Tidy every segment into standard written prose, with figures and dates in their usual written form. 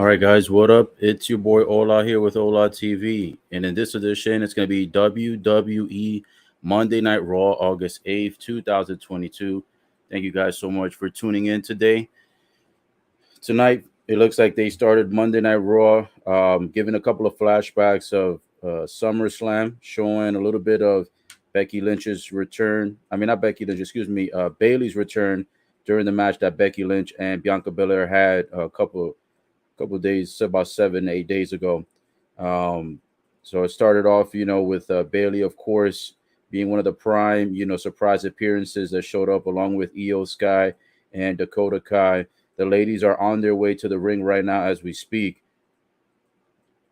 All right, guys, what up? It's your boy Ola here with Ola TV. And in this edition, it's going to be WWE Monday Night Raw, August 8th, 2022. Thank you guys so much for tuning in today. Tonight, it looks like they started Monday Night Raw, giving a couple of flashbacks of SummerSlam, showing a little bit of Becky Lynch's return. I mean, not Becky Lynch, excuse me, Bayley's return during the match that Becky Lynch and Bianca Belair had a couple of days, about 7, 8 days ago. Um, so it started off, with Bayley, of course, being one of the prime, surprise appearances that showed up along with Io Sky and Dakota Kai. The ladies are on their way to the ring right now as we speak.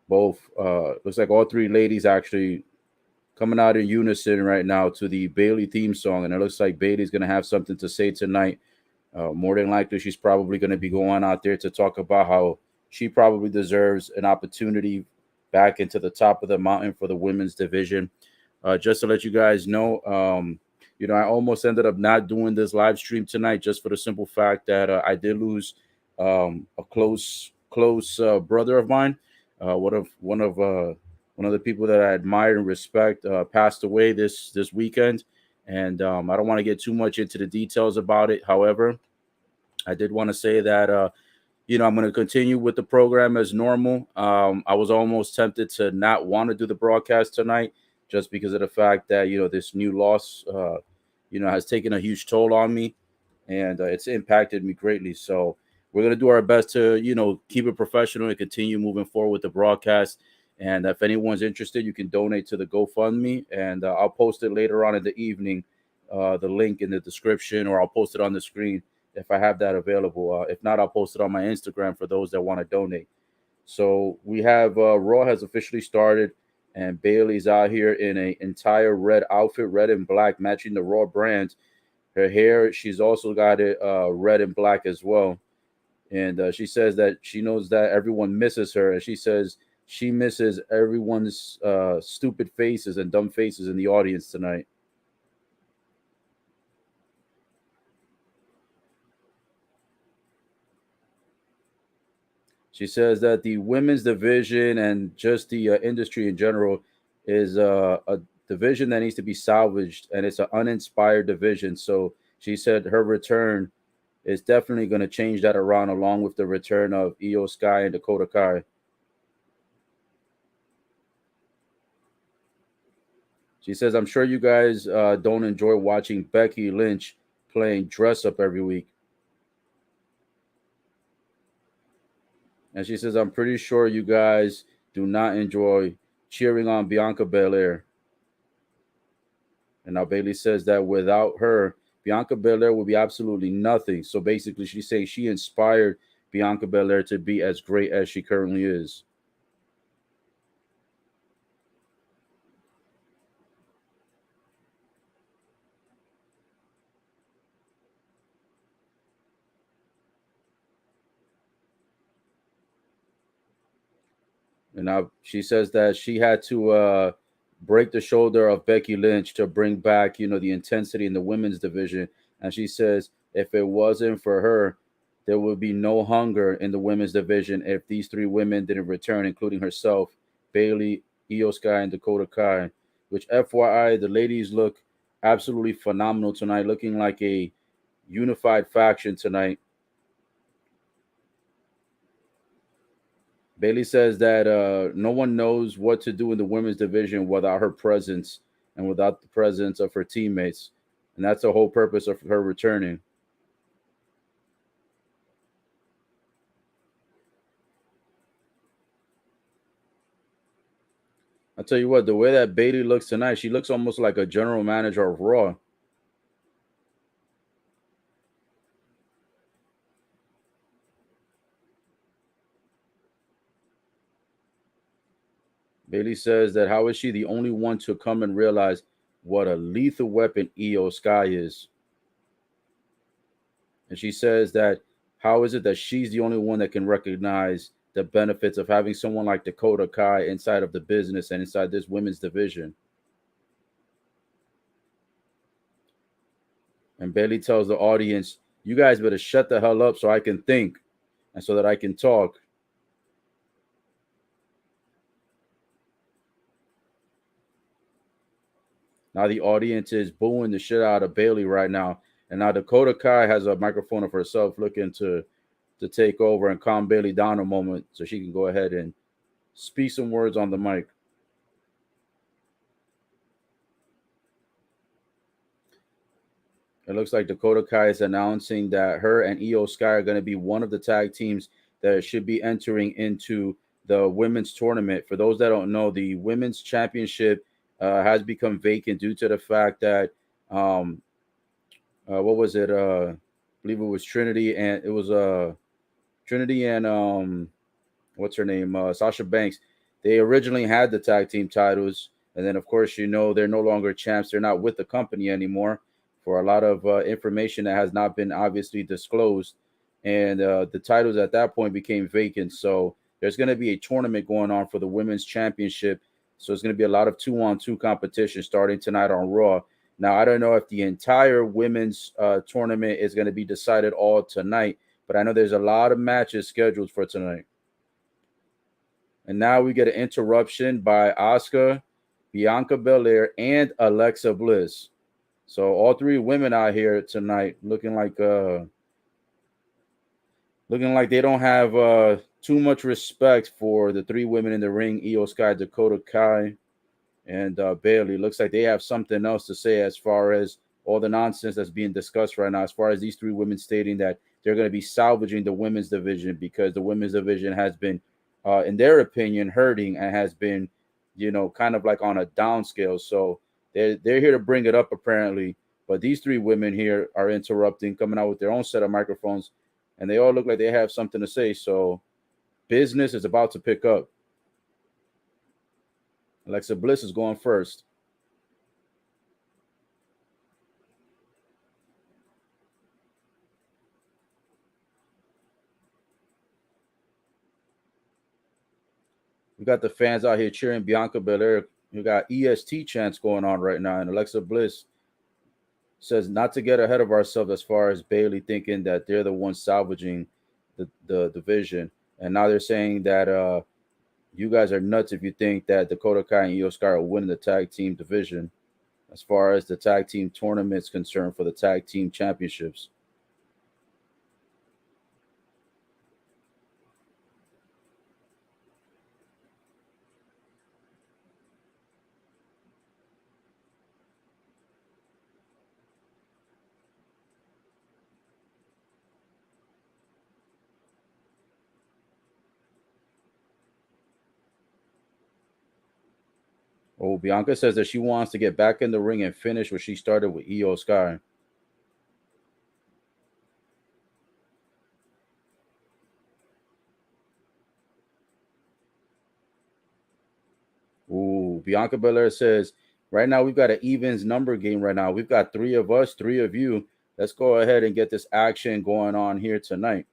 Both looks like all three ladies actually coming out in unison right now to the Bayley theme song, and it looks like Bayley's gonna have something to say tonight. More than likely, she's probably going to be going out there to talk about how she probably deserves an opportunity back into the top of the mountain for the women's division. Just to let you guys know, I almost ended up not doing this live stream tonight just for the simple fact that I did lose a close brother of mine. One of the people that I admire and respect passed away this weekend, and I don't want to get too much into the details about it. However, I did want to say that I'm going to continue with the program as normal. I was almost tempted to not want to do the broadcast tonight, just because of the fact that this new loss, has taken a huge toll on me, and it's impacted me greatly. So we're going to do our best to keep it professional and continue moving forward with the broadcast. And if anyone's interested, you can donate to the GoFundMe, and I'll post it later on in the evening, the link in the description, or I'll post it on the screen if I have that available. If not, I'll post it on my Instagram for those that want to donate. So we have Raw has officially started, and Bayley's out here in an entire red outfit, red and black, matching the Raw brand. Her hair, she's also got it red and black as well. And she says that she knows that everyone misses her, and she says she misses everyone's stupid faces and dumb faces in the audience tonight. She says that the women's division and just the industry in general is a division that needs to be salvaged, and it's an uninspired division. So she said her return is definitely going to change that around, along with the return of Io Sky and Dakota Kai. She says, "I'm sure you guys don't enjoy watching Becky Lynch playing dress up every week." And she says, "I'm pretty sure you guys do not enjoy cheering on Bianca Belair." And now Bayley says that without her, Bianca Belair would be absolutely nothing. So basically, she's saying she inspired Bianca Belair to be as great as she currently is. And now she says that she had to break the shoulder of Becky Lynch to bring back, the intensity in the women's division. And she says if it wasn't for her, there would be no hunger in the women's division if these three women didn't return, including herself, Bayley, Io Sky, and Dakota Kai. Which, FYI, the ladies look absolutely phenomenal tonight, looking like a unified faction tonight. Bailey says that no one knows what to do in the women's division without her presence and without the presence of her teammates. And that's the whole purpose of her returning. I'll tell you what, the way that Bailey looks tonight, she looks almost like a general manager of Raw. Bailey says that how is she the only one to come and realize what a lethal weapon Io Sky is? And she says that how is it that she's the only one that can recognize the benefits of having someone like Dakota Kai inside of the business and inside this women's division? And Bailey tells the audience, "You guys better shut the hell up so I can think and so that I can talk." Now the audience is booing the shit out of Bayley right now. And now Dakota Kai has a microphone of herself looking to take over and calm Bayley down a moment so she can go ahead and speak some words on the mic. It looks like Dakota Kai is announcing that her and Io Sky are going to be one of the tag teams that should be entering into the women's tournament. For those that don't know, the women's championship has become vacant due to the fact that um, what was it? I believe it was Trinity, and it was Trinity and what's her name? Sasha Banks. They originally had the tag team titles, and then of course they're no longer champs. They're not with the company anymore for a lot of information that has not been obviously disclosed, and the titles at that point became vacant. So there's going to be a tournament going on for the women's championship. So it's going to be a lot of 2-on-2 competition starting tonight on Raw. Now I don't know if the entire women's tournament is going to be decided all tonight, but I know there's a lot of matches scheduled for tonight. And now we get an interruption by Asuka, Bianca Belair, and Alexa Bliss. So all three women out here tonight looking like they don't have too much respect for the three women in the ring: Io Sky, Dakota Kai, and Bayley. Looks like they have something else to say as far as all the nonsense that's being discussed right now. As far as these three women stating that they're going to be salvaging the women's division because the women's division has been, in their opinion, hurting and has been, kind of like on a downscale. So they're here to bring it up apparently. But these three women here are interrupting, coming out with their own set of microphones, and they all look like they have something to say. So business is about to pick up. Alexa Bliss is going first. We got the fans out here cheering Bianca Belair. We got EST chants going on right now, and Alexa Bliss says not to get ahead of ourselves as far as Bayley thinking that they're the ones salvaging the division. And now they're saying that you guys are nuts if you think that Dakota Kai and Io Sky are winning the tag team division as far as the tag team tournament's concerned for the tag team championships. Oh, Bianca says that she wants to get back in the ring and finish what she started with Io Sky. Ooh, Bianca Belair says, right now we've got an evens number game right now. We've got three of us, three of you. Let's go ahead and get this action going on here tonight.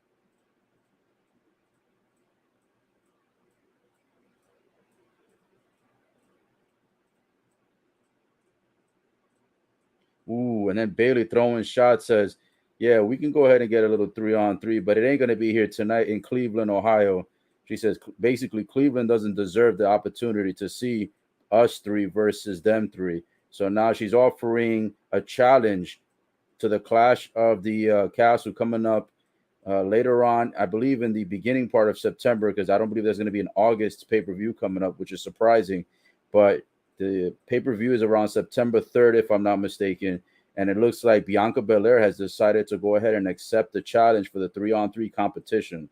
Ooh, and then Bayley throwing shots says, yeah, we can go ahead and get a little 3-on-3, but it ain't going to be here tonight in Cleveland, Ohio. She says basically Cleveland doesn't deserve the opportunity to see us three versus them three. So now she's offering a challenge to the Clash of the Castle coming up later on, I believe in the beginning part of September, because I don't believe there's going to be an August pay-per-view coming up, which is surprising. But the pay-per-view is around September 3rd, if I'm not mistaken. And it looks like Bianca Belair has decided to go ahead and accept the challenge for the 3-on-3 competition.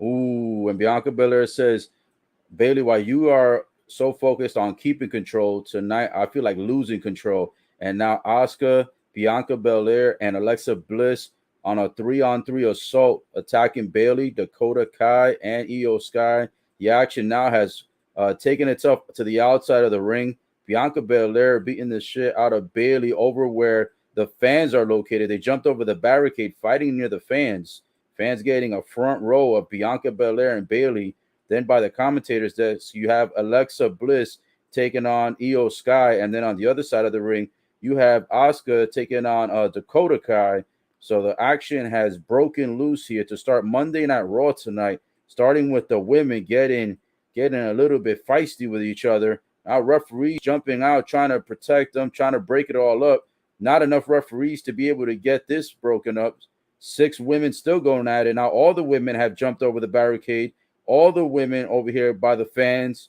Ooh, and Bianca Belair says, Bayley, while you are so focused on keeping control tonight, I feel like losing control. And now Asuka, Bianca Belair, and Alexa Bliss on a 3-on-3 assault attacking Bayley, Dakota Kai, and Io Sky. The action now has taken it up to the outside of the ring. Bianca Belair beating the shit out of Bayley over where the fans are located. They jumped over the barricade, fighting near the fans. Fans getting a front row of Bianca Belair and Bayley. Then by the commentators, that you have Alexa Bliss taking on Io Sky, and then on the other side of the ring, you have Asuka taking on Dakota Kai. So the action has broken loose here to start Monday Night Raw tonight, starting with the women getting a little bit feisty with each other. Our referees jumping out, trying to protect them, trying to break it all up. Not enough referees to be able to get this broken up. 6 women still going at it. Now all the women have jumped over the barricade. All the women over here by the fans.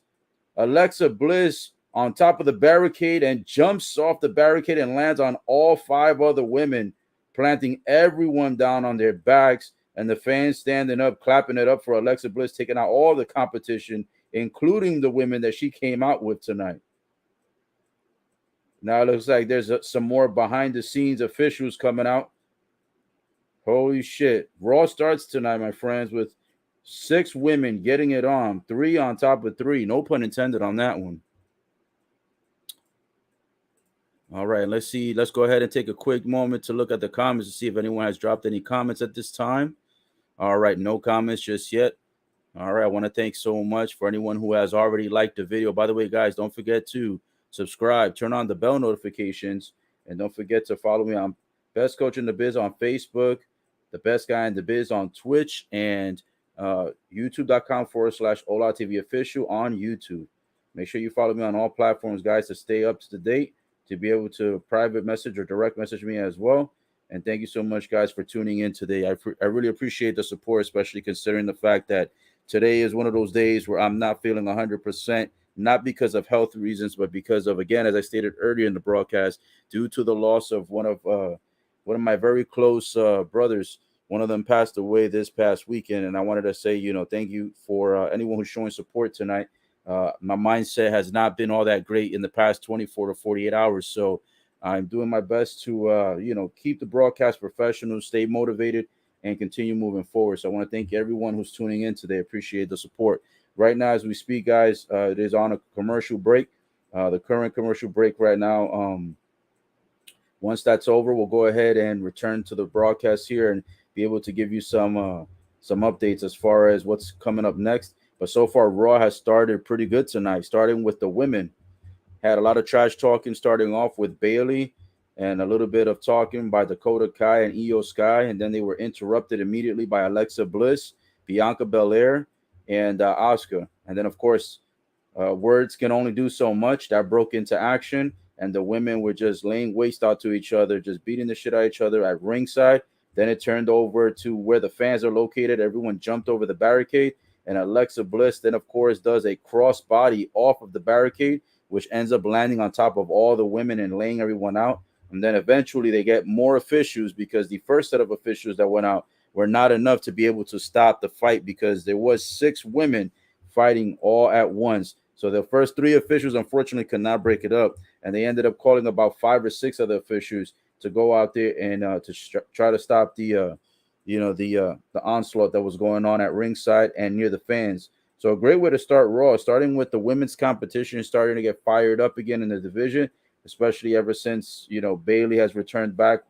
Alexa Bliss on top of the barricade and jumps off the barricade and lands on all 5 other women, planting everyone down on their backs, and the fans standing up, clapping it up for Alexa Bliss, taking out all the competition, including the women that she came out with tonight. Now it looks like there's some more behind-the-scenes officials coming out. Holy shit. Raw starts tonight, my friends, with 6 women getting it on. 3 on top of 3. No pun intended on that one. All right, let's see. Let's go ahead and take a quick moment to look at the comments to see if anyone has dropped any comments at this time. All right, no comments just yet. All right, I want to thank so much for anyone who has already liked the video. By the way, guys, don't forget to subscribe, turn on the bell notifications, and don't forget to follow me on Best Coach in the Biz on Facebook, the Best Guy in the Biz on Twitch, and youtube.com/Ola TV Official on YouTube. Make sure you follow me on all platforms, guys, to stay up to date, to be able to private message or direct message me as well. And thank you so much, guys, for tuning in today. I really appreciate the support, especially considering the fact that today is one of those days where I'm not feeling 100%, not because of health reasons, but because of, again, as I stated earlier in the broadcast, due to the loss of one of my very close brothers. One of them passed away this past weekend, and I wanted to say, thank you for anyone who's showing support tonight. My mindset has not been all that great in the past 24 to 48 hours, so I'm doing my best to, keep the broadcast professional, stay motivated, and continue moving forward. So I want to thank everyone who's tuning in today. Appreciate the support. Right now, as we speak, guys, it is on a commercial break. The current commercial break right now. Once that's over, we'll go ahead and return to the broadcast here and be able to give you some updates as far as what's coming up next. But so far, Raw has started pretty good tonight, starting with the women. Had a lot of trash talking, starting off with Bayley and a little bit of talking by Dakota Kai and Io Sky. And then they were interrupted immediately by Alexa Bliss, Bianca Belair, and Asuka. And then, of course, words can only do so much. That broke into action, and the women were just laying waste out to each other, just beating the shit out of each other at ringside. Then it turned over to where the fans are located. Everyone jumped over the barricade, and Alexa Bliss then, of course, does a crossbody off of the barricade, which ends up landing on top of all the women and laying everyone out. And then eventually they get more officials because the first set of officials that went out were not enough to be able to stop the fight because there was 6 women fighting all at once. So the first 3 officials, unfortunately, could not break it up. And they ended up calling about 5 or 6 other officials to go out there and try to stop the onslaught that was going on at ringside and near the fans. So a great way to start Raw, starting with the women's competition, starting to get fired up again in the division, especially ever since, Bayley has returned back,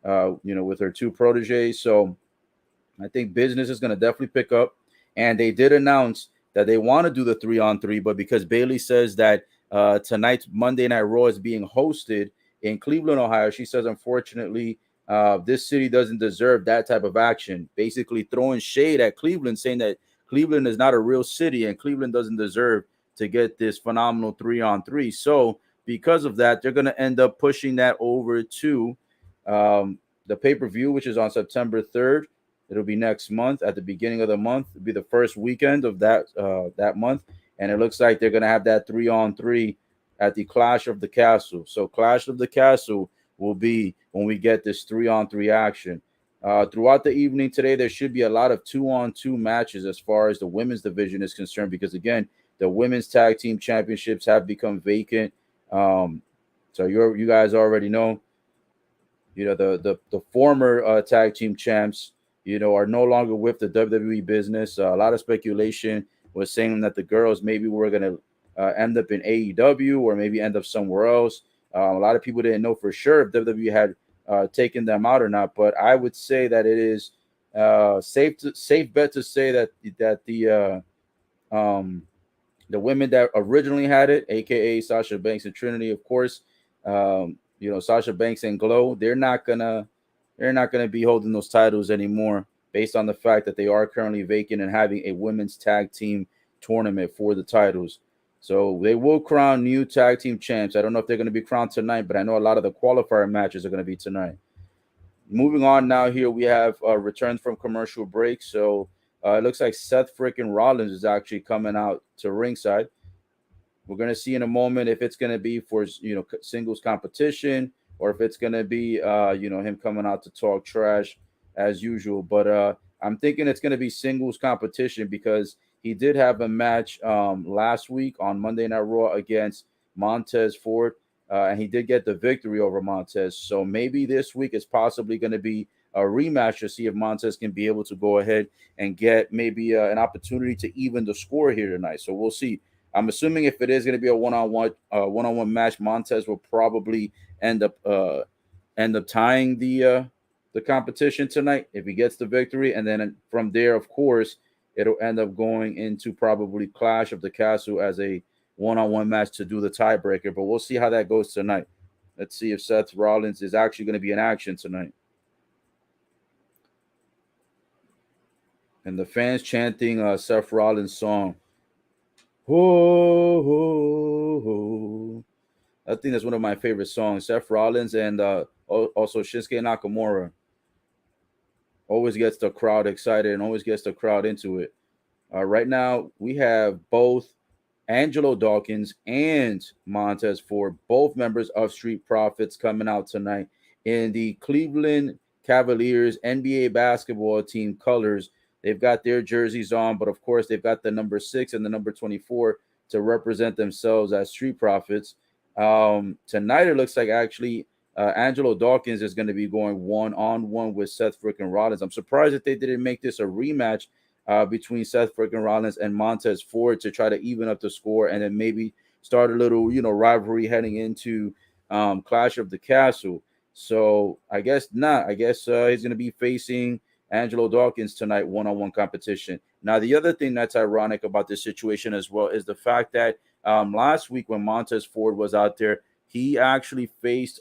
with her 2 proteges. So I think business is going to definitely pick up. And they did announce that they want to do the 3-on-3, but because Bayley says that tonight's Monday Night Raw is being hosted in Cleveland, Ohio, she says, unfortunately, this city doesn't deserve that type of action, basically throwing shade at Cleveland, saying that Cleveland is not a real city and Cleveland doesn't deserve to get this phenomenal 3-on-3. So because of that, they're going to end up pushing that over to the pay-per-view, which is on September 3rd. It'll be next month at the beginning of the month. It'll be the first weekend of that month. And it looks like they're going to have that 3-on-3 at the Clash of the Castle. So Clash of the Castle will be when we get this 3-on-3 action. Throughout the evening today, there should be a lot of 2-on-2 matches as far as the women's division is concerned, because, again, the women's tag team championships have become vacant. So you guys already know, the former tag team champs, are no longer with the WWE business. A lot of speculation was saying that the girls maybe were going to end up in AEW or maybe end up somewhere else. A lot of people didn't know for sure if WWE had taken them out or not, but I would say that it is safe bet to say that the women that originally had it, aka Sasha Banks and Trinity, of course, Sasha Banks and Glow, they're not gonna They're not going to be holding those titles anymore based on the fact that they are currently vacant and having a women's tag team tournament for the titles. So they will crown new tag team champs. I don't know if they're going to be crowned tonight, but I know a lot of the qualifier matches are going to be tonight. Moving on now, here we have returns from commercial break. So it looks like Seth freaking Rollins is actually coming out to ringside. We're going to see in a moment if it's going to be for singles competition or if it's going to be him coming out to talk trash as usual. But I'm thinking it's going to be singles competition because he did have a match last week on Monday Night Raw against Montez Ford, and he did get the victory over Montez. So maybe this week is possibly going to be a rematch to see if Montez can be able to go ahead and get maybe an opportunity to even the score here tonight. So we'll see. I'm assuming if it is going to be a one-on-one match, Montez will probably end up tying the competition tonight if he gets the victory, and then from there, of course, it'll end up going into probably Clash of the Castle as a one-on-one match to do the tiebreaker. But we'll see how that goes tonight. Let's see if Seth Rollins is actually going to be in action tonight. And the fans chanting Seth Rollins' song. Ho, ho, ho. I think that's one of my favorite songs. Seth Rollins and also Shinsuke Nakamura always gets the crowd excited and always gets the crowd into it. Right now, we have both Angelo Dawkins and Montez Ford, both members of Street Profits, coming out tonight in the Cleveland Cavaliers NBA basketball team colors. They've got their jerseys on, but of course, they've got the number 6 and the number 24 to represent themselves as Street Profits. Tonight, it looks like actually Angelo Dawkins is going to be going one-on-one with Seth freaking Rollins. I'm surprised that they didn't make this a rematch between Seth freaking Rollins and Montez Ford to try to even up the score and then maybe start a little, rivalry heading into Clash of the Castle. So I guess not. I guess he's going to be facing Angelo Dawkins tonight, one-on-one competition. Now, the other thing that's ironic about this situation as well is the fact that last week when Montez Ford was out there, he actually faced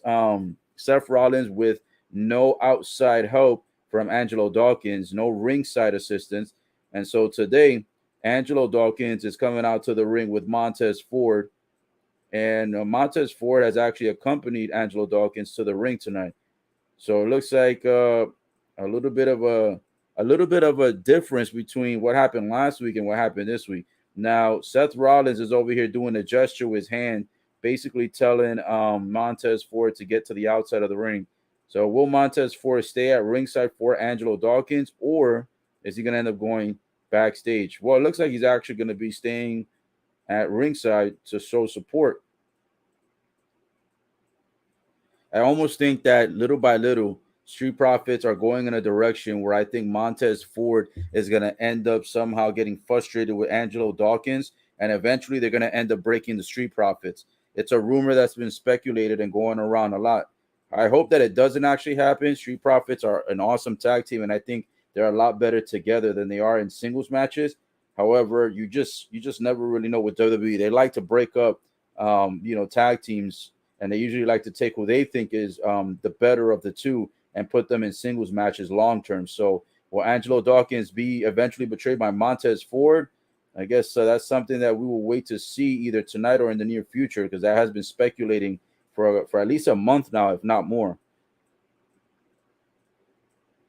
Seth Rollins with no outside help from Angelo Dawkins, no ringside assistance. And so today, Angelo Dawkins is coming out to the ring with Montez Ford. And Montez Ford has actually accompanied Angelo Dawkins to the ring tonight. So it looks like a little bit of a difference between what happened last week and what happened this week. Now, Seth Rollins is over here doing a gesture with his hand, basically telling Montez Ford to get to the outside of the ring. So will Montez Ford stay at ringside for Angelo Dawkins, or is he going to end up going backstage? Well, it looks like he's actually going to be staying at ringside to show support. I almost think that little by little, Street Profits are going in a direction where I think Montez Ford is going to end up somehow getting frustrated with Angelo Dawkins, and eventually they're going to end up breaking the Street Profits. It's a rumor that's been speculated and going around a lot. I hope that it doesn't actually happen. Street Profits are an awesome tag team, and I think they're a lot better together than they are in singles matches. However, you just never really know with WWE. They like to break up, tag teams, and they usually like to take who they think is the better of the two and put them in singles matches long term. So will Angelo Dawkins be eventually betrayed by Montez Ford? I guess that's something that we will wait to see either tonight or in the near future, because that has been speculating for at least a month now, if not more.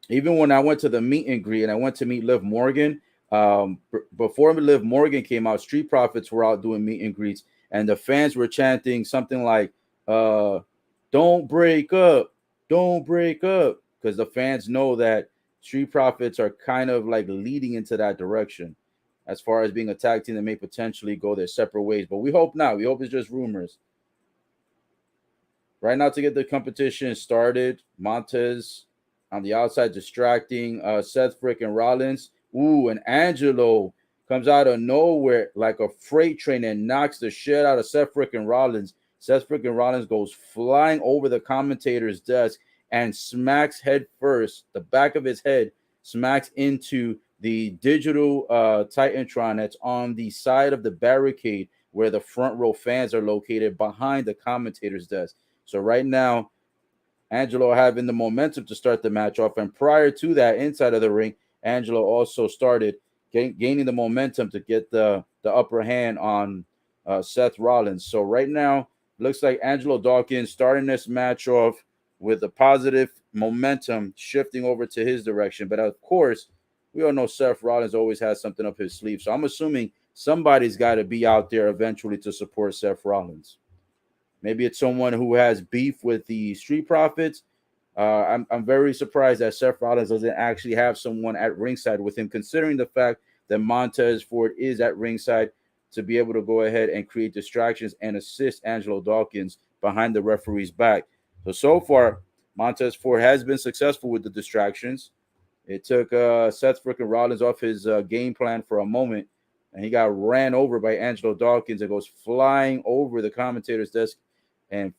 Even when I went to the meet and greet and I went to meet Liv Morgan, before Liv Morgan came out, Street Profits were out doing meet and greets, and the fans were chanting something like, don't break up, because the fans know that Street Profits are kind of like leading into that direction as far as being a tag team that may potentially go their separate ways. But we hope not. We hope it's just rumors. Right now, to get the competition started, Montez on the outside distracting Seth freaking Rollins. Ooh, and Angelo comes out of nowhere like a freight train and knocks the shit out of Seth freaking Rollins. Seth freaking Rollins goes flying over the commentator's desk and smacks head first. The back of his head smacks into the digital Titantron that's on the side of the barricade where the front row fans are located behind the commentator's desk. So right now, Angelo having the momentum to start the match off. And prior to that, inside of the ring, Angelo also started gaining the momentum to get the upper hand on Seth Rollins. So right now, looks like Angelo Dawkins starting this match off with a positive momentum shifting over to his direction. But of course, we all know Seth Rollins always has something up his sleeve. So I'm assuming somebody's got to be out there eventually to support Seth Rollins. Maybe it's someone who has beef with the Street Profits. I'm very surprised that Seth Rollins doesn't actually have someone at ringside with him, considering the fact that Montez Ford is at ringside to be able to go ahead and create distractions and assist Angelo Dawkins behind the referee's back. So far, Montez Ford has been successful with the distractions. It took Seth freaking Rollins off his game plan for a moment, and he got ran over by Angelo Dawkins and goes flying over the commentator's desk and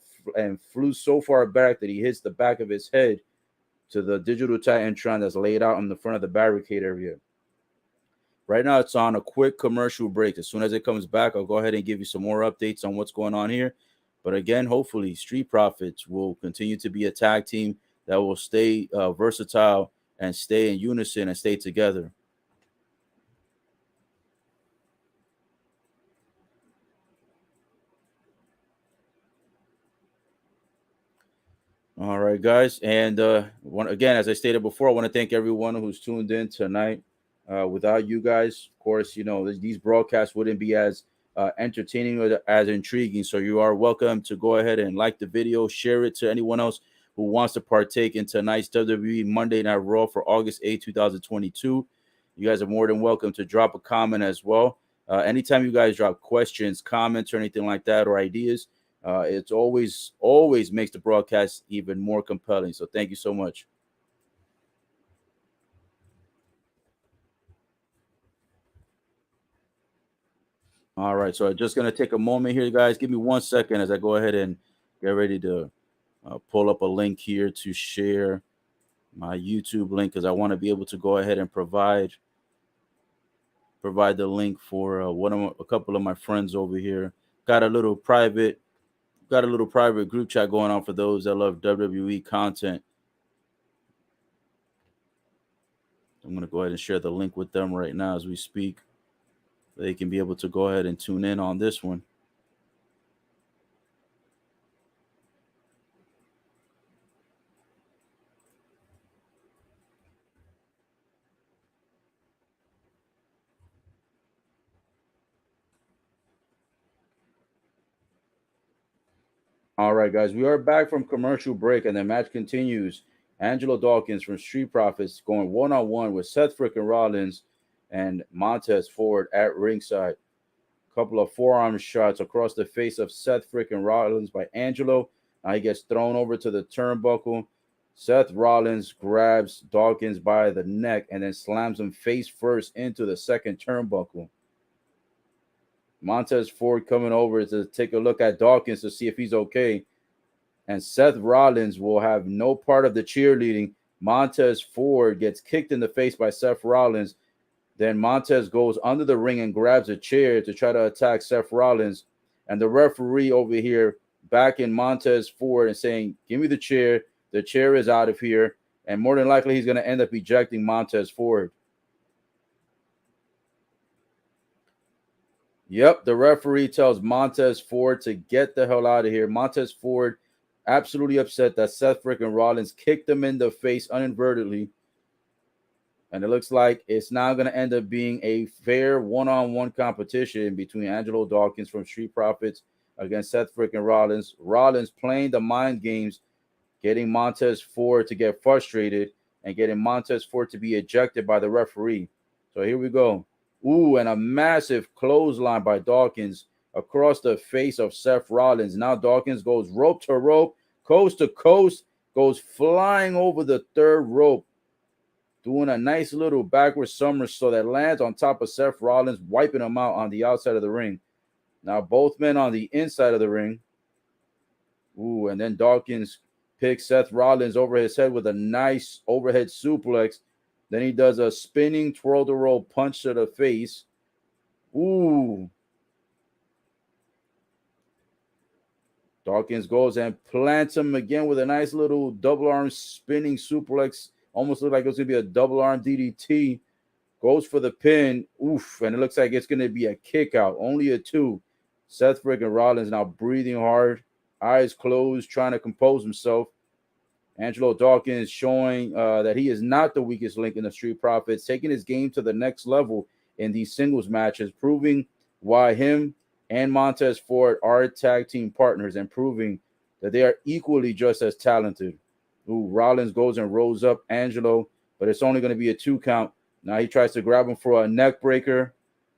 flew so far back that he hits the back of his head to the digital Titantron that's laid out in the front of the barricade area. Right now, it's on a quick commercial break. As soon as it comes back, I'll go ahead and give you some more updates on what's going on here. But again, hopefully, Street Profits will continue to be a tag team that will stay versatile and stay in unison and stay together. All right, guys. And again, as I stated before, I want to thank everyone who's tuned in tonight. Without you guys, of course, these broadcasts wouldn't be as entertaining or as intriguing. So you are welcome to go ahead and like the video, share it to anyone else who wants to partake in tonight's WWE Monday Night Raw for August 8, 2022. You guys are more than welcome to drop a comment as well. Anytime you guys drop questions, comments, or anything like that, or ideas, it's always makes the broadcast even more compelling. So thank you so much. All right, so I'm just gonna take a moment here, guys. Give me 1 second as I go ahead and get ready to pull up a link here to share my YouTube link, because I want to be able to go ahead and provide the link for a couple of my friends over here. Got a little private group chat going on for those that love WWE content. I'm going to go ahead and share the link with them right now as we speak. They can be able to go ahead and tune in on this one. All right, guys, we are back from commercial break, and the match continues. Angelo Dawkins from Street Profits going one-on-one with Seth freaking Rollins and Montez Ford at ringside. Couple of forearm shots across the face of Seth freaking Rollins by Angelo. Now he gets thrown over to the turnbuckle. Seth Rollins grabs Dawkins by the neck and then slams him face first into the second turnbuckle. Montez Ford coming over to take a look at Dawkins to see if he's okay. And Seth Rollins will have no part of the cheerleading. Montez Ford gets kicked in the face by Seth Rollins. Then Montez goes under the ring and grabs a chair to try to attack Seth Rollins. And the referee over here backing Montez Ford and saying, give me the chair. The chair is out of here. And more than likely, he's going to end up ejecting Montez Ford. Yep, the referee tells Montez Ford to get the hell out of here. Montez Ford absolutely upset that Seth freaking Rollins kicked him in the face uninadvertently. And it looks like it's now going to end up being a fair one-on-one competition between Angelo Dawkins from Street Profits against Seth freaking Rollins. Rollins playing the mind games, getting Montez Ford to get frustrated and getting Montez Ford to be ejected by the referee. So here we go. Ooh, and a massive clothesline by Dawkins across the face of Seth Rollins. Now Dawkins goes rope to rope, coast to coast, goes flying over the third rope, doing a nice little backward somersault that lands on top of Seth Rollins, wiping him out on the outside of the ring. Now both men on the inside of the ring. Ooh, and then Dawkins picks Seth Rollins over his head with a nice overhead suplex. Then he does a spinning twirl-to-roll punch to the face. Ooh. Dawkins goes and plants him again with a nice little double arm spinning suplex. Almost looked like it was going to be a double arm DDT. Goes for the pin. Oof. And it looks like it's going to be a kick out. Only a 2. Seth freaking Rollins now breathing hard. Eyes closed, trying to compose himself. Angelo Dawkins showing that he is not the weakest link in the Street Profits, taking his game to the next level in these singles matches, proving why him and Montez Ford are tag team partners and proving that they are equally just as talented. Ooh, Rollins goes and rolls up Angelo, but it's only going to be a 2 count. Now he tries to grab him for a neck breaker.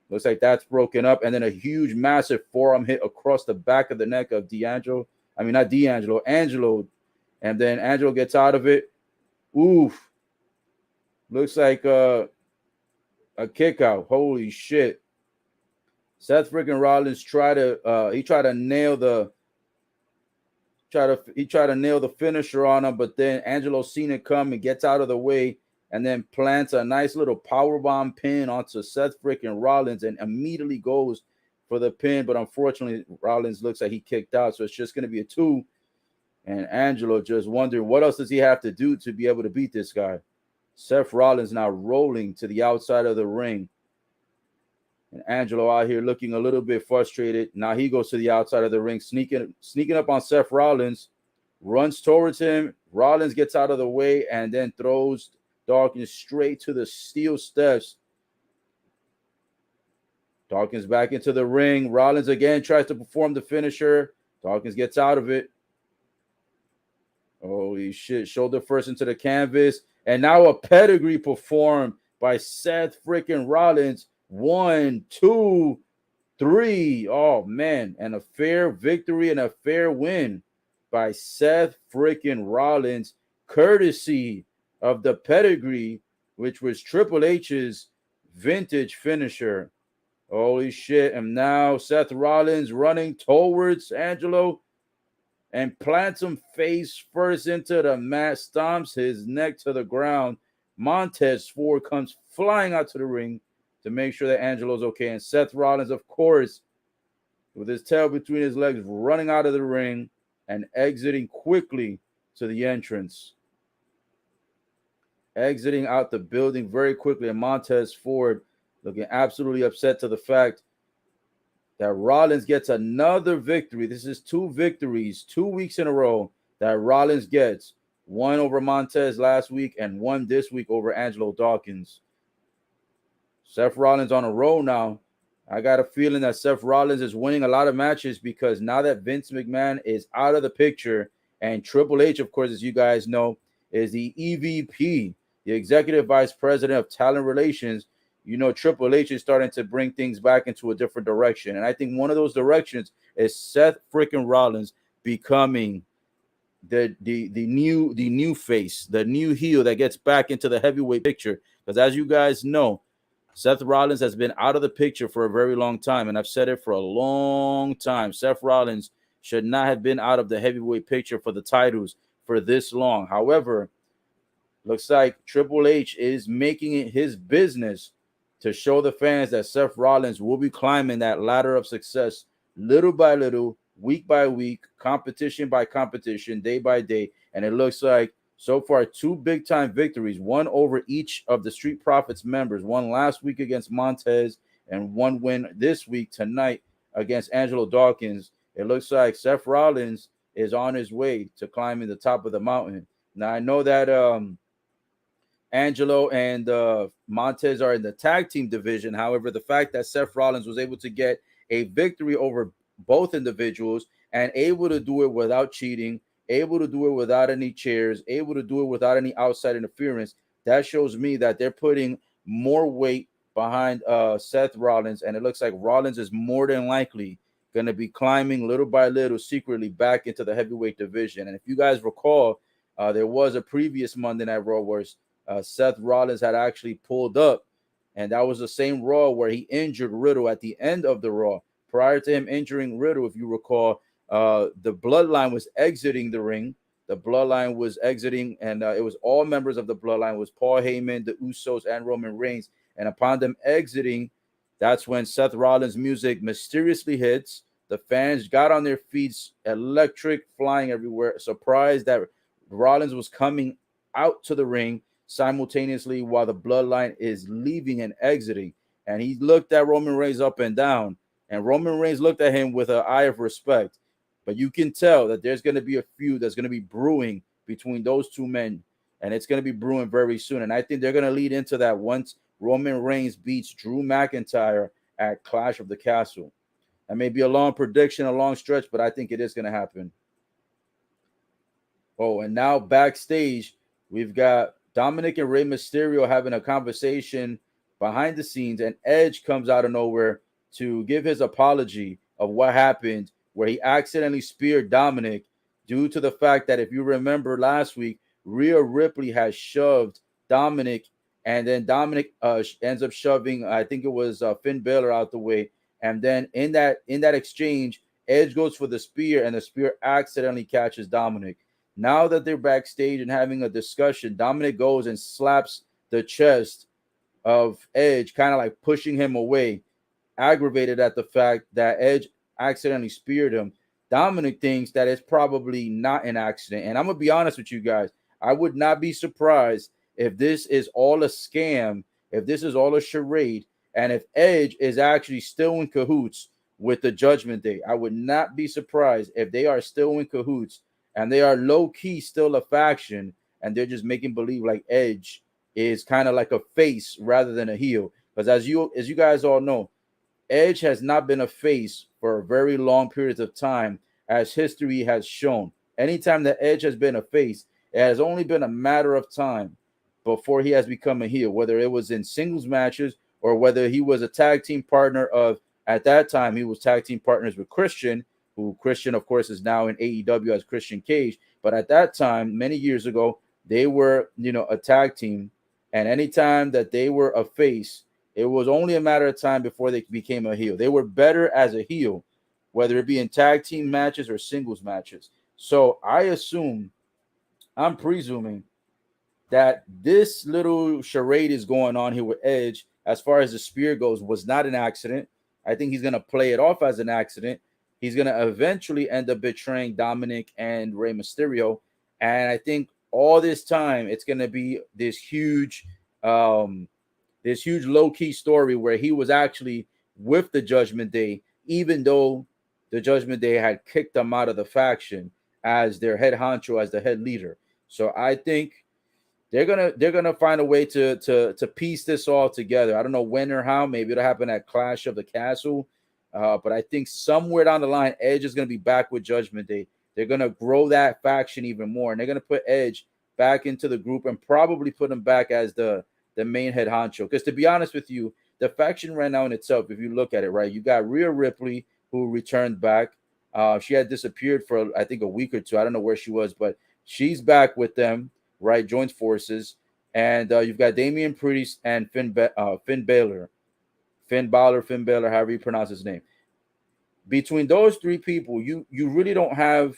Looks like that's broken up. And then a huge, massive forearm hit across the back of the neck of Angelo. And then Angelo gets out of it. Oof. Looks like a kick out. Holy shit. Seth freaking Rollins tried to nail the finisher on him, but then Angelo seen it come and gets out of the way and then plants a nice little powerbomb pin onto Seth freaking Rollins and immediately goes for the pin. But unfortunately, Rollins looks like he kicked out, so it's just going to be a 2. And Angelo just wondering what else does he have to do to be able to beat this guy. Seth Rollins now rolling to the outside of the ring. And Angelo out here looking a little bit frustrated. Now he goes to the outside of the ring, sneaking up on Seth Rollins, runs towards him. Rollins gets out of the way and then throws Dawkins straight to the steel steps. Dawkins back into the ring. Rollins again tries to perform the finisher. Dawkins gets out of it. Holy shit. Shoulder first into the canvas. And now a pedigree performed by Seth freaking Rollins. 1, 2, 3. Oh, man. And a fair victory and a fair win by Seth freaking Rollins, courtesy of the pedigree, which was Triple H's vintage finisher. Holy shit. And now Seth Rollins running towards Angelo and plants him face first into the mat, stomps his neck to the ground. Montez Ford comes flying out to the ring to make sure that Angelo's okay. And Seth Rollins, of course, with his tail between his legs, running out of the ring and exiting quickly to the entrance. Exiting out the building very quickly. And Montez Ford looking absolutely upset to the fact that Rollins gets another victory. This is 2 victories, 2 weeks in a row that Rollins gets. 1 over Montez last week and 1 this week over Angelo Dawkins. Seth Rollins on a roll now. I got a feeling that Seth Rollins is winning a lot of matches because now that Vince McMahon is out of the picture and Triple H, of course, as you guys know, is the EVP, the Executive Vice President of Talent Relations, you know, Triple H is starting to bring things back into a different direction. And I think one of those directions is Seth freaking Rollins becoming the new face, the new heel that gets back into the heavyweight picture. Because as you guys know, Seth Rollins has been out of the picture for a very long time. And I've said it for a long time. Seth Rollins should not have been out of the heavyweight picture for the titles for this long. However, looks like Triple H is making it his business to show the fans that Seth Rollins will be climbing that ladder of success little by little, week by week, competition by competition, day by day. And it looks like so far 2 big-time victories, 1 over each of the Street Profits members, 1 last week against Montez and 1 win this week tonight against Angelo Dawkins. It looks like Seth Rollins is on his way to climbing the top of the mountain. Now, I know that Angelo and Montez are in the tag team division. However, the fact that Seth Rollins was able to get a victory over both individuals and able to do it without cheating, able to do it without any chairs, able to do it without any outside interference, that shows me that they're putting more weight behind Seth Rollins. And it looks like Rollins is more than likely going to be climbing little by little secretly back into the heavyweight division. And if you guys recall, there was a previous Monday Night Raw where Seth Rollins had actually pulled up, and that was the same Raw where he injured Riddle at the end of the Raw. Prior to him injuring Riddle, if you recall, the Bloodline was exiting the ring. The Bloodline was exiting, and it was all members of the Bloodline. It was Paul Heyman, the Usos, and Roman Reigns. And upon them exiting, that's when Seth Rollins' music mysteriously hits. The fans got on their feet, electric flying everywhere, surprised that Rollins was coming out to the ring simultaneously while the bloodline is leaving and exiting. And he looked at Roman Reigns up and down, and Roman Reigns looked at him with an eye of respect. But you can tell that there's going to be a feud that's going to be brewing between those two men, and it's going to be brewing very soon. And I think they're going to lead into that once Roman Reigns beats Drew McIntyre at Clash of the Castle. That may be a long prediction, a long stretch, but I think it is going to happen. Oh, and now backstage, we've got Dominic and Rey Mysterio having a conversation behind the scenes, and Edge comes out of nowhere to give his apology of what happened, where he accidentally speared Dominic due to the fact that, if you remember last week, Rhea Ripley has shoved Dominic, and then Dominic ends up shoving, I think it was Finn Balor, out the way. And then in that exchange, Edge goes for the spear, and the spear accidentally catches Dominic. Now that they're backstage and having a discussion, Dominic goes and slaps the chest of Edge, kind of like pushing him away, aggravated at the fact that Edge accidentally speared him. Dominic thinks that it's probably not an accident. And I'm going to be honest with you guys. I would not be surprised if this is all a scam, if this is all a charade, and if Edge is actually still in cahoots with the Judgment Day. I would not be surprised if they are still in cahoots and they are low-key still a faction, and they're just making believe like Edge is kind of like a face rather than a heel. Because as you guys all know, Edge has not been a face for very long periods of time, as history has shown. Anytime that Edge has been a face, it has only been a matter of time before he has become a heel, whether it was in singles matches or whether he was a tag team partner of, at that time, he was tag team partners with Christian, who Christian, of course, is now in AEW as Christian Cage. But at that time, many years ago, they were, a tag team. And anytime that they were a face, it was only a matter of time before they became a heel. They were better as a heel, whether it be in tag team matches or singles matches. So I'm presuming that this little charade is going on here with Edge, as far as the spear goes, was not an accident. I think he's going to play it off as an accident. He's going to eventually end up betraying Dominic and Rey Mysterio. And I think all this time, it's going to be this huge low-key story where he was actually with the Judgment Day, even though the Judgment Day had kicked him out of the faction as their head honcho, as the head leader. So I think they're gonna find a way to piece this all together. I don't know when or how. Maybe it'll happen at Clash of the Castle. But I think somewhere down the line, Edge is going to be back with Judgment Day. They're going to grow that faction even more, and they're going to put Edge back into the group and probably put him back as the main head honcho. Because to be honest with you, the faction right now in itself, if you look at it, right, you got Rhea Ripley, who returned back. She had disappeared for, I think, a week or two. I don't know where she was, but she's back with them, right, joins forces. And you've got Damian Priest and Finn Balor, however you pronounce his name. Between those three people, you really don't have,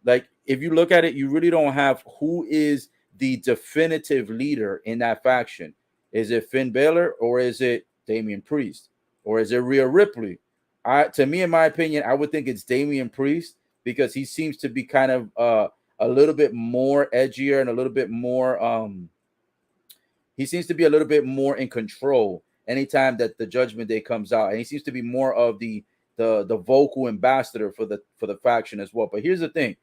like, if you look at it, you really don't have who is the definitive leader in that faction. Is it Finn Balor, or is it Damian Priest, or is it Rhea Ripley? To me, in my opinion, I would think it's Damian Priest, because he seems to be kind of a little bit more edgier and a little bit more he seems to be a little bit more in control anytime that the Judgment Day comes out, and he seems to be more of the vocal ambassador for the faction as well. But here's the thing,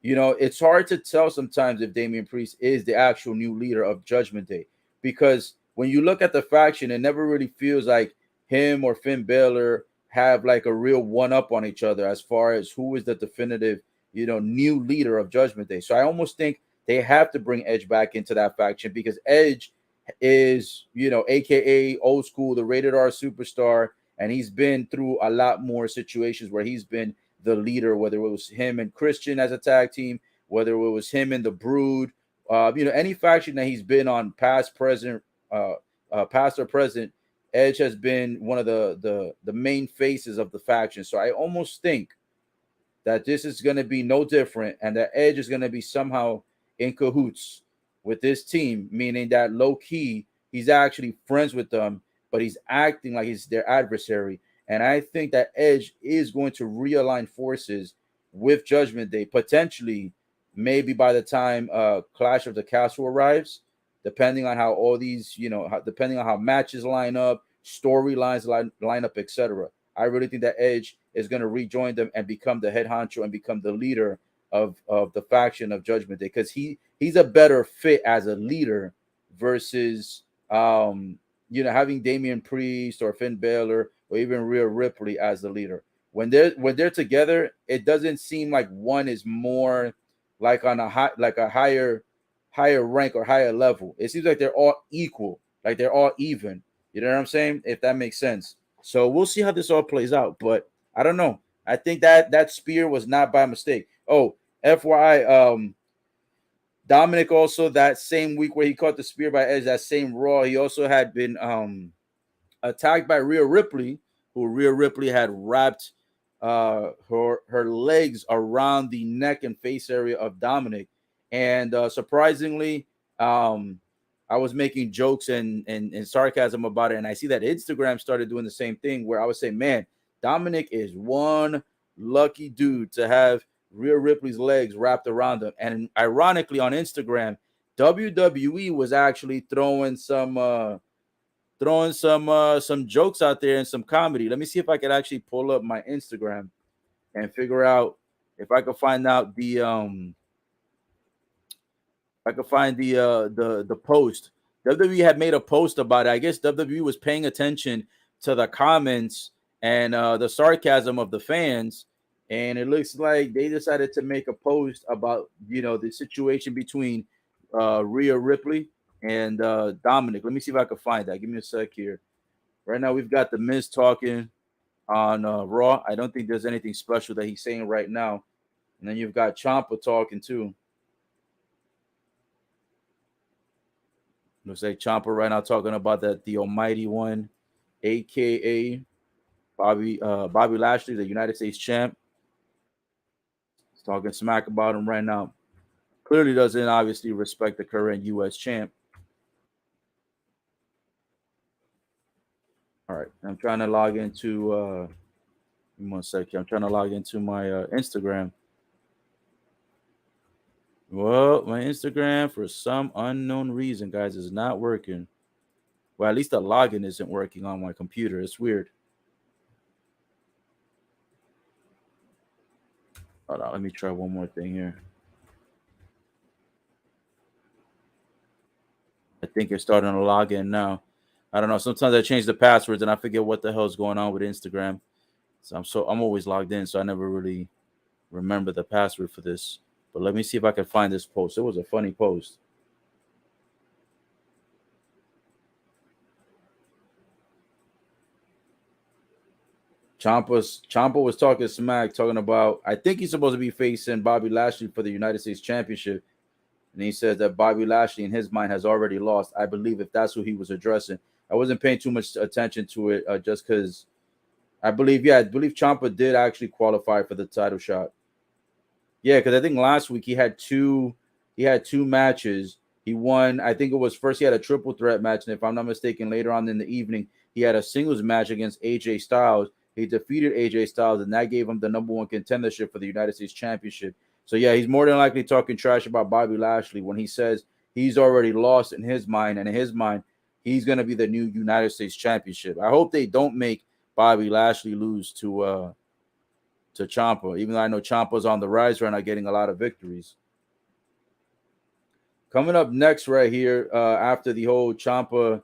it's hard to tell sometimes if Damian Priest is the actual new leader of Judgment Day, because when you look at the faction, it never really feels like him or Finn Balor have like a real one-up on each other as far as who is the definitive, new leader of Judgment Day. So I almost think they have to bring Edge back into that faction, because Edge is, AKA old school, the rated R superstar. And he's been through a lot more situations where he's been the leader, whether it was him and Christian as a tag team, whether it was him and the Brood, any faction that he's been on, past or present, Edge has been one of the main faces of the faction. So I almost think that this is going to be no different, and that Edge is going to be somehow in cahoots with this team, meaning that low key, he's actually friends with them, but he's acting like he's their adversary. And I think that Edge is going to realign forces with Judgment Day, potentially, maybe by the time Clash of the Castle arrives, depending on how all these, depending on how matches line up, storylines line up, etc. I really think that Edge is going to rejoin them and become the head honcho and become the leader of the faction of Judgment Day, because he's a better fit as a leader versus having Damian Priest or Finn Balor or even Rhea Ripley as the leader. When they're together, it doesn't seem like one is more like on a higher rank or higher level. It seems like they're all equal, like they're all even. You know what I'm saying? If that makes sense. So we'll see how this all plays out. But I don't know. I think that spear was not by mistake. Oh, FYI, Dominic also that same week where he caught the spear by Edge, that same Raw, he also had been attacked by Rhea Ripley, who Rhea Ripley had wrapped her legs around the neck and face area of Dominic. And surprisingly, I was making jokes and sarcasm about it. And I see that Instagram started doing the same thing, where I would say, man, Dominic is one lucky dude to have Rhea Ripley's legs wrapped around him. And ironically, on Instagram, WWE was actually throwing some jokes out there and some comedy. Let me see if I could actually pull up my Instagram and figure out if I could find out the post. WWE had made a post about it. I guess WWE was paying attention to the comments and the sarcasm of the fans, and it looks like they decided to make a post about the situation between Rhea Ripley and Dominic. Let me see if I can find that. Give me a sec here. Right now, we've got the Miz talking on Raw. I don't think there's anything special that he's saying right now. And then you've got Ciampa talking too. Looks like Ciampa right now talking about the Almighty One, aka Bobby Lashley, the United States champ. He's talking smack about him right now. Clearly doesn't obviously respect the current U.S. champ. All right, I'm trying to log into. Give me 1 second. I'm trying to log into my Instagram. Well, my Instagram, for some unknown reason, guys, is not working. Well, at least the login isn't working on my computer. It's weird. Hold on, let me try one more thing here. I think it's starting to log in now. I don't know. Sometimes I change the passwords and I forget what the hell's going on with Instagram. So I'm always logged in, so I never really remember the password for this. But let me see if I can find this post. It was a funny post. Ciampa was talking smack, talking about, I think he's supposed to be facing Bobby Lashley for the United States Championship. And he says that Bobby Lashley, in his mind, has already lost. I believe if that's who he was addressing. I wasn't paying too much attention to it just because I believe Ciampa did actually qualify for the title shot. Yeah, because I think last week he had two matches. He won, I think it was first he had a triple threat match, and if I'm not mistaken, later on in the evening, he had a singles match against AJ Styles. He defeated AJ Styles, and that gave him the number one contendership for the United States Championship. So yeah, he's more than likely talking trash about Bobby Lashley when he says he's already lost in his mind, and in his mind, he's going to be the new United States Championship. I hope they don't make Bobby Lashley lose to Ciampa, even though I know Ciampa's on the rise right now, getting a lot of victories. Coming up next right here, after the whole Ciampa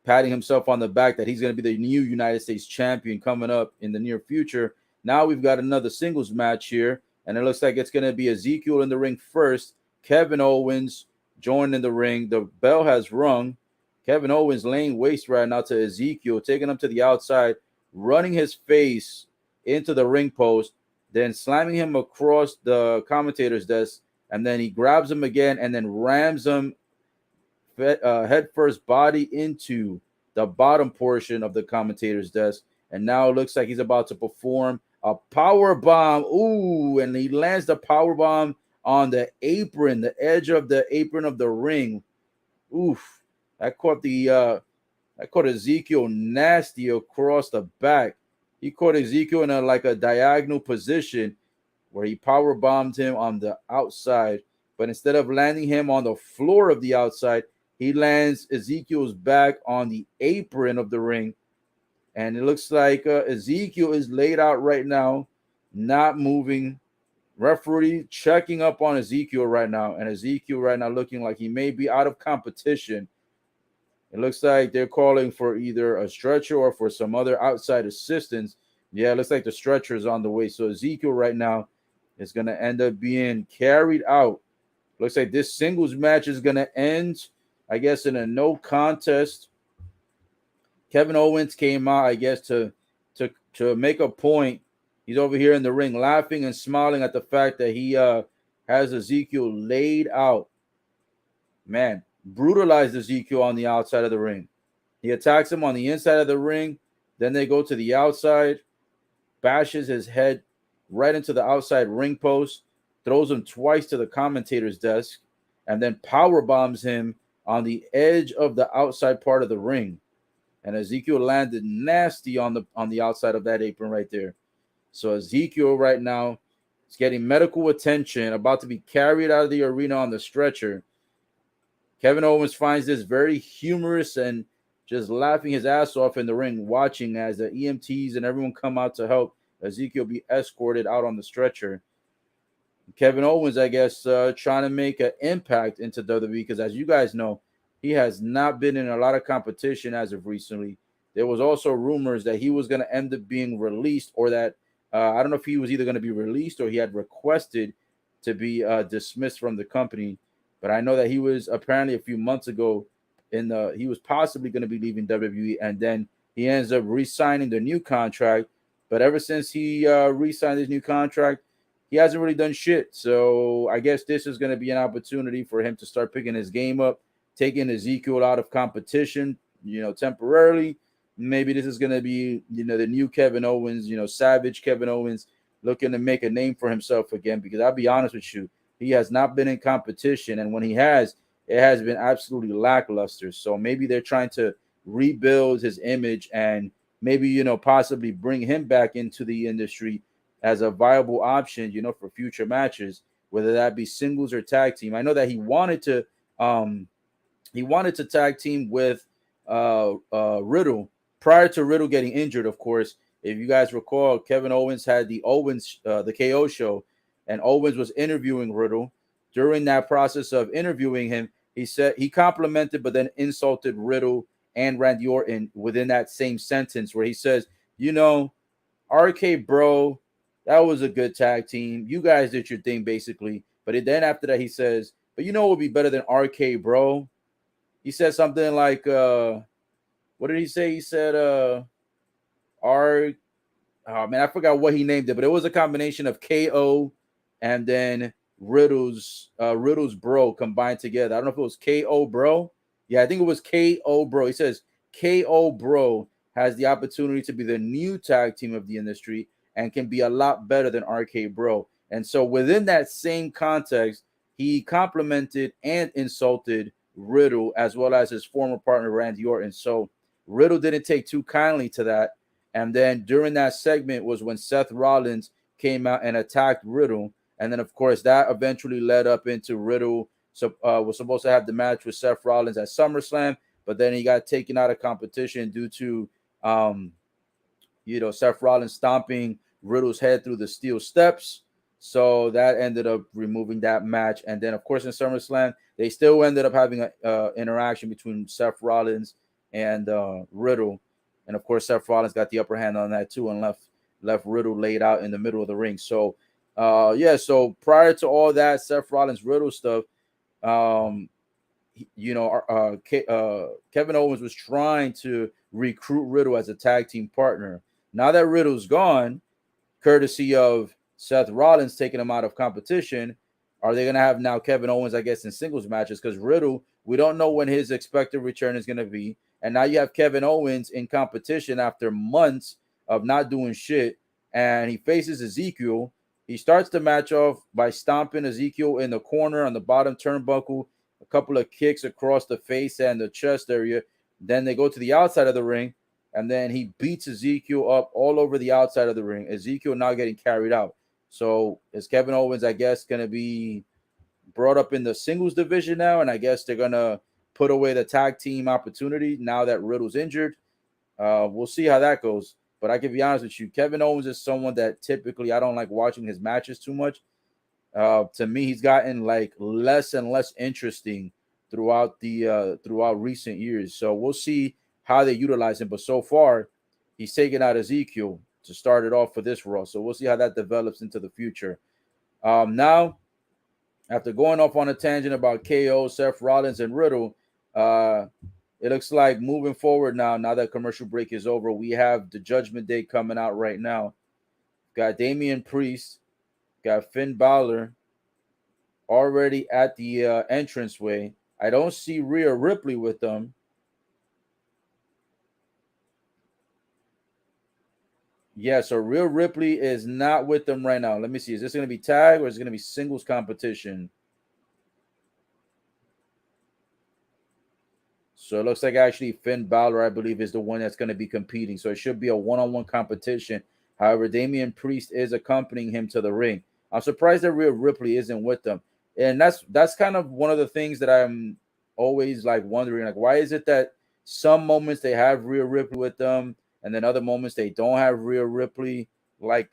patting himself on the back that he's going to be the new United States champion coming up in the near future. Now we've got another singles match here, and it looks like it's going to be Ezekiel in the ring first. Kevin Owens joined in the ring. The bell has rung. Kevin Owens laying waste right now to Ezekiel, taking him to the outside, running his face into the ring post, then slamming him across the commentator's desk, and then he grabs him again and then rams him head first body into the bottom portion of the commentator's desk. And now it looks like he's about to perform a power bomb. Ooh, and he lands the power bomb on the apron, the edge of the apron of the ring. Oof, that caught Ezekiel nasty across the back. He caught Ezekiel in a diagonal position where he power bombed him on the outside. But instead of landing him on the floor of the outside, he lands Ezekiel's back on the apron of the ring. And it looks like Ezekiel is laid out right now, not moving. Referee checking up on Ezekiel right now. And Ezekiel right now looking like he may be out of competition. It looks like they're calling for either a stretcher or for some other outside assistance. Yeah, it looks like the stretcher is on the way. So Ezekiel right now is going to end up being carried out. Looks like this singles match is going to end, I guess, in a no contest. Kevin Owens came out, I guess, to make a point. He's over here in the ring laughing and smiling at the fact that he has Ezekiel laid out. Man, brutalized Ezekiel on the outside of the ring. He attacks him on the inside of the ring. Then they go to the outside, bashes his head right into the outside ring post, throws him twice to the commentator's desk, and then power bombs him on the edge of the outside part of the ring. And Ezekiel landed nasty on the outside of that apron right there. So Ezekiel right now is getting medical attention, about to be carried out of the arena on the stretcher. Kevin Owens finds this very humorous and just laughing his ass off in the ring, watching as the EMTs and everyone come out to help Ezekiel be escorted out on the stretcher. Kevin Owens, I guess, trying to make an impact into WWE because, as you guys know, he has not been in a lot of competition as of recently. There was also rumors that he was going to end up being released, or that I don't know if he was either going to be released or he had requested to be dismissed from the company. But I know that he was apparently a few months ago he was possibly going to be leaving WWE, and then he ends up re-signing the new contract. But ever since he re-signed his new contract, he hasn't really done shit. So I guess this is going to be an opportunity for him to start picking his game up, taking Ezekiel out of competition, temporarily. Maybe this is going to be, the new Kevin Owens, savage Kevin Owens, looking to make a name for himself again. Because I'll be honest with you, he has not been in competition. And when he has, it has been absolutely lackluster. So maybe they're trying to rebuild his image and maybe, possibly bring him back into the industry as a viable option, for future matches, whether that be singles or tag team. I know that he wanted to tag team with Riddle prior to Riddle getting injured, of course. If you guys recall, Kevin Owens had the KO show, and Owens was interviewing Riddle. During that process of interviewing him, he said he complimented but then insulted Riddle and Randy Orton within that same sentence, where he says, RK Bro, that was a good tag team. You guys did your thing, basically. But then after that, he says, but what would be better than RK Bro? He said something like, what did he say? He said, I forgot what he named it, but it was a combination of KO and then Riddle's bro combined together. I don't know if it was KO Bro. Yeah, I think it was KO Bro. He says KO Bro has the opportunity to be the new tag team of the industry and can be a lot better than RK Bro. And so within that same context, he complimented and insulted Riddle as well as his former partner Randy Orton. So Riddle didn't take too kindly to that. And then during that segment was when Seth Rollins came out and attacked Riddle. And then, of course, that eventually led up into Riddle was supposed to have the match with Seth Rollins at SummerSlam, but then he got taken out of competition due to, Seth Rollins stomping Riddle's head through the steel steps. So that ended up removing that match. And then, of course, in SummerSlam, they still ended up having an interaction between Seth Rollins and Riddle. And, of course, Seth Rollins got the upper hand on that, too, and left Riddle laid out in the middle of the ring. So, so prior to all that Seth Rollins Riddle stuff, Kevin Owens was trying to recruit Riddle as a tag team partner. Now that Riddle's gone, courtesy of Seth Rollins taking him out of competition, are they going to have now Kevin Owens, I guess, in singles matches? Because Riddle, we don't know when his expected return is going to be. And now you have Kevin Owens in competition after months of not doing shit. And he faces Ezekiel. He starts the match off by stomping Ezekiel in the corner on the bottom turnbuckle, a couple of kicks across the face and the chest area. Then they go to the outside of the ring, and then he beats Ezekiel up all over the outside of the ring. Ezekiel now getting carried out. So is Kevin Owens, I guess, going to be brought up in the singles division now, and I guess they're going to put away the tag team opportunity now that Riddle's injured. We'll see how that goes. But I can be honest with you, Kevin Owens is someone that typically I don't like watching his matches too much. To me, he's gotten like less and less interesting throughout recent years. So we'll see how they utilize him. But so far, he's taken out Ezekiel to start it off for this Raw. So we'll see how that develops into the future. Now, after going off on a tangent about KO, Seth Rollins, and Riddle, it looks like moving forward now that commercial break is over, we have the Judgment Day coming out right now. Got Damian Priest, got Finn Balor already at the entranceway. I don't see Rhea Ripley with them. Yeah, so Rhea Ripley is not with them right now. Let me see. Is this going to be tag or is it going to be singles competition? So it looks like actually Finn Balor, I believe, is the one that's going to be competing. So it should be a one-on-one competition. However, Damian Priest is accompanying him to the ring. I'm surprised that Rhea Ripley isn't with them. And that's kind of one of the things that I'm always like wondering, like, why is it that some moments they have Rhea Ripley with them and then other moments they don't have Rhea Ripley, like,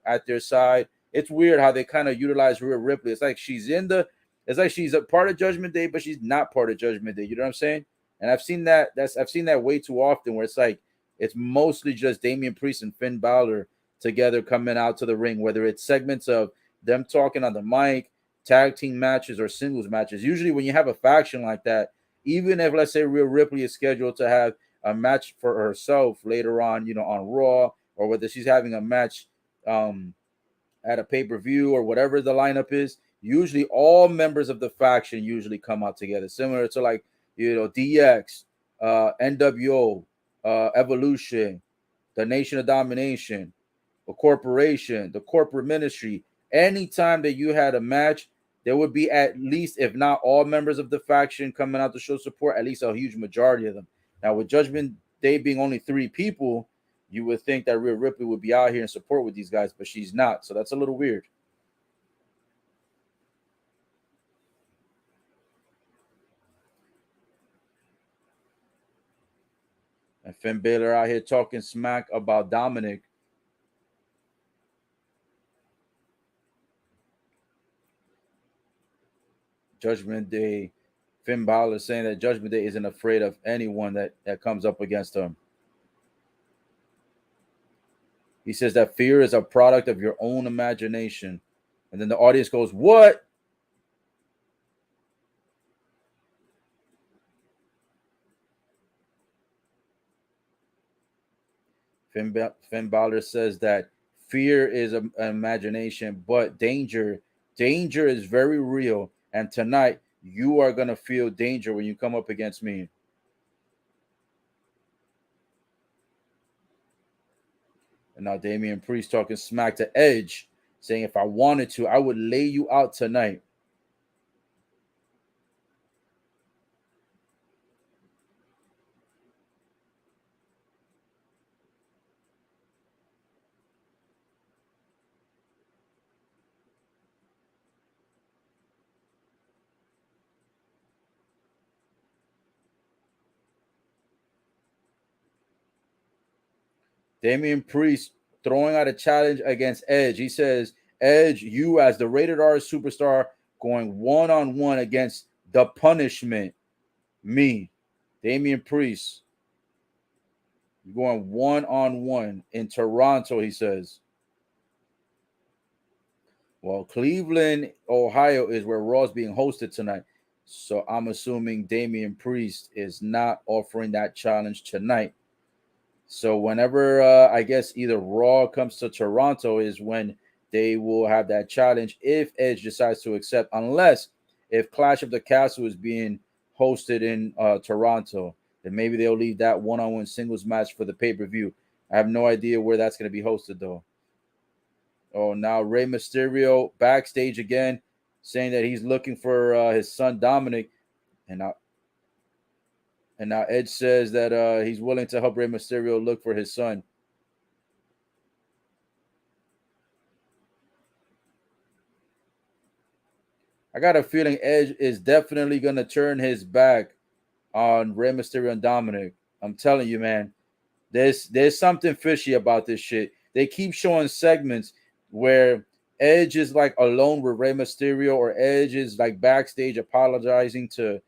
at their side? It's weird how they kind of utilize Rhea Ripley. It's like she's a part of Judgment Day, but she's not part of Judgment Day. You know what I'm saying? And I've seen that way too often where it's like it's mostly just Damian Priest and Finn Balor together coming out to the ring, whether it's segments of them talking on the mic, tag team matches, or singles matches. Usually when you have a faction like that, even if, let's say, Rhea Ripley is scheduled to have a match for herself later on, on Raw, or whether she's having a match at a pay-per-view or whatever the lineup is, usually all members of the faction usually come out together, similar to like DX, NWO, Evolution, the Nation of Domination, the Corporation, the Corporate Ministry. Anytime that you had a match, there would be at least, if not all members of the faction coming out to show support, at least a huge majority of them. Now, with Judgment Day being only 3 people, you would think that Rhea Ripley would be out here in support with these guys, but she's not. So that's a little weird. And Finn Balor out here talking smack about Dominic. Judgment Day, Finn Balor saying that Judgment Day isn't afraid of anyone that comes up against him. He says that fear is a product of your own imagination. And then the audience goes, "What?" Finn Balor says that fear is an imagination, but danger is very real. And tonight, you are going to feel danger when you come up against me. And now Damian Priest talking smack to Edge, saying, if I wanted to, I would lay you out tonight. Damian Priest throwing out a challenge against Edge. He says, Edge, you as the rated R superstar going one-on-one against the Punishment. Me, Damian Priest, going one-on-one in Toronto, he says. Well, Cleveland, Ohio is where Raw is being hosted tonight. So I'm assuming Damian Priest is not offering that challenge tonight. So whenever I guess either Raw comes to Toronto is when they will have that challenge if Edge decides to accept, unless if Clash of the Castle is being hosted in Toronto, then maybe they'll leave that one-on-one singles match for the pay-per-view. I have no idea where that's going to be hosted though. Oh, now Rey Mysterio backstage again, saying that he's looking for his son Dominic, and And now Edge says that he's willing to help Rey Mysterio look for his son. I got a feeling Edge is definitely going to turn his back on Rey Mysterio and Dominic. I'm telling you, man. There's something fishy about this shit. They keep showing segments where Edge is like alone with Rey Mysterio, or Edge is like backstage apologizing to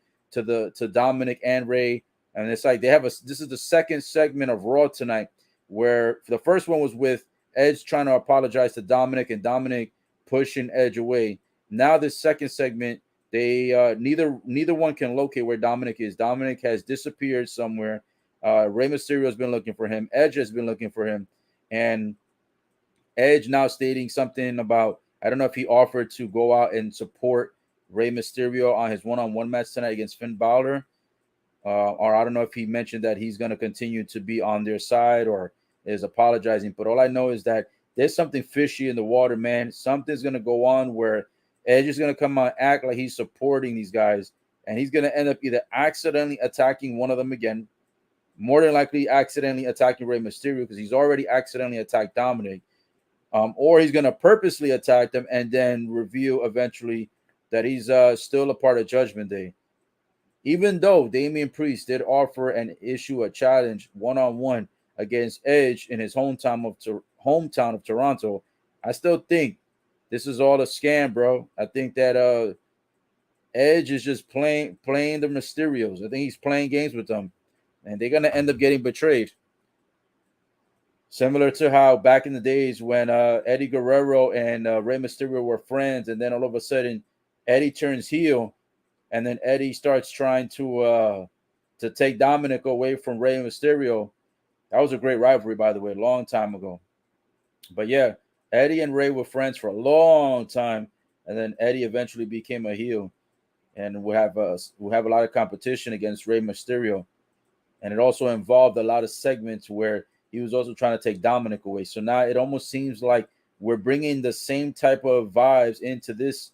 Dominic and Rey, and it's like they have a. This is the second segment of Raw tonight, where the first one was with Edge trying to apologize to Dominic and Dominic pushing Edge away. Now this second segment, they neither one can locate where Dominic is. Dominic has disappeared somewhere. Rey Mysterio has been looking for him. Edge has been looking for him. And Edge now stating something about, I don't know if he offered to go out and support Rey Mysterio on his one-on-one match tonight against Finn Balor. Or I don't know if he mentioned that he's going to continue to be on their side or is apologizing. But all I know is that there's something fishy in the water, man. Something's going to go on where Edge is going to come out and act like he's supporting these guys. And he's going to end up either accidentally attacking one of them again, more than likely accidentally attacking Rey Mysterio because he's already accidentally attacked Dominic, or he's going to purposely attack them and then reveal eventually that he's still a part of Judgment Day. Even though Damian Priest did offer and issue a challenge one-on-one against Edge in his hometown of Toronto, I still think this is all a scam, bro. I think that Edge is just playing the Mysterios. I think he's playing games with them, and they're gonna end up getting betrayed. Similar to how back in the days when Eddie Guerrero and Rey Mysterio were friends, and then all of a sudden Eddie turns heel, and then Eddie starts trying to take Dominic away from Rey Mysterio. That was a great rivalry, by the way, a long time ago. But yeah, Eddie and Rey were friends for a long time, and then Eddie eventually became a heel, and we have a lot of competition against Rey Mysterio, and it also involved a lot of segments where he was also trying to take Dominic away. So now it almost seems like we're bringing the same type of vibes into this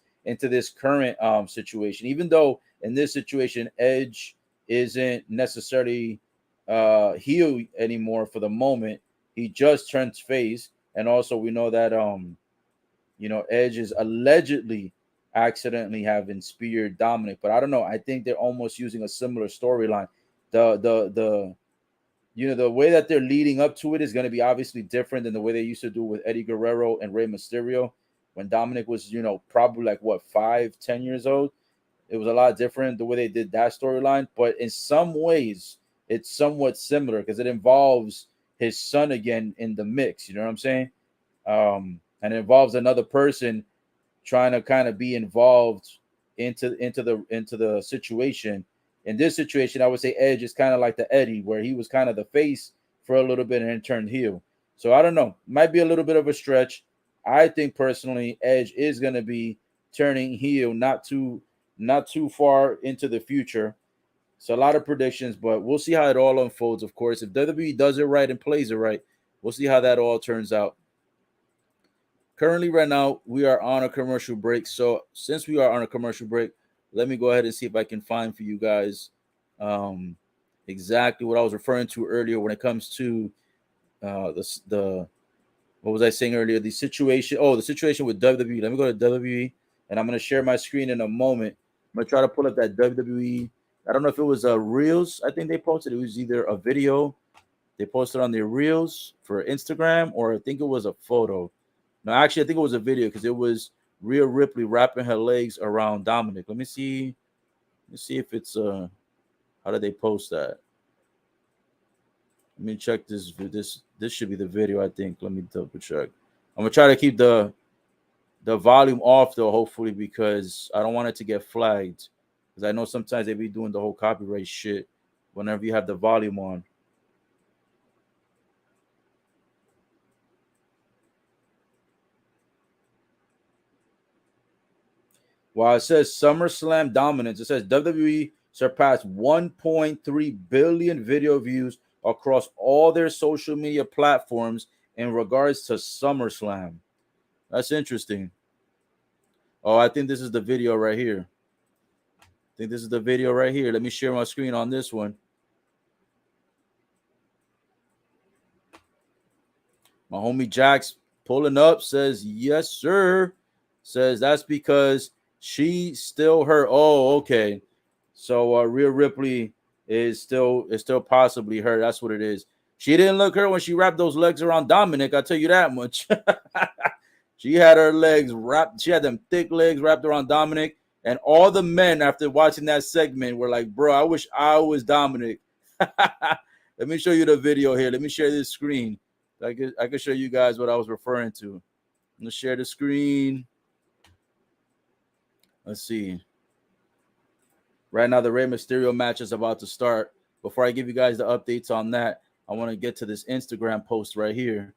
current situation, even though in this situation Edge isn't necessarily heel anymore for the moment. He just turns face, and also we know that Edge is allegedly accidentally having speared Dominic, but I don't know. I think they're almost using a similar storyline. The way that they're leading up to it is going to be obviously different than the way they used to do with Eddie Guerrero and Rey Mysterio when Dominic was, probably like 5-10 years old. It was a lot different the way they did that storyline, but in some ways it's somewhat similar because it involves his son again in the mix. You know what I'm saying? And it involves another person trying to kind of be involved into the situation. In this situation, I would say Edge is kind of like the Eddie, where he was kind of the face for a little bit and then turned heel. So I don't know. Might be a little bit of a stretch. I think personally, Edge is going to be turning heel not too far into the future. So a lot of predictions, but we'll see how it all unfolds. Of course, if WWE does it right and plays it right, we'll see how that all turns out. Currently, right now, we are on a commercial break. So since we are on a commercial break, let me go ahead and see if I can find for you guys exactly what I was referring to earlier when it comes to the what was I saying earlier? The situation with WWE. Let me go to WWE, and I'm going to share my screen in a moment. I'm going to try to pull up that WWE. I don't know if it was Reels. I think they posted. It was either a video they posted on their Reels for Instagram, or I think it was a photo. No, actually, I think it was a video because it was Rhea Ripley wrapping her legs around Dominic. Let me see. Let's see if it's how did they post that? Let me check this. This should be the video, I think. Let me double check. I'm gonna try to keep the volume off though, hopefully, because I don't want it to get flagged. Because I know sometimes they be doing the whole copyright shit whenever you have the volume on. While it says SummerSlam dominance, it says WWE surpassed 1.3 billion video views across all their social media platforms in regards to SummerSlam. That's interesting. Oh, I think this is the video right here. I think this is the video right here. Let me share my screen on this one. My homie Jax pulling up says, yes, sir. Says that's because she still hurt. Oh, okay. So Rhea Ripley is still possibly hurt. That's what it is. She didn't look hurt when she wrapped those legs around Dominic. I'll tell you that much. She had her legs wrapped. She had them thick legs wrapped around Dominic. And all the men, after watching that segment, were like, bro, I wish I was Dominic. Let me show you the video here. Let me share this screen. I could show you guys what I was referring to. Let's share the screen. Let's see. Right now, the Rey Mysterio match is about to start. Before I give you guys the updates on that, I want to get to this Instagram post right here.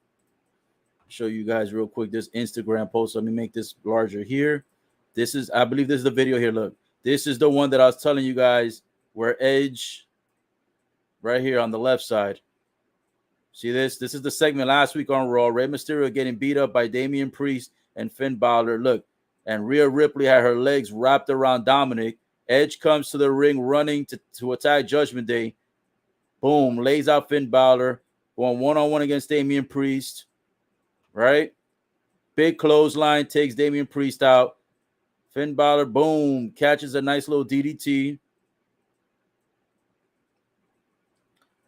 Show you guys real quick this Instagram post. Let me make this larger here. This is, I believe this is the video here. Look, this is the one that I was telling you guys where Edge, right here on the left side. See this? This is the segment last week on Raw. Rey Mysterio getting beat up by Damian Priest and Finn Balor. Look, and Rhea Ripley had her legs wrapped around Dominic. Edge comes to the ring running to attack Judgment Day. Boom, lays out Finn Balor. Going one-on-one against Damian Priest. Right? Big clothesline, takes Damian Priest out. Finn Balor, boom, catches a nice little DDT.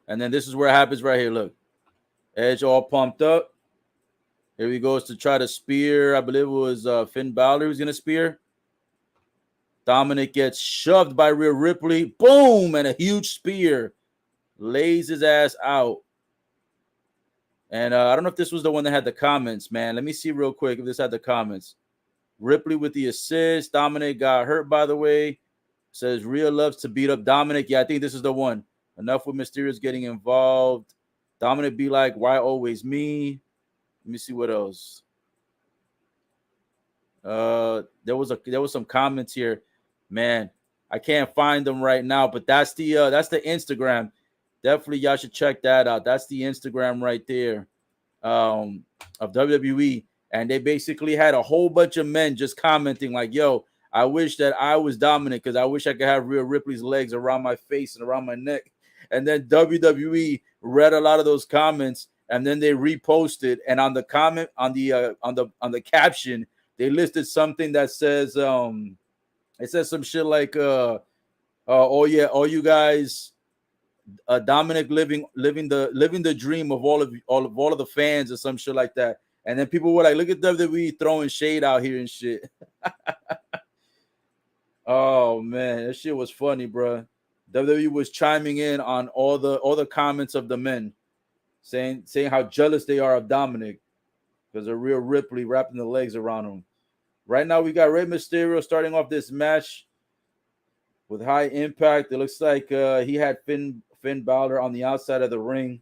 And then this is where it happens right here. Look, Edge all pumped up. Here he goes to try to spear. I believe it was Finn Balor who's going to spear. Dominic gets shoved by Rhea Ripley. Boom, and a huge spear. Lays his ass out. And I don't know if this was the one that had the comments, man. Let me see real quick if this had the comments. Ripley with the assist. Dominic got hurt, by the way. Says Rhea loves to beat up Dominic. Yeah, I think this is the one. Enough with Mysterious getting involved. Dominic be like, why always me? Let me see what else. There was some comments here. Man, I can't find them right now, but that's the Instagram. Definitely y'all should check that out. That's the Instagram right there of WWE. And they basically had a whole bunch of men just commenting like, yo, I wish that I was Dominic because I wish I could have Rhea Ripley's legs around my face and around my neck. And then WWE read a lot of those comments and then they reposted. And on the comment, on the caption, they listed something that says, it says some shit like, oh yeah, all you guys, Dominic living the dream of all of the fans or some shit like that. And then people were like, look at WWE throwing shade out here and shit. Oh man, that shit was funny, bro. WWE was chiming in on all the comments of the men, saying how jealous they are of Dominic because of Rhea Ripley wrapping the legs around him. Right now, we got Rey Mysterio starting off this match with high impact. It looks like he had Finn Balor on the outside of the ring,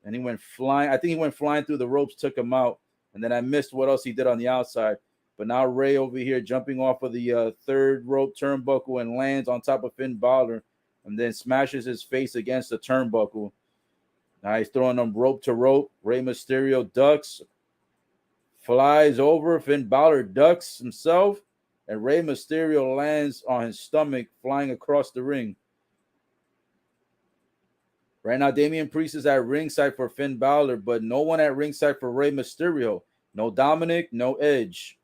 and he went flying. I think he went flying through the ropes, took him out, and then I missed what else he did on the outside. But now Rey over here jumping off of the third rope turnbuckle and lands on top of Finn Balor, and then smashes his face against the turnbuckle. Now he's throwing them rope to rope. Rey Mysterio ducks, flies over. Finn Balor ducks himself, and Rey Mysterio lands on his stomach, flying across the ring. Right now, Damian Priest is at ringside for Finn Balor, but no one at ringside for Rey Mysterio. No Dominic, no Edge.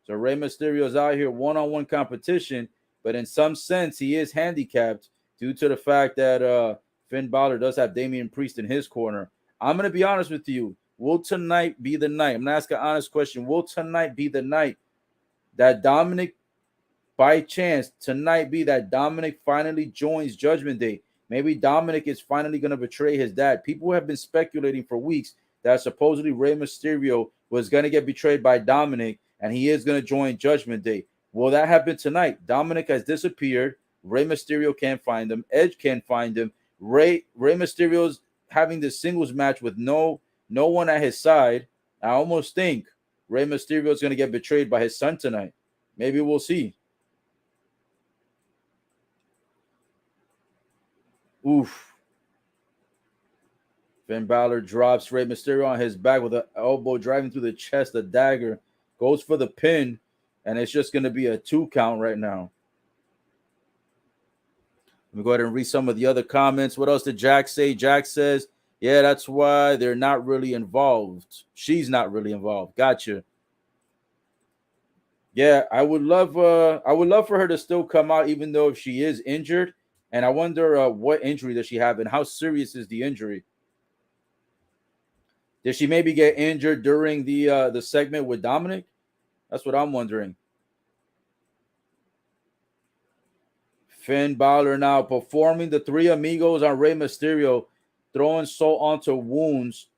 So Rey Mysterio is out here one-on-one competition, but in some sense, he is handicapped due to the fact that Finn Balor does have Damian Priest in his corner. I'm going to be honest with you. Will tonight be the night? I'm going to ask an honest question. Will tonight be the night that Dominic, by chance, tonight be that Dominic finally joins Judgment Day? Maybe Dominic is finally going to betray his dad. People have been speculating for weeks that supposedly Rey Mysterio was going to get betrayed by Dominic, and he is going to join Judgment Day. Will that happen tonight? Dominic has disappeared. Rey Mysterio can't find him. Edge can't find him. Rey Mysterio's having this singles match with no one at his side. I almost think Rey Mysterio is going to get betrayed by his son tonight. Maybe we'll see. Oof. Finn Balor drops Rey Mysterio on his back with an elbow driving through the chest, a dagger. Goes for the pin, and it's just going to be a 2 count right now. Let me go ahead and read some of the other comments. What else did Jack say? Jack says, Yeah, that's why they're not really involved. She's not really involved. Gotcha. Yeah, I would love for her to still come out even though if she is injured. And I wonder what injury does she have and how serious is the injury? Did she maybe get injured during the segment with Dominic? That's what I'm wondering. Finn Balor now performing the Three Amigos on Rey Mysterio, throwing salt onto wounds,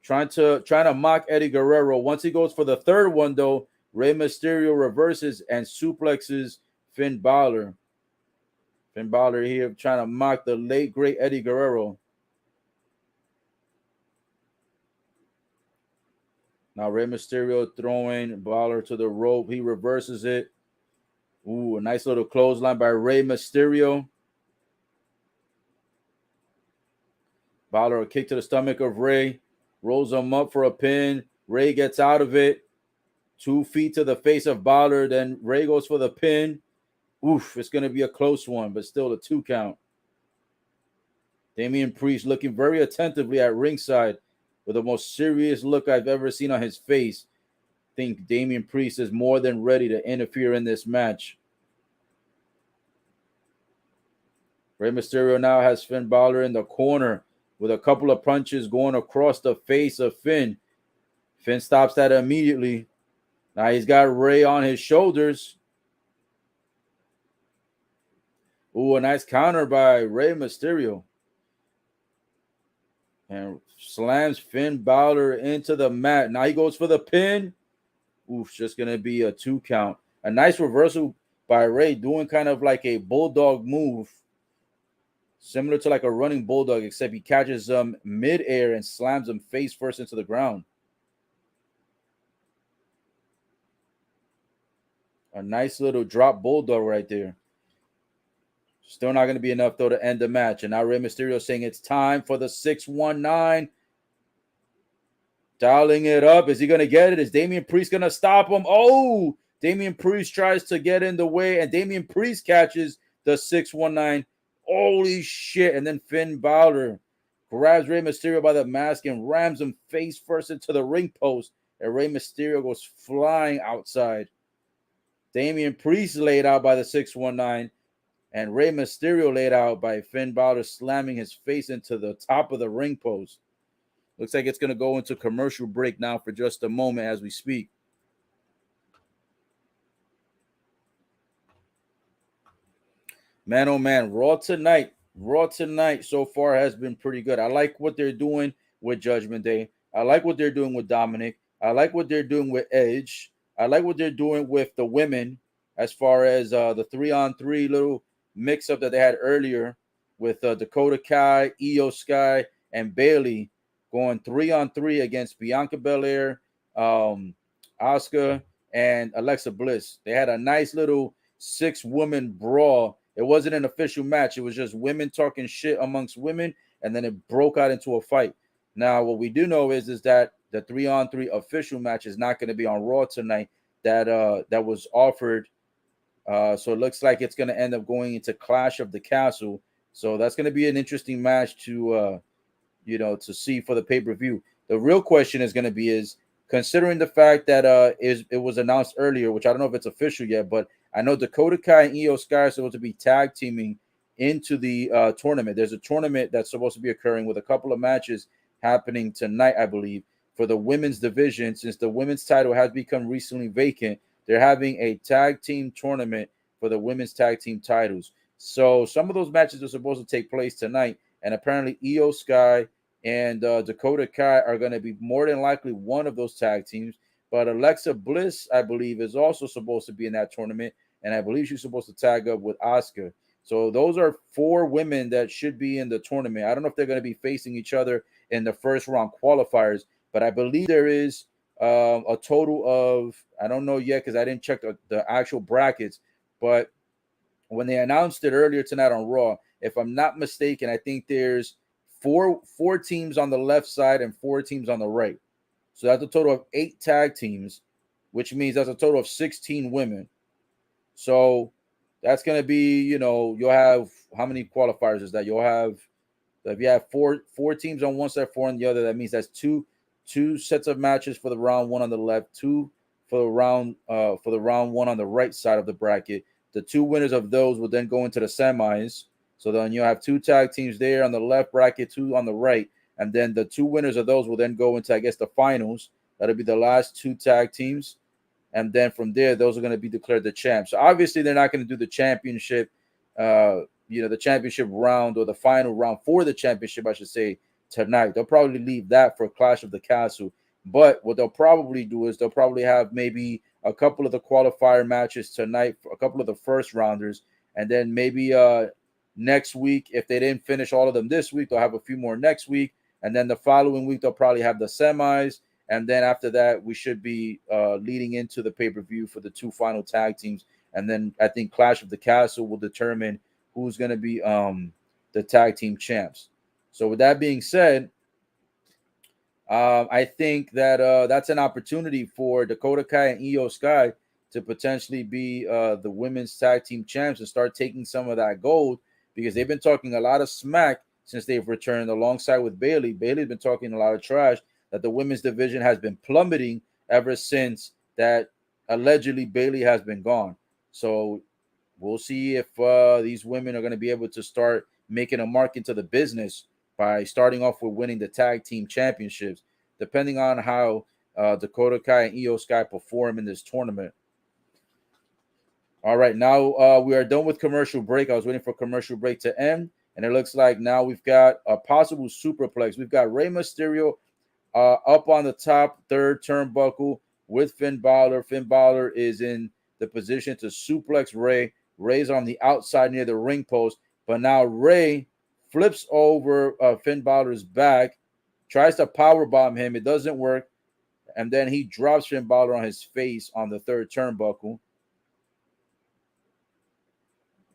trying to mock Eddie Guerrero. Once he goes for the third one, though, Rey Mysterio reverses and suplexes Finn Balor. Finn Balor here trying to mock the late great Eddie Guerrero. Now Rey Mysterio throwing Balor to the rope. He reverses it. Ooh, a nice little clothesline by Rey Mysterio. Balor a kick to the stomach of Rey. Rolls him up for a pin. Rey gets out of it. 2 feet to the face of Balor. Then Rey goes for the pin. Oof, it's going to be a close one, but still a 2 count. Damian Priest looking very attentively at ringside with the most serious look I've ever seen on his face. I think Damian Priest is more than ready to interfere in this match. Rey Mysterio now has Finn Balor in the corner with a couple of punches going across the face of Finn. Finn stops that immediately. Now he's got Rey on his shoulders. Ooh, a nice counter by Rey Mysterio. And slams Finn Balor into the mat. Now he goes for the pin. Oof, just going to be a 2 count. A nice reversal by Rey, doing kind of like a bulldog move. Similar to like a running bulldog, except he catches him mid-air and slams him face first into the ground. A nice little drop bulldog right there. Still not going to be enough, though, to end the match. And now Rey Mysterio saying it's time for the 619. Dialing it up. Is he going to get it? Is Damian Priest going to stop him? Oh, Damian Priest tries to get in the way, and Damian Priest catches the 619. Holy shit. And then Finn Balor grabs Rey Mysterio by the mask and rams him face first into the ring post. And Rey Mysterio goes flying outside. Damian Priest laid out by the 619. And Rey Mysterio laid out by Finn Balor slamming his face into the top of the ring post. Looks like it's going to go into commercial break now for just a moment as we speak. Man, oh man, Raw tonight so far has been pretty good. I like what they're doing with Judgment Day. I like what they're doing with Dominic. I like what they're doing with Edge. I like what they're doing with the women as far as the 3-on-3 little mix-up that they had earlier with Dakota Kai, Io Sky, and Bayley going 3-on-3 against Bianca Belair, Asuka, and Alexa Bliss. They had a nice little 6-woman brawl. It wasn't an official match. It was just women talking shit amongst women, and then it broke out into a fight. Now, what we do know is that the 3-on-3 official match is not going to be on Raw tonight. That was offered. So it looks like it's going to end up going into Clash of the Castle. So that's going to be an interesting match to to see for the pay-per-view. The real question is going to be is considering the fact that it was announced earlier, which I don't know if it's official yet, but I know Dakota Kai and Io Sky are supposed to be tag teaming into the tournament. There's a tournament that's supposed to be occurring with a couple of matches happening tonight, I believe, for the women's division. Since the women's title has become recently vacant, they're having a tag team tournament for the women's tag team titles. So some of those matches are supposed to take place tonight, and apparently Io Sky and Dakota Kai are going to be more than likely one of those tag teams. But Alexa Bliss, I believe, is also supposed to be in that tournament, and I believe she's supposed to tag up with Asuka. So those are 4 women that should be in the tournament. I don't know if they're going to be facing each other in the first round qualifiers, but I believe there is a total of, I don't know yet because I didn't check the actual brackets, but when they announced it earlier tonight on Raw, if I'm not mistaken, I think there's four teams on the left side and 4 teams on the right. So that's a total of 8 tag teams, which means that's a total of 16 women. So that's going to be, you'll have, how many qualifiers is that? You'll have So if you have four teams on one side, four on the other, that means that's two sets of matches for the round one on the left, two for the round one on the right side of the bracket. The two winners of those will then go into the semis. So then you'll have two tag teams there on the left bracket, two on the right, and then the two winners of those will then go into, I guess, the finals. That'll be the last two tag teams. And then from there, those are going to be declared the champs. So obviously, they're not going to do the championship, the championship round or the final round for the championship, I should say, tonight. They'll probably leave that for Clash of the Castle. But what they'll probably do is they'll probably have maybe a couple of the qualifier matches tonight, a couple of the first rounders, and then maybe next week, if they didn't finish all of them this week, they'll have a few more next week. And then the following week, they'll probably have the semis. And then after that, we should be leading into the pay-per-view for the two final tag teams. And then I think Clash of the Castle will determine who's going to be the tag team champs. So with that being said, I think that that's an opportunity for Dakota Kai and Io Sky to potentially be the women's tag team champs and start taking some of that gold, because they've been talking a lot of smack since they've returned alongside with Bayley. Bayley's been talking a lot of trash that the women's division has been plummeting ever since that allegedly Bayley has been gone. So we'll see if these women are going to be able to start making a mark into the business by starting off with winning the tag team championships, depending on how Dakota Kai and Io Sky perform in this tournament. All right, now we are done with commercial break. I was waiting for commercial break to end, and it looks like now we've got a possible superplex. We've got Rey Mysterio up on the top third turnbuckle with Finn Balor. Finn Balor is in the position to suplex Rey. Rey's on the outside near the ring post, but now Rey flips over Finn Balor's back, tries to powerbomb him. It doesn't work, and then he drops Finn Balor on his face on the third turnbuckle.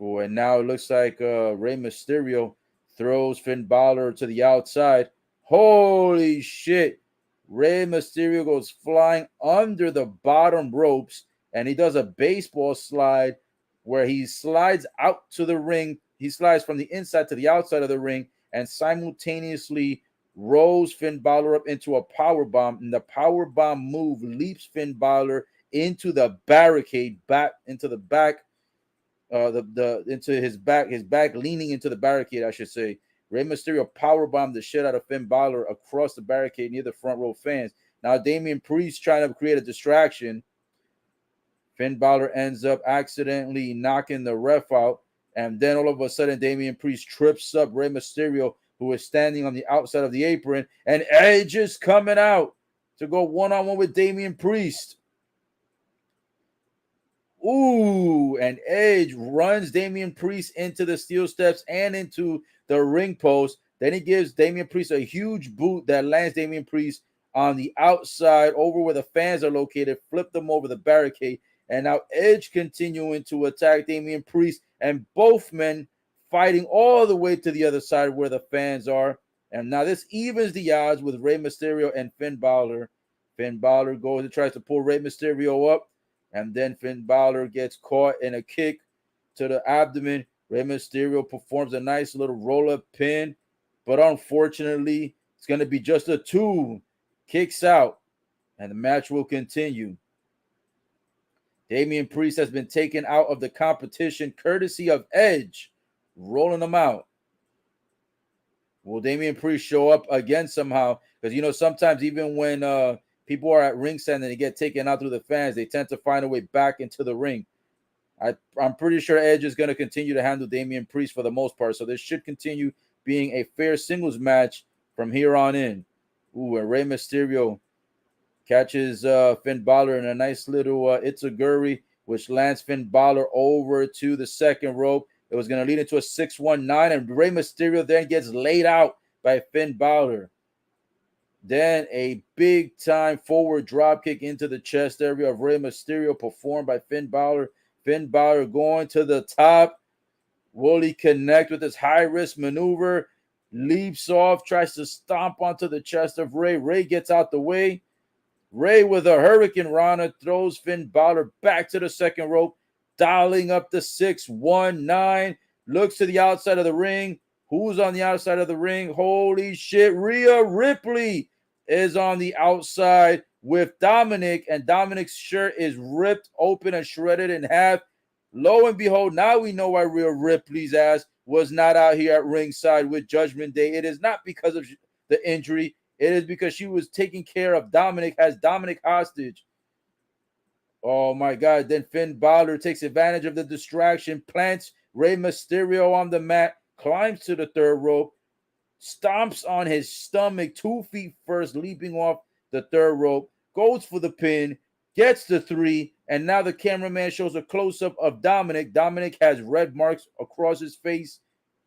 Oh, and now it looks like Rey Mysterio throws Finn Balor to the outside. Holy shit. Rey Mysterio goes flying under the bottom ropes, and he does a baseball slide where he slides out to the ring. He slides from the inside to the outside of the ring and simultaneously rolls Finn Balor up into a powerbomb. And the powerbomb move leaps Finn Balor into the barricade, back into the back, into his back leaning into the barricade, I should say. Rey Mysterio powerbombed the shit out of Finn Balor across the barricade near the front row fans. Now Damian Priest trying to create a distraction. Finn Balor ends up accidentally knocking the ref out. And then all of a sudden, Damian Priest trips up Rey Mysterio, who is standing on the outside of the apron. And Edge is coming out to go one-on-one with Damian Priest. Ooh, and Edge runs Damian Priest into the steel steps and into the ring post. Then he gives Damian Priest a huge boot that lands Damian Priest on the outside over where the fans are located, flip them over the barricade. And now Edge continuing to attack Damian Priest, and both men fighting all the way to the other side where the fans are. And now this evens the odds with Rey Mysterio and Finn Balor. Finn Balor goes and tries to pull Rey Mysterio up, and then Finn Balor gets caught in a kick to the abdomen. Rey Mysterio performs a nice little roll-up pin, but unfortunately, it's going to be just a 2. Kicks out, and the match will continue. Damian Priest has been taken out of the competition courtesy of Edge, rolling him out. Will Damian Priest show up again somehow? Because, sometimes even when people are at ringside and they get taken out through the fans, they tend to find a way back into the ring. I'm pretty sure Edge is going to continue to handle Damian Priest for the most part. So this should continue being a fair singles match from here on in. Ooh, and Rey Mysterio catches Finn Balor in a nice little Itziguri, which lands Finn Balor over to the second rope. It was going to lead into a 619, and Rey Mysterio then gets laid out by Finn Balor. Then a big-time forward dropkick into the chest area of Rey Mysterio performed by Finn Balor. Finn Balor going to the top. Will he connect with his high-risk maneuver? Leaps off, tries to stomp onto the chest of Rey. Rey gets out the way. Rey with a Hurricane Rana throws Finn Balor back to the second rope, dialing up the 619. Looks to the outside of the ring. Who's on the outside of the ring? Holy shit. Rhea Ripley is on the outside with Dominick, and Dominick's shirt is ripped open and shredded in half. Lo and behold, now we know why Rhea Ripley's ass was not out here at ringside with Judgment Day. It is not because of the injury. It is because she was taking care of Dominick, has Dominick hostage. Oh my God. Then Finn Balor takes advantage of the distraction, plants Rey Mysterio on the mat, climbs to the third rope, stomps on his stomach 2 feet first, leaping off the third rope, goes for the pin, gets the 3, and now the cameraman shows a close-up of Dominick. Dominick has red marks across his face,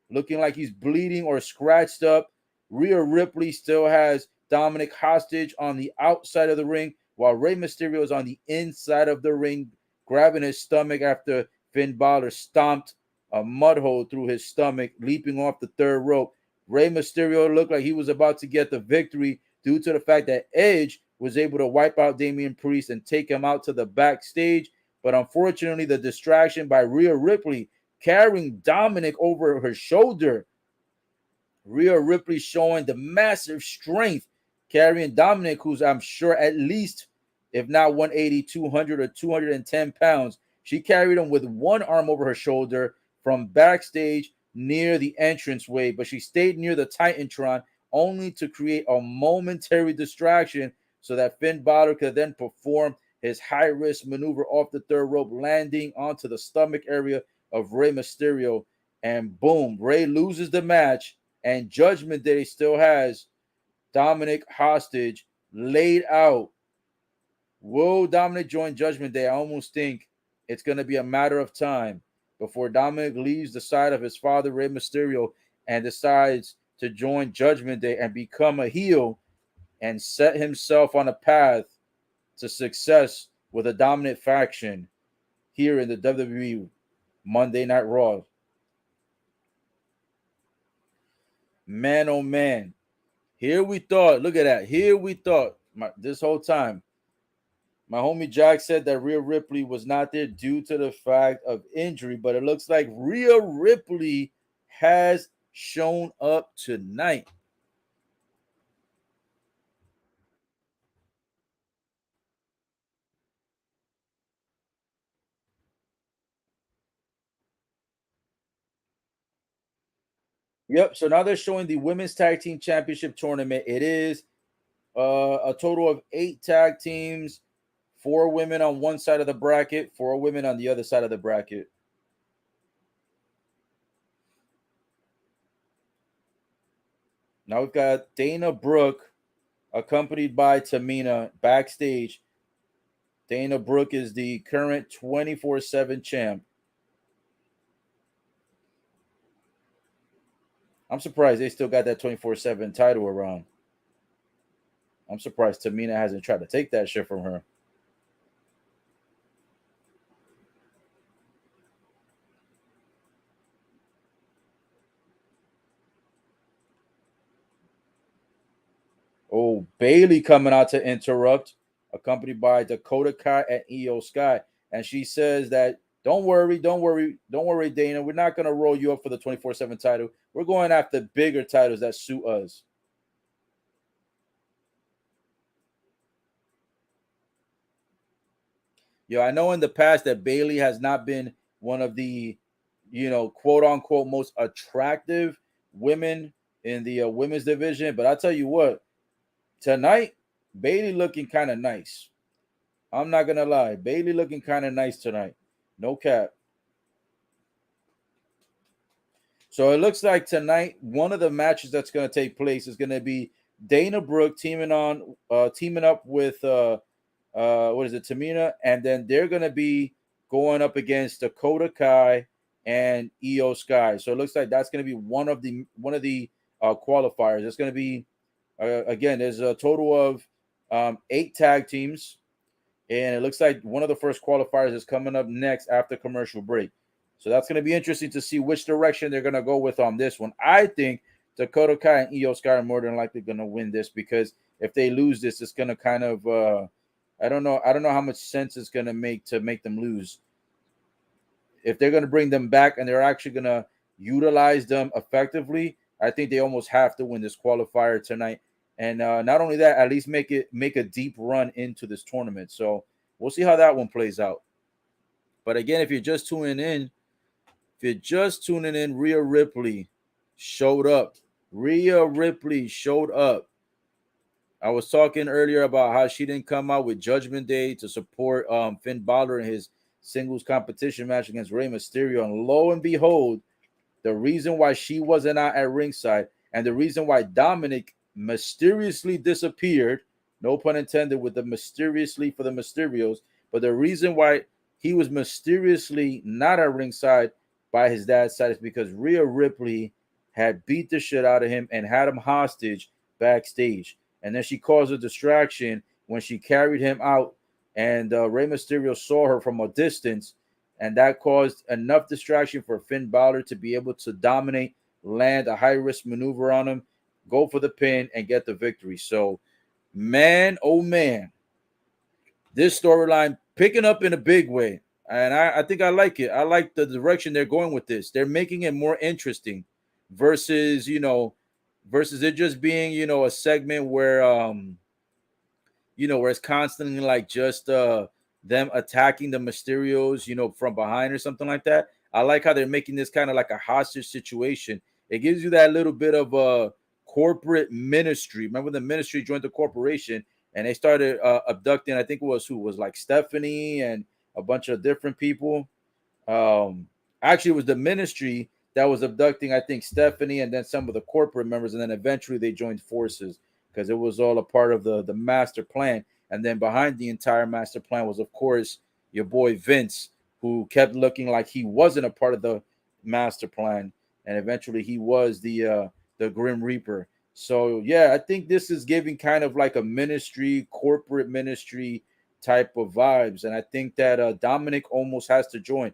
looking like he's bleeding or scratched up. Rhea Ripley still has Dominick hostage on the outside of the ring, while Rey Mysterio is on the inside of the ring, grabbing his stomach after Finn Balor stomped a mud hole through his stomach, leaping off the third rope. Rey Mysterio looked like he was about to get the victory due to the fact that Edge was able to wipe out Damian Priest and take him out to the backstage. But unfortunately, the distraction by Rhea Ripley carrying Dominick over her shoulder. Rhea Ripley showing the massive strength, carrying Dominick, who's I'm sure at least, if not 180, 200, or 210 pounds. She carried him with one arm over her shoulder from backstage near the entranceway, but she stayed near the Titantron only to create a momentary distraction so that Finn Balor could then perform his high-risk maneuver off the third rope, landing onto the stomach area of Rey Mysterio. And boom, Rey loses the match, and Judgment Day still has Dominick hostage laid out. Will Dominick join Judgment Day? I almost think it's going to be a matter of time before Dominick leaves the side of his father, Rey Mysterio, and decides to join Judgment Day and become a heel and set himself on a path to success with a dominant faction here in the WWE Monday Night Raw. Man, oh man. Here we thought, look at that. Here we thought this whole time. My homie Jack said that Rhea Ripley was not there due to the fact of injury, but it looks like Rhea Ripley has shown up tonight. Yep, so now they're showing the Women's Tag Team Championship Tournament. It is a total of 8 tag teams, 4 women on one side of the bracket, 4 women on the other side of the bracket. Now we've got Dana Brooke accompanied by Tamina backstage. Dana Brooke is the current 24/7 champ. I'm surprised they still got that 24/7 title around. I'm surprised Tamina hasn't tried to take that shit from her. Oh, Bayley coming out to interrupt, accompanied by Dakota Kai and Io Sky. And she says that, don't worry, Dana. We're not going to roll you up for the 24/7 title. We're going after bigger titles that suit us. Yo, I know in the past that Bayley has not been one of the, quote unquote, most attractive women in the women's division. But I tell you what, tonight, Bayley looking kind of nice. I'm not gonna lie, Bayley looking kind of nice tonight. No cap. So it looks like tonight, one of the matches that's gonna take place is gonna be Dana Brooke teaming up with what is it, Tamina, and then they're gonna be going up against Dakota Kai and Io Sky. So it looks like that's gonna be one of the qualifiers. It's gonna be again. There's a total of 8 tag teams. And it looks like one of the first qualifiers is coming up next after commercial break. So that's going to be interesting to see which direction they're going to go with on this one. I think Dakota Kai and Io Sky are more than likely going to win this, because if they lose this, it's going to kind of I don't know how much sense it's going to make them lose. If they're going to bring them back and they're actually going to utilize them effectively, I think they almost have to win this qualifier tonight. And not only that, at least make a deep run into this tournament. So we'll see how that one plays out. But again, if you're just tuning in, Rhea Ripley showed up. Rhea Ripley showed up. I was talking earlier about how she didn't come out with Judgment Day to support Finn Balor in his singles competition match against Rey Mysterio. And lo and behold, the reason why she wasn't out at ringside and the reason why Dominic mysteriously disappeared, no pun intended with the mysteriously for the Mysterios, but the reason why he was mysteriously not at ringside by his dad's side is because Rhea Ripley had beat the shit out of him and had him hostage backstage. And then she caused a distraction when she carried him out, and Rey Mysterio saw her from a distance, and that caused enough distraction for Finn Balor to be able to dominate, land a high-risk maneuver on him, go for the pin, and get the victory. So, man, oh man, this storyline picking up in a big way. And I think I like it. I like the direction they're going with this. They're making it more interesting versus, versus it just being, a segment where where it's constantly like just them attacking the Mysterios, from behind or something like that. I like how they're making this kind of like a hostage situation. It gives you that little bit of a corporate ministry. Remember, the ministry joined the corporation and they started abducting. I think it was who was like Stephanie and a bunch of different people. Actually, it was the ministry that was abducting, I think, Stephanie and then some of the corporate members, and then eventually they joined forces because it was all a part of the master plan. And then behind the entire master plan was, of course, your boy Vince, who kept looking like he wasn't a part of the master plan, and eventually he was the Grim Reaper. So yeah, I think this is giving kind of like a ministry, corporate ministry type of vibes, and I think that Dominic almost has to join.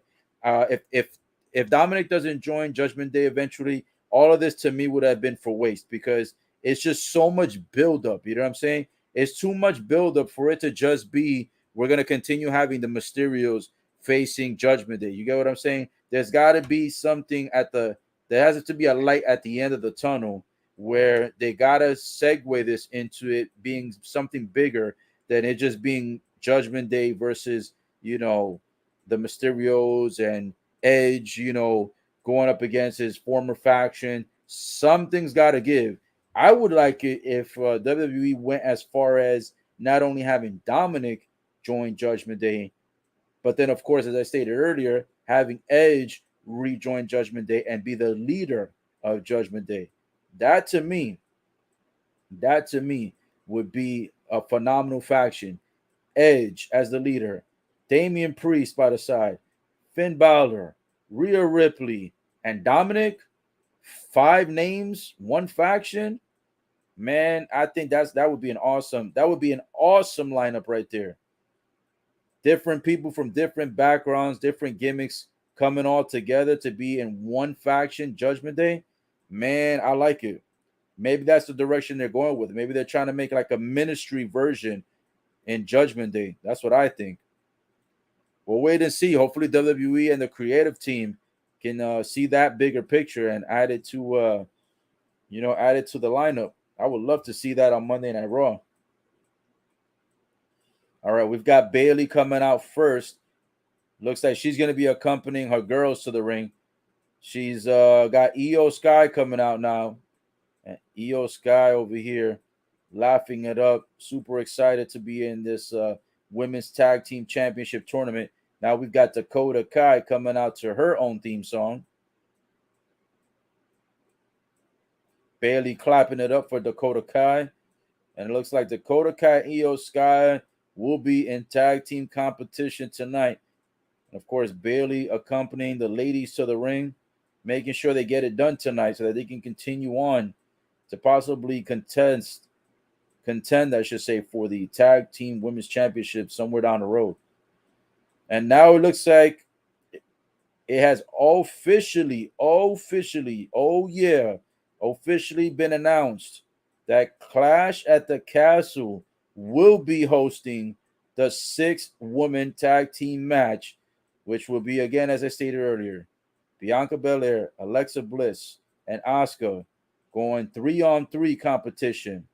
If Dominic doesn't join Judgment Day eventually, all of this to me would have been for waste because it's just so much buildup. You know what I'm saying? It's too much buildup for it to just be we're gonna continue having the Mysterios facing Judgment Day. You get what I'm saying? There's got to be something there has to be a light at the end of the tunnel where they gotta segue this into it being something bigger than it just being Judgment Day versus the Mysterios and Edge, going up against his former faction. Something's got to give. I would like it if WWE went as far as not only having Dominic join Judgment Day, but then, of course, as I stated earlier, having Edge rejoin Judgment Day and be the leader of Judgment Day. That to me would be a phenomenal faction. Edge as the leader, Damian Priest by the side, Finn Balor, Rhea Ripley, and Dominic. 5 names, 1 faction. Man, I think that would be an awesome lineup right there. Different people from different backgrounds, different gimmicks coming all together to be in one faction, Judgment Day. Man, I like it. Maybe that's the direction they're going with. Maybe they're trying to make like a ministry version in Judgment Day. That's what I think. We'll wait and see. Hopefully WWE and the creative team can see that bigger picture and add it to the lineup. I would love to see that on Monday Night Raw. All right, we've got Bayley coming out first. Looks like she's going to be accompanying her girls to the ring. She's got Io Sky coming out now. And Io Sky over here laughing it up. Super excited to be in this Women's Tag Team Championship tournament. Now we've got Dakota Kai coming out to her own theme song. Bayley clapping it up for Dakota Kai. And it looks like Dakota Kai and Io Sky will be in tag team competition tonight. And of course, Bayley accompanying the ladies to the ring, making sure they get it done tonight so that they can continue on to possibly contend, I should say, for the tag team women's championship somewhere down the road. And now it looks like it has officially been announced that Clash at the Castle will be hosting the 6-woman tag team match, which will be, again, as I stated earlier, Bianca Belair, Alexa Bliss, and Asuka going 3-on-3 competition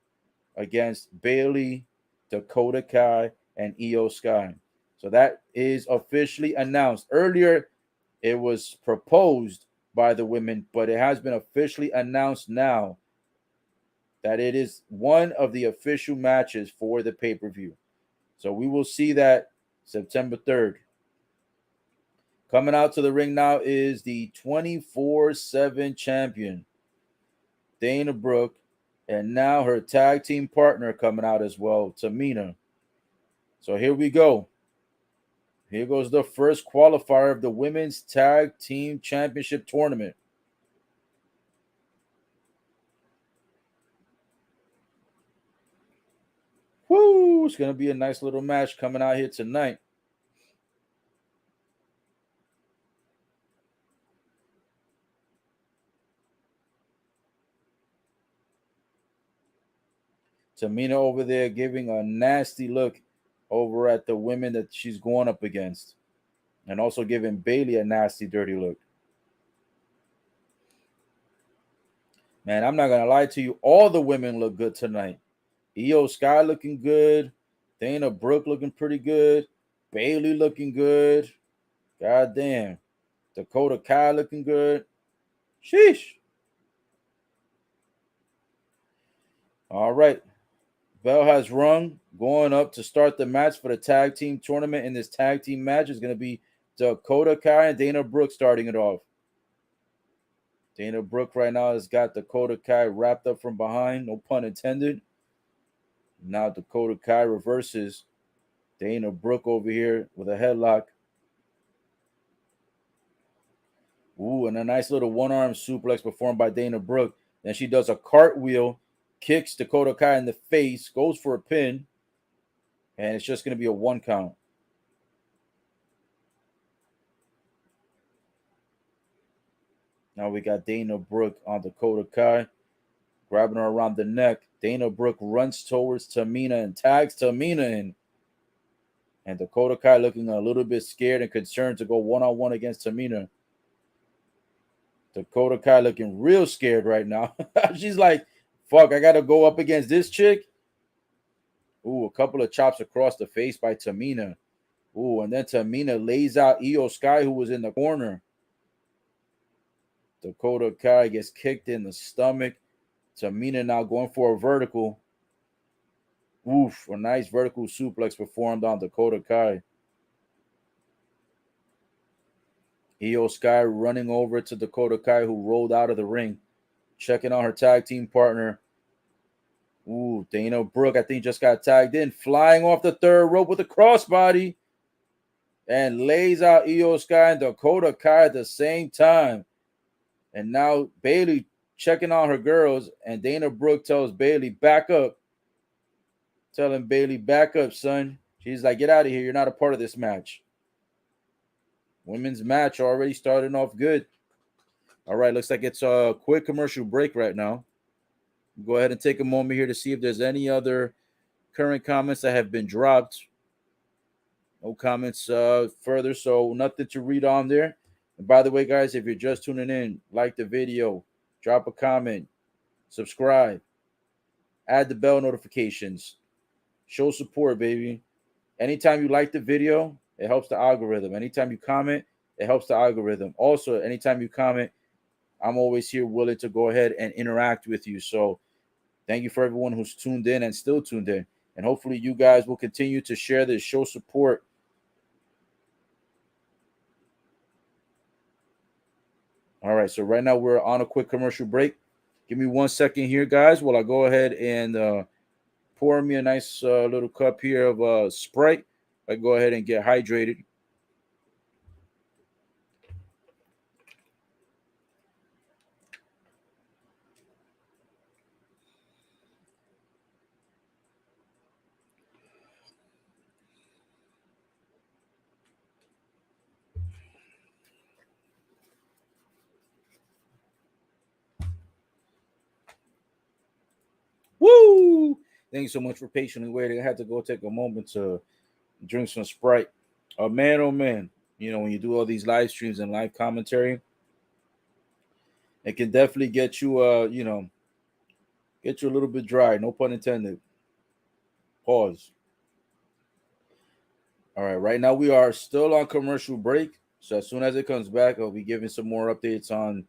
against Bayley, Dakota Kai, and Io Sky. So that is officially announced. Earlier, it was proposed by the women, but it has been officially announced now that it is one of the official matches for the pay-per-view. So we will see that September 3rd. Coming out to the ring now is the 24/7 champion, Dana Brooke, and now her tag team partner coming out as well, Tamina. So here we go. Here goes the first qualifier of the Women's Tag Team Championship Tournament. Woo! It's going to be a nice little match coming out here tonight. Tamina over there giving a nasty look over at the women that she's going up against. And also giving Bayley a nasty, dirty look. Man, I'm not going to lie to you. All the women look good tonight. Io Sky looking good. Dana Brooke looking pretty good. Bayley looking good. God damn. Dakota Kai looking good. Sheesh. All right. Bell has rung. Going up to start the match for the tag team tournament. In this tag team match is going to be Dakota Kai and Dana Brooke starting it off. Dana Brooke right now has got Dakota Kai wrapped up from behind. No pun intended. Now Dakota Kai reverses Dana Brooke over here with a headlock. Ooh, and a nice little one-arm suplex performed by Dana Brooke. Then she does a cartwheel, kicks Dakota Kai in the face, goes for a pin, and it's just going to be a 1 count. Now we got Dana Brooke on Dakota Kai, grabbing her around the neck. Dana Brooke runs towards Tamina and tags Tamina in. And Dakota Kai looking a little bit scared and concerned to go one-on-one against Tamina. Dakota Kai looking real scared right now. She's like, fuck, I got to go up against this chick? Ooh, a couple of chops across the face by Tamina. Ooh, and then Tamina lays out Io Sky, who was in the corner. Dakota Kai gets kicked in the stomach. Tamina now going for a vertical. Oof, a nice vertical suplex performed on Dakota Kai. Io Sky running over to Dakota Kai, who rolled out of the ring, checking on her tag team partner. Ooh, Dana Brooke, I think, just got tagged in, flying off the third rope with a crossbody, and lays out Io Sky and Dakota Kai at the same time. And now Bayley checking on her girls, and Dana Brooke tells Bayley, back up. Telling Bayley, back up, son. She's like, get out of here. You're not a part of this match. Women's match already starting off good. All right, looks like it's a quick commercial break right now. Go ahead and take a moment here to see if there's any other current comments that have been dropped. No comments further, so nothing to read on there. And by the way, guys, if you're just tuning in, like the video, drop a comment, subscribe, add the bell notifications, show support, baby. Anytime you like the video, it helps the algorithm. Anytime you comment, it helps the algorithm. Also, anytime you comment, I'm always here willing to go ahead and interact with you. So thank you for everyone who's tuned in and still tuned in. And hopefully you guys will continue to share this, show support. All right, so right now we're on a quick commercial break. Give me 1 second here, guys, while I go ahead and pour me a nice little cup here of Sprite. I go ahead and get hydrated. Woo! Thank you so much for patiently waiting. I had to go take a moment to drink some Sprite. Man, oh man, you know, when you do all these live streams and live commentary, It can definitely get you, get you a little bit dry. No pun intended. Pause. All right. Right now we are still on commercial break. So as soon as it comes back, I'll be giving some more updates on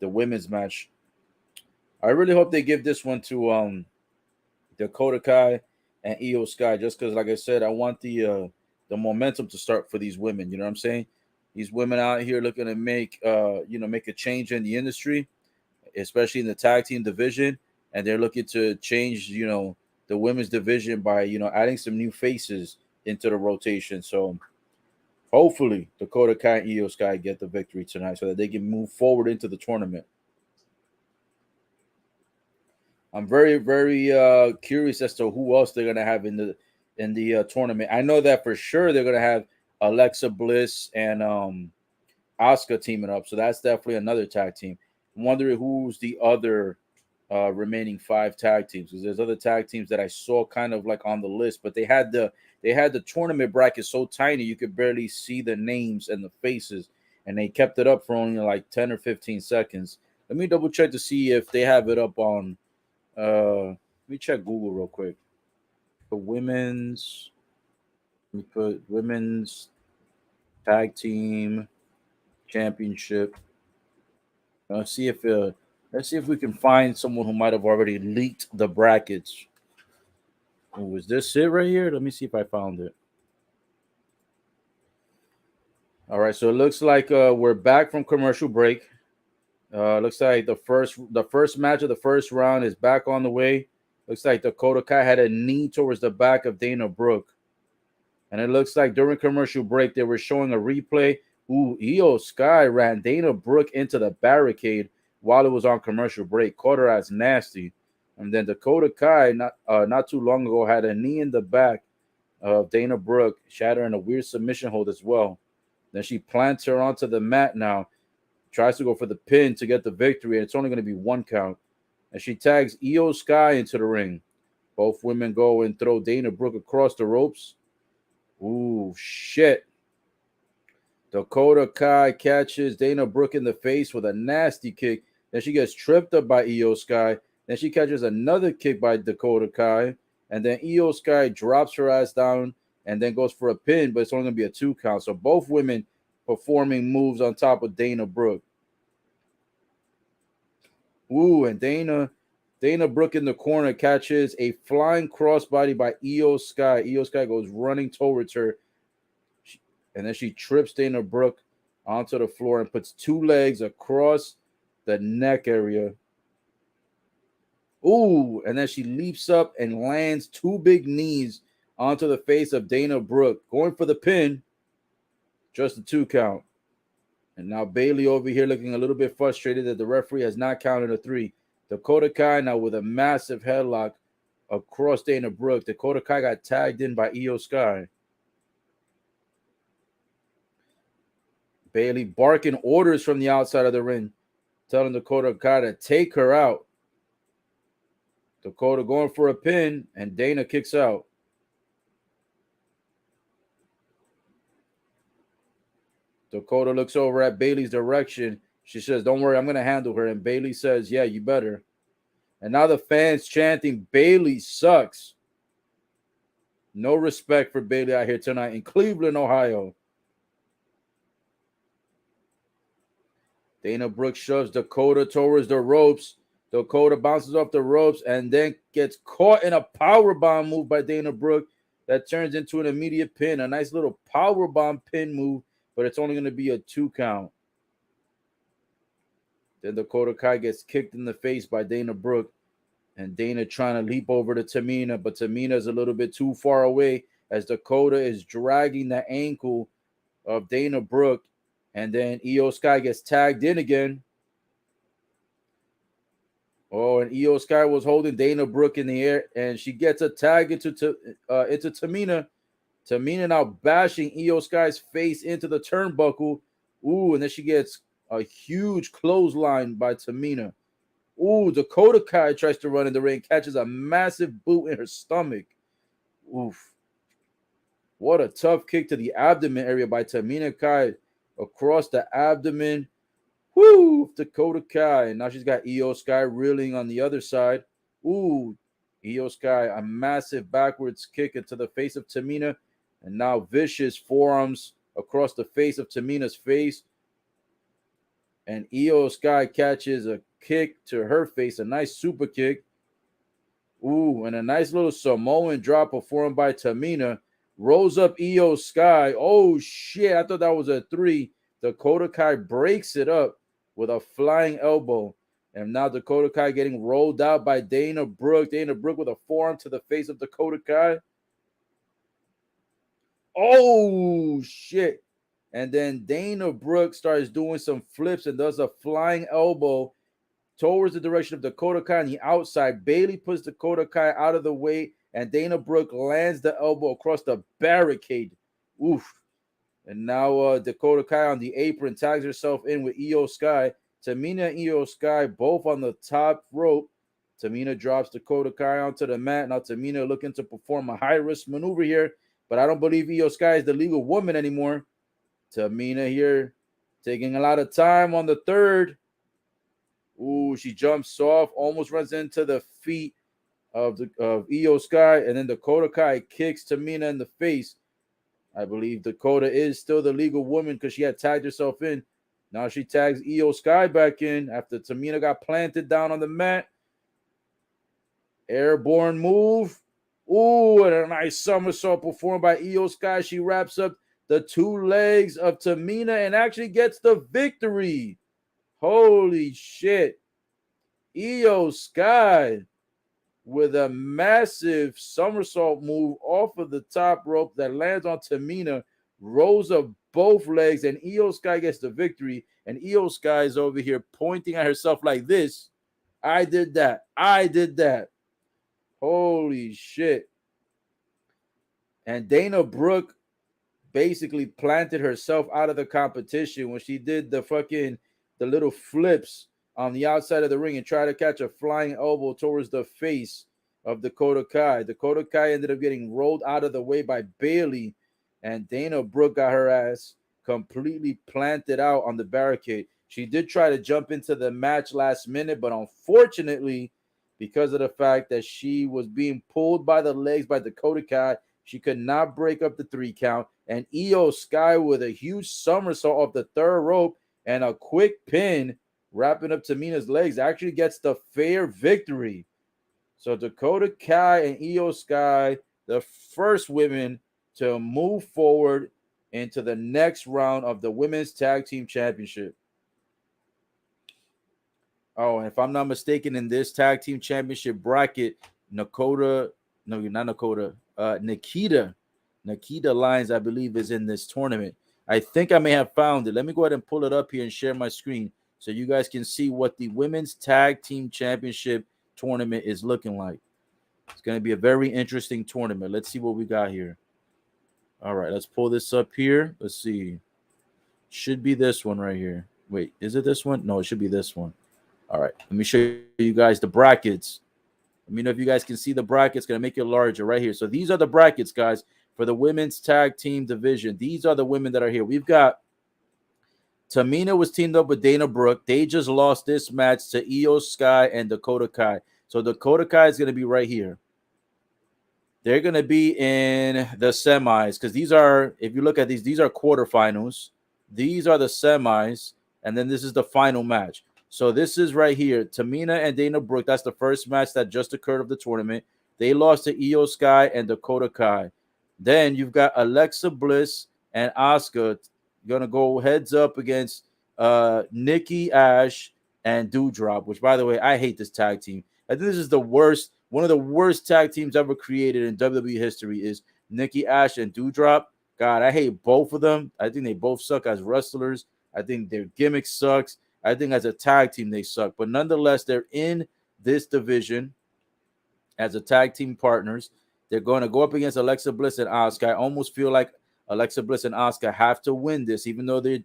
the women's match. I really hope they give this one to Dakota Kai and Io Sky, just because, like I said, I want the momentum to start for these women. You know what I'm saying? These women out here looking to make make a change in the industry, especially in the tag team division, and they're looking to change the women's division by adding some new faces into the rotation. So hopefully Dakota Kai and Io Sky get the victory tonight so that they can move forward into the tournament. I'm very, very curious as to who else they're gonna have in the tournament. I know that for sure they're gonna have Alexa Bliss and Asuka teaming up, so that's definitely another tag team. I'm wondering who's the other remaining five tag teams, because there's other tag teams that I saw kind of like on the list, but they had the tournament bracket so tiny you could barely see the names and the faces, and they kept it up for only like 10 or 15 seconds. Let me double check to see if they have it up on let me check Google real quick. The women's, let me put women's tag team championship. Let's see if we can find someone who might have already leaked the brackets. Oh, was this it right here? Let me see if I found it. All right, so it looks like we're back from commercial break. Looks like the first match of the first round is back on the way. Looks like Dakota Kai had a knee towards the back of Dana Brooke. And it looks like during commercial break, they were showing a replay. Ooh, Io Sky ran Dana Brooke into the barricade while it was on commercial break. Caught her as nasty. And then Dakota Kai, not too long ago, had a knee in the back of Dana Brooke, shattering a weird submission hold as well. Then she plants her onto the mat now, tries to go for the pin to get the victory, and it's only going to be one count. And she tags Io Sky into the ring. Both women go and throw Dana Brooke across the ropes. Ooh, shit. Dakota Kai catches Dana Brooke in the face with a nasty kick. Then she gets tripped up by Io Sky. Then she catches another kick by Dakota Kai. And then Io Sky drops her ass down and then goes for a pin, but it's only going to be a 2 count. So both women performing moves on top of Dana Brooke. Ooh, and Dana Brooke in the corner catches a flying crossbody by Io Sky. Io Sky goes running towards her. And then she trips Dana Brooke onto the floor and puts 2 legs across the neck area. Ooh, and then she leaps up and lands 2 big knees onto the face of Dana Brooke, going for the pin. Just a 2 count. And now Bayley over here looking a little bit frustrated that the referee has not counted a 3. Dakota Kai now with a massive headlock across Dana Brooke. Dakota Kai got tagged in by Io Sky. Bayley barking orders from the outside of the ring, telling Dakota Kai to take her out. Dakota going for a pin, and Dana kicks out. Dakota looks over at Bayley's direction. She says, "Don't worry, I'm going to handle her." And Bayley says, "Yeah, you better." And now the fans chanting, "Bayley sucks." No respect for Bayley out here tonight in Cleveland, Ohio. Dana Brooke shoves Dakota towards the ropes. Dakota bounces off the ropes and then gets caught in a powerbomb move by Dana Brooke that turns into an immediate pin. A nice little powerbomb pin move, but it's only going to be a 2 count. Then Dakota Kai gets kicked in the face by Dana Brooke, and Dana trying to leap over to Tamina, but Tamina is a little bit too far away as Dakota is dragging the ankle of Dana Brooke, and then Io Sky gets tagged in again. Oh, and Io Sky was holding Dana Brooke in the air, and she gets a tag into Tamina. Tamina now bashing Io Sky's face into the turnbuckle. Ooh, and then she gets a huge clothesline by Tamina. Ooh, Dakota Kai tries to run in the ring, catches a massive boot in her stomach. Oof. What a tough kick to the abdomen area by Tamina Kai across the abdomen. Woo! Dakota Kai. And now she's got Io Sky reeling on the other side. Ooh. Io Sky, a massive backwards kick into the face of Tamina. And now vicious forearms across the face of Tamina's face. And Io Sky catches a kick to her face, a nice super kick. Ooh, and a nice little Samoan drop performed by Tamina. Rolls up Io Sky. Oh, shit. I thought that was a 3. Dakota Kai breaks it up with a flying elbow. And now Dakota Kai getting rolled out by Dana Brooke. Dana Brooke with a forearm to the face of Dakota Kai. Oh, shit. And then Dana Brooke starts doing some flips and does a flying elbow towards the direction of Dakota Kai on the outside. Bayley puts Dakota Kai out of the way, and Dana Brooke lands the elbow across the barricade. Oof. And now Dakota Kai on the apron tags herself in with Io Sky. Tamina and Io Sky both on the top rope. Tamina drops Dakota Kai onto the mat. Now Tamina looking to perform a high-risk maneuver here, but I don't believe Io Sky is the legal woman anymore. Tamina here taking a lot of time on the third. Ooh, she jumps off, almost runs into the feet of Io Sky, and then Dakota Kai kicks Tamina in the face. I believe Dakota is still the legal woman because she had tagged herself in. Now she tags Io Sky back in after Tamina got planted down on the mat. Airborne move. Ooh, and a nice somersault performed by Io Sky. She wraps up the 2 legs of Tamina and actually gets the victory. Holy shit. Io Sky with a massive somersault move off of the top rope that lands on Tamina, rolls up both legs, and Io Sky gets the victory. And Io Sky is over here pointing at herself like this. I did that. I did that. Holy shit. And Dana Brooke basically planted herself out of the competition when she did the little flips on the outside of the ring and tried to catch a flying elbow towards the face of Dakota Kai. Dakota Kai ended up getting rolled out of the way by Bayley, and Dana Brooke got her ass completely planted out on the barricade. She did try to jump into the match last minute, but unfortunately, because of the fact that she was being pulled by the legs by Dakota Kai, she could not break up the 3 count. And Io Sky with a huge somersault off the third rope and a quick pin, wrapping up Tamina's legs, actually gets the fair victory. So Dakota Kai and Io Sky, the first women to move forward into the next round of the Women's Tag Team Championship. Oh, and if I'm not mistaken, in this Tag Team Championship bracket, Nikita Lyons, I believe, is in this tournament. I think I may have found it. Let me go ahead and pull it up here and share my screen so you guys can see what the Women's Tag Team Championship tournament is looking like. It's going to be a very interesting tournament. Let's see what we got here. All right, let's pull this up here. Let's see. Should be this one right here. Wait, is it this one? No, it should be this one. All right, let me show you guys the brackets. Let me know if you guys can see the brackets. Going to make it larger right here. So these are the brackets, guys, for the Women's Tag Team Division. These are the women that are here. We've got Tamina was teamed up with Dana Brooke. They just lost this match to Io Sky and Dakota Kai. So Dakota Kai is going to be right here. They're going to be in the semis because these are, if you look at these are quarterfinals. These are the semis, and then this is the final match. So this is right here. Tamina and Dana Brooke. That's the first match that just occurred of the tournament. They lost to Io Sky and Dakota Kai. Then you've got Alexa Bliss and Asuka going to go heads up against Nikki Ash and Doudrop, which, by the way, I hate this tag team. I think this is the worst, one of the worst tag teams ever created in WWE history is Nikki Ash and Doudrop. God, I hate both of them. I think they both suck as wrestlers. I think their gimmick sucks. I think as a tag team, they suck. But nonetheless, they're in this division as a tag team partners. They're going to go up against Alexa Bliss and Asuka. I almost feel like Alexa Bliss and Asuka have to win this, even though they're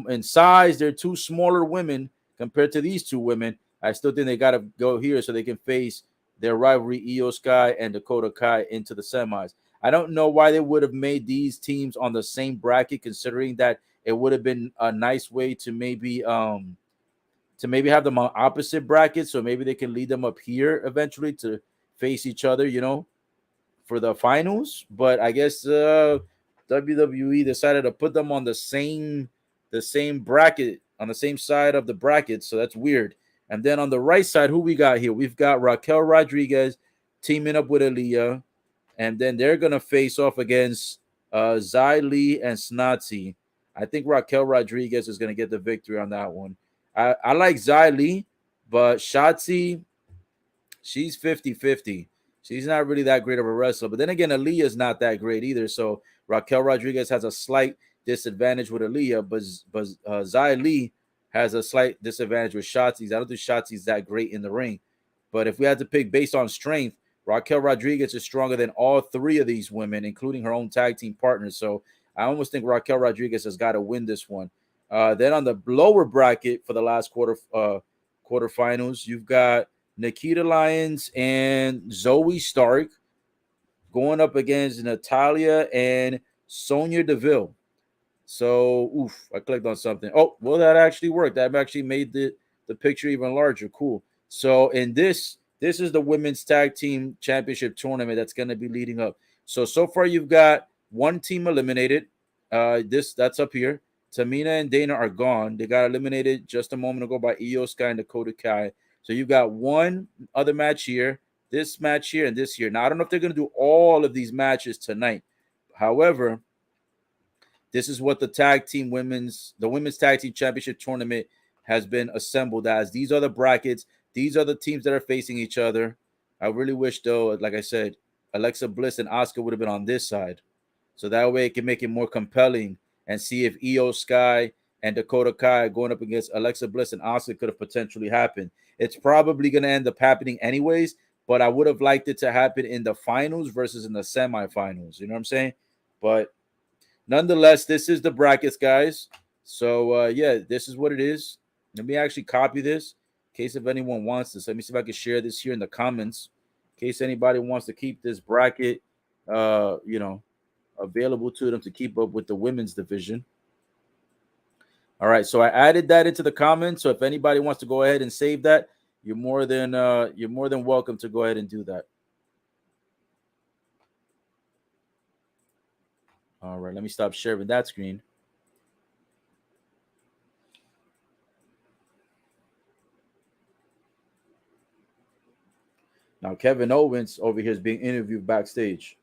in size, they're two smaller women compared to these two women. I still think they got to go here so they can face their rivalry, Io Sky and Dakota Kai, into the semis. I don't know why they would have made these teams on the same bracket, considering that it would have been a nice way to maybe have them on opposite brackets, so maybe they can lead them up here eventually to face each other, for the finals. But I guess WWE decided to put them on the same bracket, on the same side of the bracket, so that's weird. And then on the right side, who we got here? We've got Raquel Rodriguez teaming up with Aaliyah, and then they're gonna face off against Zai Lee and Snotty. I think Raquel Rodriguez is gonna get the victory on that one. I like Zai Lee, but Shotzi, she's 50-50. She's not really that great of a wrestler. But then again, Aaliyah is not that great either. So Raquel Rodriguez has a slight disadvantage with Aaliyah, but Zai Lee has a slight disadvantage with Shotzi. I don't think Shotzi's that great in the ring. But if we had to pick based on strength, Raquel Rodriguez is stronger than all three of these women, including her own tag team partners. So I almost think Raquel Rodriguez has got to win this one. Then on the lower bracket for the last quarterfinals, you've got Nikita Lyons and Zoe Stark going up against Natalia and Sonya Deville. So, I clicked on something. Oh, well, that actually worked. That actually made the picture even larger. Cool. So, in this is the Women's Tag Team Championship tournament that's going to be leading up. So far you've got one team eliminated. That's up here. Tamina and Dana are gone. They got eliminated just a moment ago by Io Sky and Dakota Kai. So you've got one other match here, this match here, and this here. Now, I don't know if they're going to do all of these matches tonight. However, this is what the Women's Tag Team Championship tournament has been assembled as. These are the brackets. These are the teams that are facing each other. I really wish, though, like I said, Alexa Bliss and Asuka would have been on this side. So that way it can make it more compelling and see if Io Sky and Dakota Kai going up against Alexa Bliss and Asuka could have potentially happened. It's probably going to end up happening anyways, but I would have liked it to happen in the finals versus in the semifinals. You know what I'm saying? But nonetheless, this is the brackets, guys. So, this is what it is. Let me actually copy this in case if anyone wants this. Let me see if I can share this here in the comments in case anybody wants to keep this bracket, available to them to keep up with the women's division. All right, so I added that into the comments. So if anybody wants to go ahead and save that, you're more than welcome to go ahead and do that. All right, let me stop sharing that screen. Now Kevin Owens over here is being interviewed backstage.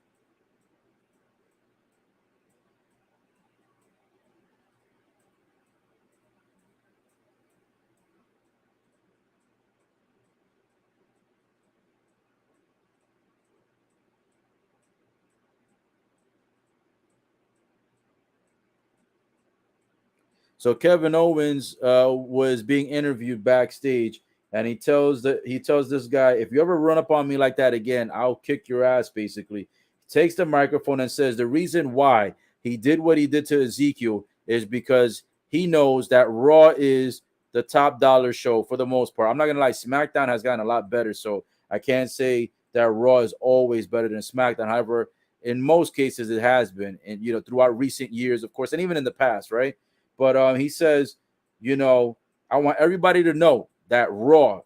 So Kevin Owens was being interviewed backstage, and he tells this guy, if you ever run up on me like that again, I'll kick your ass. Basically, he takes the microphone and says the reason why he did what he did to Ezekiel is because he knows that Raw is the top dollar show for the most part. I'm not gonna lie, SmackDown has gotten a lot better, so I can't say that Raw is always better than SmackDown. However, in most cases, it has been, and throughout recent years, of course, and even in the past, right? But he says, I want everybody to know that Raw,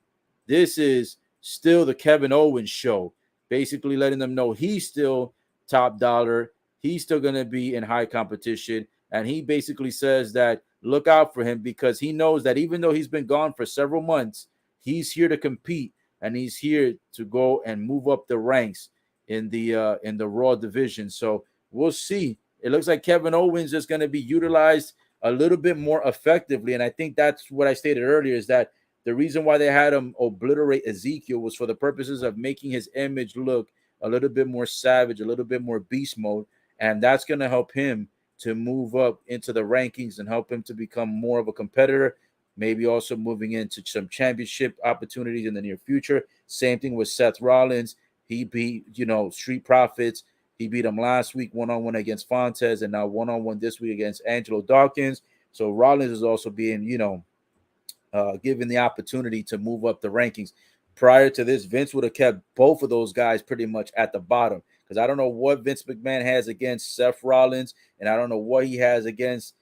this is still the Kevin Owens show. Basically letting them know he's still top dollar. He's still going to be in high competition. And he basically says that look out for him because he knows that even though he's been gone for several months, he's here to compete and he's here to go and move up the ranks in the Raw division. So we'll see. It looks like Kevin Owens is going to be utilized a little bit more effectively. And I think that's what I stated earlier is that the reason why they had him obliterate Ezekiel was for the purposes of making his image look a little bit more savage, a little bit more beast mode. And that's going to help him to move up into the rankings and help him to become more of a competitor, maybe also moving into some championship opportunities in the near future. Same thing with Seth Rollins. He beat, Street Profits. He beat him last week one-on-one against Fontes and now one-on-one this week against Angelo Dawkins. So Rollins is also being, given the opportunity to move up the rankings. Prior to this, Vince would have kept both of those guys pretty much at the bottom because I don't know what Vince McMahon has against Seth Rollins and I don't know what he has against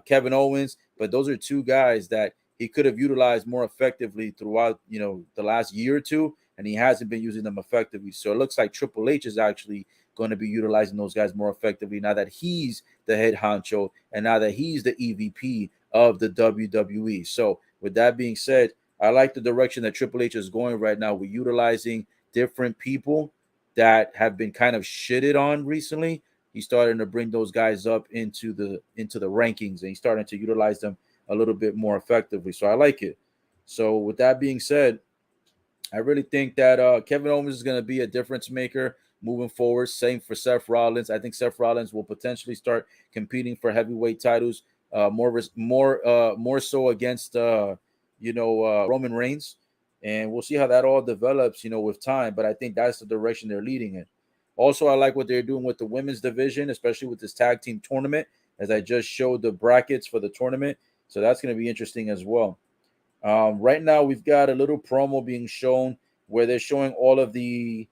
Kevin Owens. But those are two guys that he could have utilized more effectively throughout, the last year or two, and he hasn't been using them effectively. So it looks like Triple H is actually going to be utilizing those guys more effectively now that he's the head honcho and now that he's the EVP of the WWE. So with that being said, I like the direction that Triple H is going right now. We're utilizing different people that have been kind of shitted on recently. He's starting to bring those guys up into the rankings, and he's starting to utilize them a little bit more effectively. So I like it. So with that being said, I really think that Kevin Owens is going to be a difference maker moving forward. Same for Seth Rollins. I think Seth Rollins will potentially start competing for heavyweight titles more so against Roman Reigns, and we'll see how that all develops with time. But I think that's the direction they're leading in. Also, I like what they're doing with the women's division, especially with this tag team tournament, as I just showed the brackets for the tournament. So that's going to be interesting as well. Right now, we've got a little promo being shown where they're showing all of the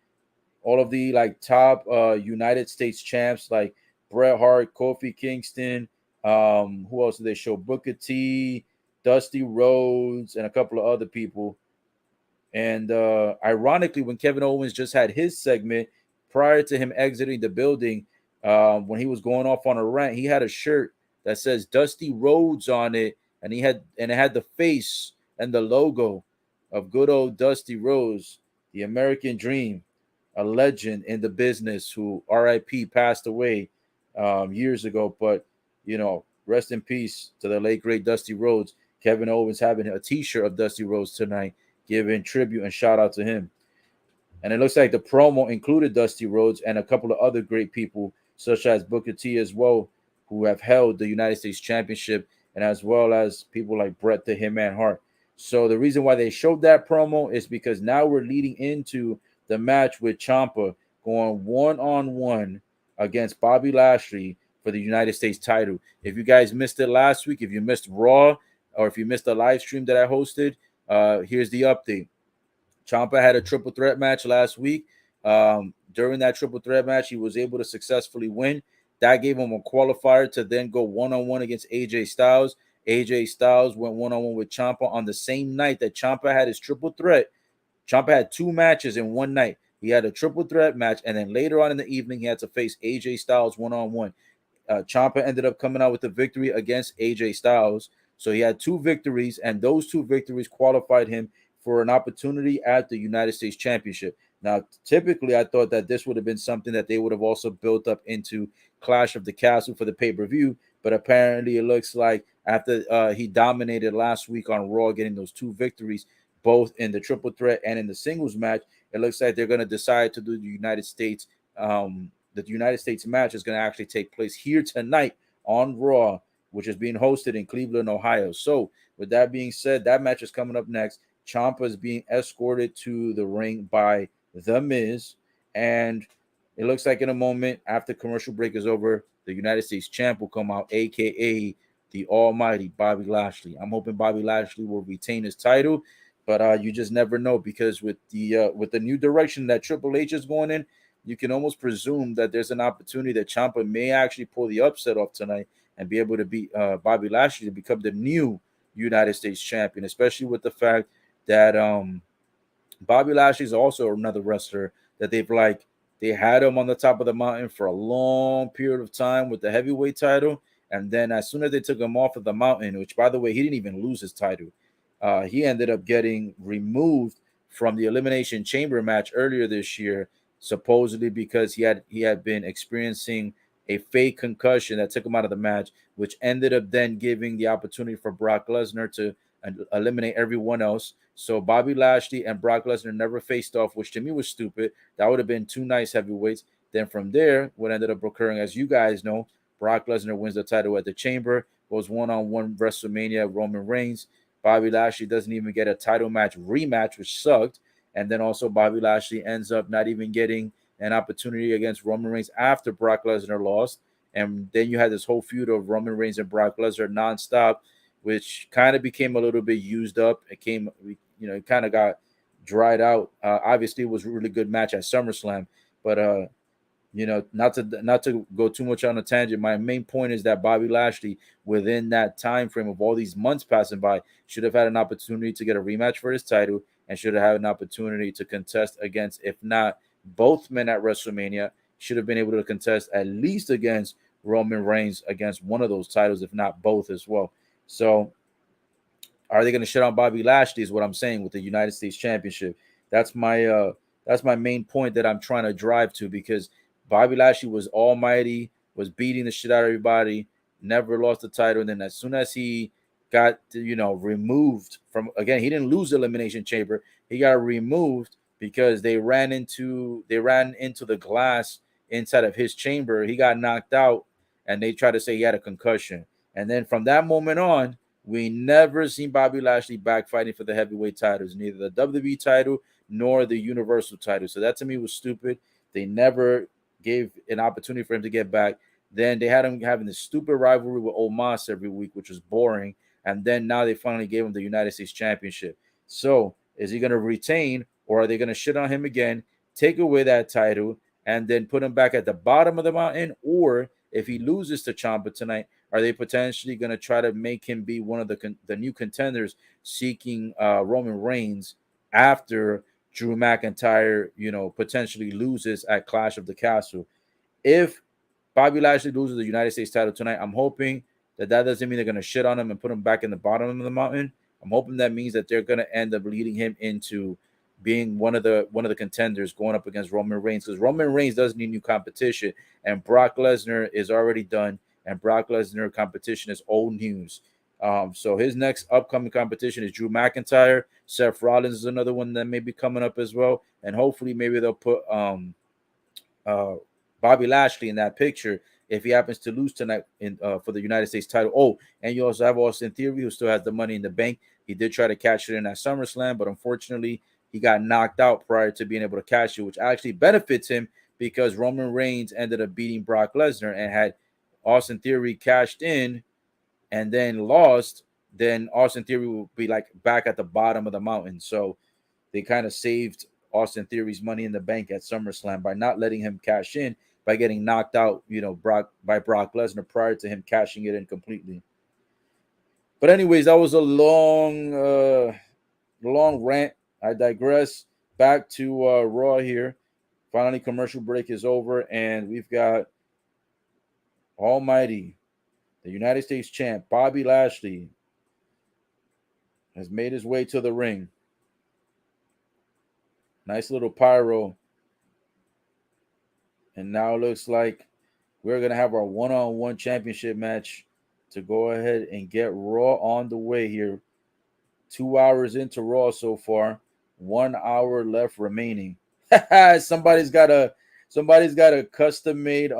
like top United States champs like Bret Hart, Kofi Kingston. Who else did they show? Booker T, Dusty Rhodes, and a couple of other people. And ironically, when Kevin Owens just had his segment prior to him exiting the building, when he was going off on a rant, he had a shirt that says Dusty Rhodes on it, and it had the face and the logo of good old Dusty Rhodes, the American Dream, a legend in the business who RIP passed away years ago. But rest in peace to the late great Dusty Rhodes. Kevin Owens having a T-shirt of Dusty Rhodes tonight, giving tribute and shout out to him. And it looks like the promo included Dusty Rhodes and a couple of other great people, such as Booker T as well, who have held the United States Championship, and as well as people like Bret the Hitman Hart. So the reason why they showed that promo is because now we're leading into the match with Ciampa going one-on-one against Bobby Lashley for the United States title. If you guys missed it last week, if you missed Raw, or if you missed the live stream that I hosted, here's the update. Ciampa had a triple threat match last week. During that triple threat match, he was able to successfully win. That gave him a qualifier to then go one-on-one against AJ Styles. AJ Styles went one-on-one with Ciampa on the same night that Ciampa had his triple threat. Ciampa had two matches in one night. He had a triple threat match, and then later on in the evening, he had to face AJ Styles one-on-one. Ciampa ended up coming out with a victory against AJ Styles. So he had two victories, and those two victories qualified him for an opportunity at the United States Championship. Now, typically, I thought that this would have been something that they would have also built up into Clash of the Castle for the pay-per-view, but apparently it looks like after he dominated last week on Raw, getting those two victories, both in the triple threat and in the singles match, it looks like they're going to decide to do the United States. The United States match is going to actually take place here tonight on Raw, which is being hosted in Cleveland, Ohio. So, with that being said, that match is coming up next. Ciampa is being escorted to the ring by The Miz, and it looks like in a moment after commercial break is over, the United States champ will come out, aka the almighty Bobby Lashley. I'm hoping Bobby Lashley will retain his title, but you just never know, because with the new direction that Triple H is going in, you can almost presume that there's an opportunity that Ciampa may actually pull the upset off tonight and be able to beat Bobby Lashley to become the new United States champion, especially with the fact that Bobby Lashley is also another wrestler that they had him on the top of the mountain for a long period of time with the heavyweight title, and then as soon as they took him off of the mountain, which by the way he didn't even lose his title, he ended up getting removed from the Elimination Chamber match earlier this year, supposedly because he had been experiencing a fake concussion that took him out of the match, which ended up then giving the opportunity for Brock Lesnar to eliminate everyone else. So Bobby Lashley and Brock Lesnar never faced off, which to me was stupid. That would have been two nice heavyweights. Then from there, what ended up occurring, as you guys know, Brock Lesnar wins the title at the Chamber, goes one-on-one WrestleMania, Roman Reigns. Bobby Lashley doesn't even get a title match rematch, which sucked. And then also Bobby Lashley ends up not even getting an opportunity against Roman Reigns after Brock Lesnar lost. And then you had this whole feud of Roman Reigns and Brock Lesnar nonstop, which kind of became a little bit used up. It kind of got dried out. Obviously, it was a really good match at SummerSlam, but not to go too much on a tangent. My main point is that Bobby Lashley, within that time frame of all these months passing by, should have had an opportunity to get a rematch for his title and should have had an opportunity to contest against, if not both men at WrestleMania, should have been able to contest at least against Roman Reigns against one of those titles, if not both as well. So are they going to shit on Bobby Lashley? Is what I'm saying with the United States Championship. That's my main point that I'm trying to drive to, because Bobby Lashley was almighty, was beating the shit out of everybody, never lost the title, and then as soon as he got removed from, again, he didn't lose the Elimination Chamber, he got removed because they ran into the glass inside of his chamber. He got knocked out, and they tried to say he had a concussion, and then from that moment on, we never seen Bobby Lashley back fighting for the heavyweight titles, neither the WWE title nor the Universal title. So that to me was stupid. They never gave an opportunity for him to get back. Then they had him having this stupid rivalry with Omos every week, which was boring. And then now they finally gave him the United States Championship. So is he going to retain, or are they going to shit on him again, take away that title, and then put him back at the bottom of the mountain? Or if he loses to Ciampa tonight, are they potentially going to try to make him be one of the new contenders seeking Roman Reigns after Drew McIntyre, potentially loses at Clash of the Castle? If Bobby Lashley loses the United States title tonight, I'm hoping that doesn't mean they're going to shit on him and put him back in the bottom of the mountain. I'm hoping that means that they're going to end up leading him into being one of the contenders going up against Roman Reigns, because Roman Reigns does need new competition, and Brock Lesnar is already done, and Brock Lesnar competition is old news. So his next upcoming competition is Drew McIntyre. Seth Rollins is another one that may be coming up as well, and hopefully maybe they'll put Bobby Lashley in that picture if he happens to lose tonight for the United States title. Oh, and you also have Austin Theory, who still has the Money in the Bank. He did try to cash it in at SummerSlam, but unfortunately he got knocked out prior to being able to cash it, which actually benefits him because Roman Reigns ended up beating Brock Lesnar, and had Austin Theory cashed in and then lost, then Austin Theory will be like back at the bottom of the mountain. So they kind of saved Austin Theory's Money in the Bank at SummerSlam by not letting him cash in, by getting knocked out, by Brock Lesnar prior to him cashing it in completely. But anyways, that was a long rant. I digress. Back to Raw here. Finally, commercial break is over, and we've got Almighty, the United States champ, Bobby Lashley, has made his way to the ring. Nice little pyro. And now it looks like we're going to have our one-on-one championship match to go ahead and get Raw on the way here. 2 hours into Raw so far. 1 hour left remaining. Somebody's got a custom-made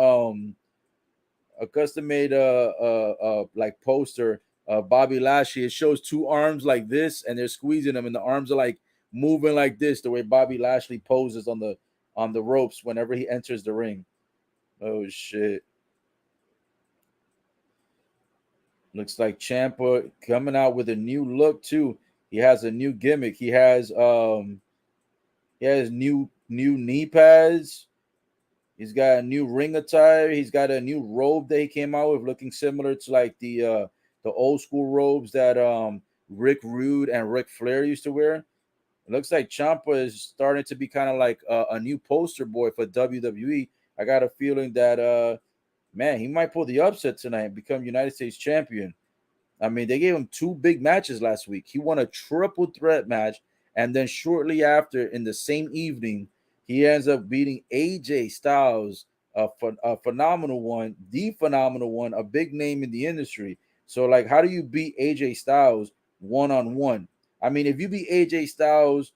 like poster of Bobby Lashley. It shows two arms like this, and they're squeezing them, and the arms are like moving like this, the way Bobby Lashley poses on the ropes whenever he enters the ring. Oh shit. Looks like Ciampa coming out with a new look too. He has a new gimmick. He has new knee pads. He's got a new ring attire. He's got a new robe that he came out with, looking similar to like the old school robes that Rick Rude and Ric Flair used to wear. It looks like Ciampa is starting to be kind of like a new poster boy for WWE. I got a feeling that man, he might pull the upset tonight and become United States champion. I mean, they gave him two big matches last week. He won a triple threat match, and then shortly after, in the same evening, he ends up beating AJ Styles, a phenomenal one, a big name in the industry. So, like, how do you beat AJ Styles one-on-one? I mean, if you beat AJ Styles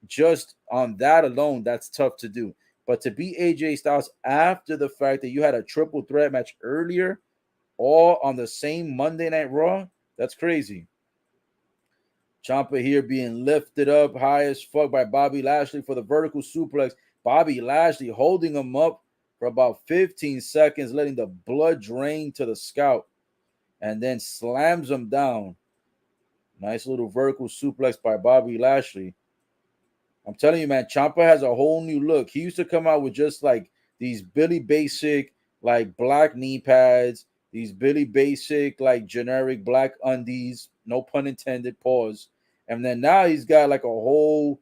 just on that alone, that's tough to do. But to beat AJ Styles after the fact that you had a triple threat match earlier, all on the same Monday Night Raw, that's crazy. Ciampa here being lifted up high as fuck by Bobby Lashley for the vertical suplex. Bobby Lashley holding him up for about 15 seconds, letting the blood drain to the scalp, and then slams him down. Nice little vertical suplex by Bobby Lashley. I'm telling you, man, Ciampa has a whole new look. He used to come out with just like these Billy Basic like black knee pads, these Billy Basic like generic black undies, no pun intended, pause. And then now he's got like a whole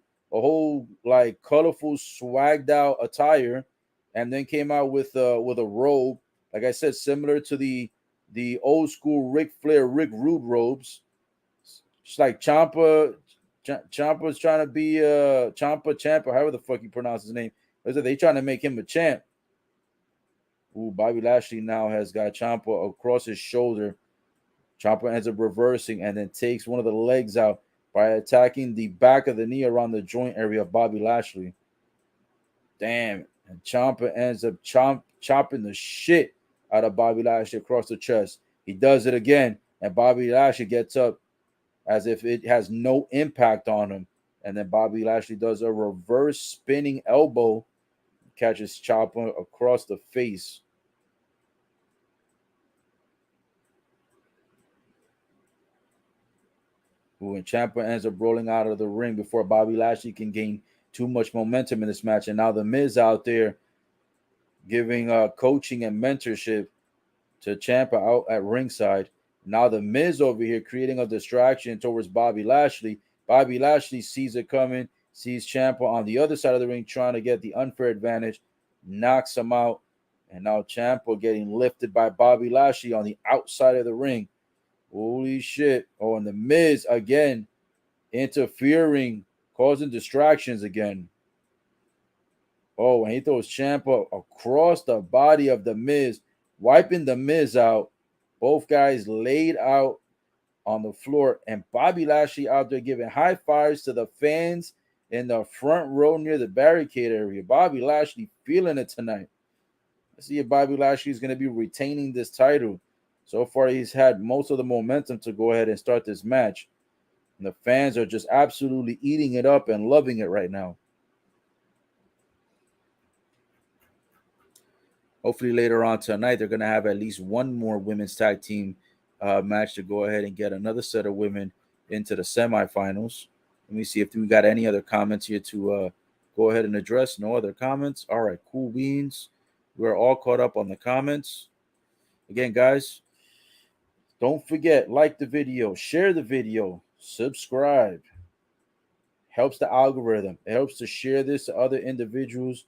like colorful swagged out attire, and then came out with a robe, like I said, similar to the old school Ric Flair, Rick Rude robes. It's like Champa's trying to be Champa, however the fuck you pronounce his name. They trying to make him a champ. Ooh, Bobby Lashley now has got Ciampa across his shoulder. Ciampa ends up reversing and then takes one of the legs out by attacking the back of the knee around the joint area of Bobby Lashley. Damn. And Ciampa ends up chopping the shit out of Bobby Lashley across the chest. He does it again, and Bobby Lashley gets up as if it has no impact on him. And then Bobby Lashley does a reverse spinning elbow, catches Ciampa across the face. Ooh, and Ciampa ends up rolling out of the ring before Bobby Lashley can gain too much momentum in this match. And now the Miz out there giving coaching and mentorship to Ciampa out at ringside. Now the Miz over here creating a distraction towards Bobby Lashley. Bobby Lashley sees it coming, sees Ciampa on the other side of the ring trying to get the unfair advantage, knocks him out. And now Ciampa getting lifted by Bobby Lashley on the outside of the ring. Holy shit. Oh, and the Miz again interfering, causing distractions again. Oh, and he throws Ciampa across the body of the Miz, wiping the Miz out. Both guys laid out on the floor, and Bobby Lashley out there giving high fives to the fans in the front row near the barricade area. Bobby Lashley feeling it tonight. Let's see if Bobby Lashley is going to be retaining this title. So far, he's had most of the momentum to go ahead and start this match. And the fans are just absolutely eating it up and loving it right now. Hopefully later on tonight, they're going to have at least one more women's tag team match to go ahead and get another set of women into the semifinals. Let me see if we got any other comments here to go ahead and address. No other comments. All right, cool beans. We're all caught up on the comments. Again, guys, don't forget, like the video, share the video, subscribe. Helps the algorithm. It helps to share this to other individuals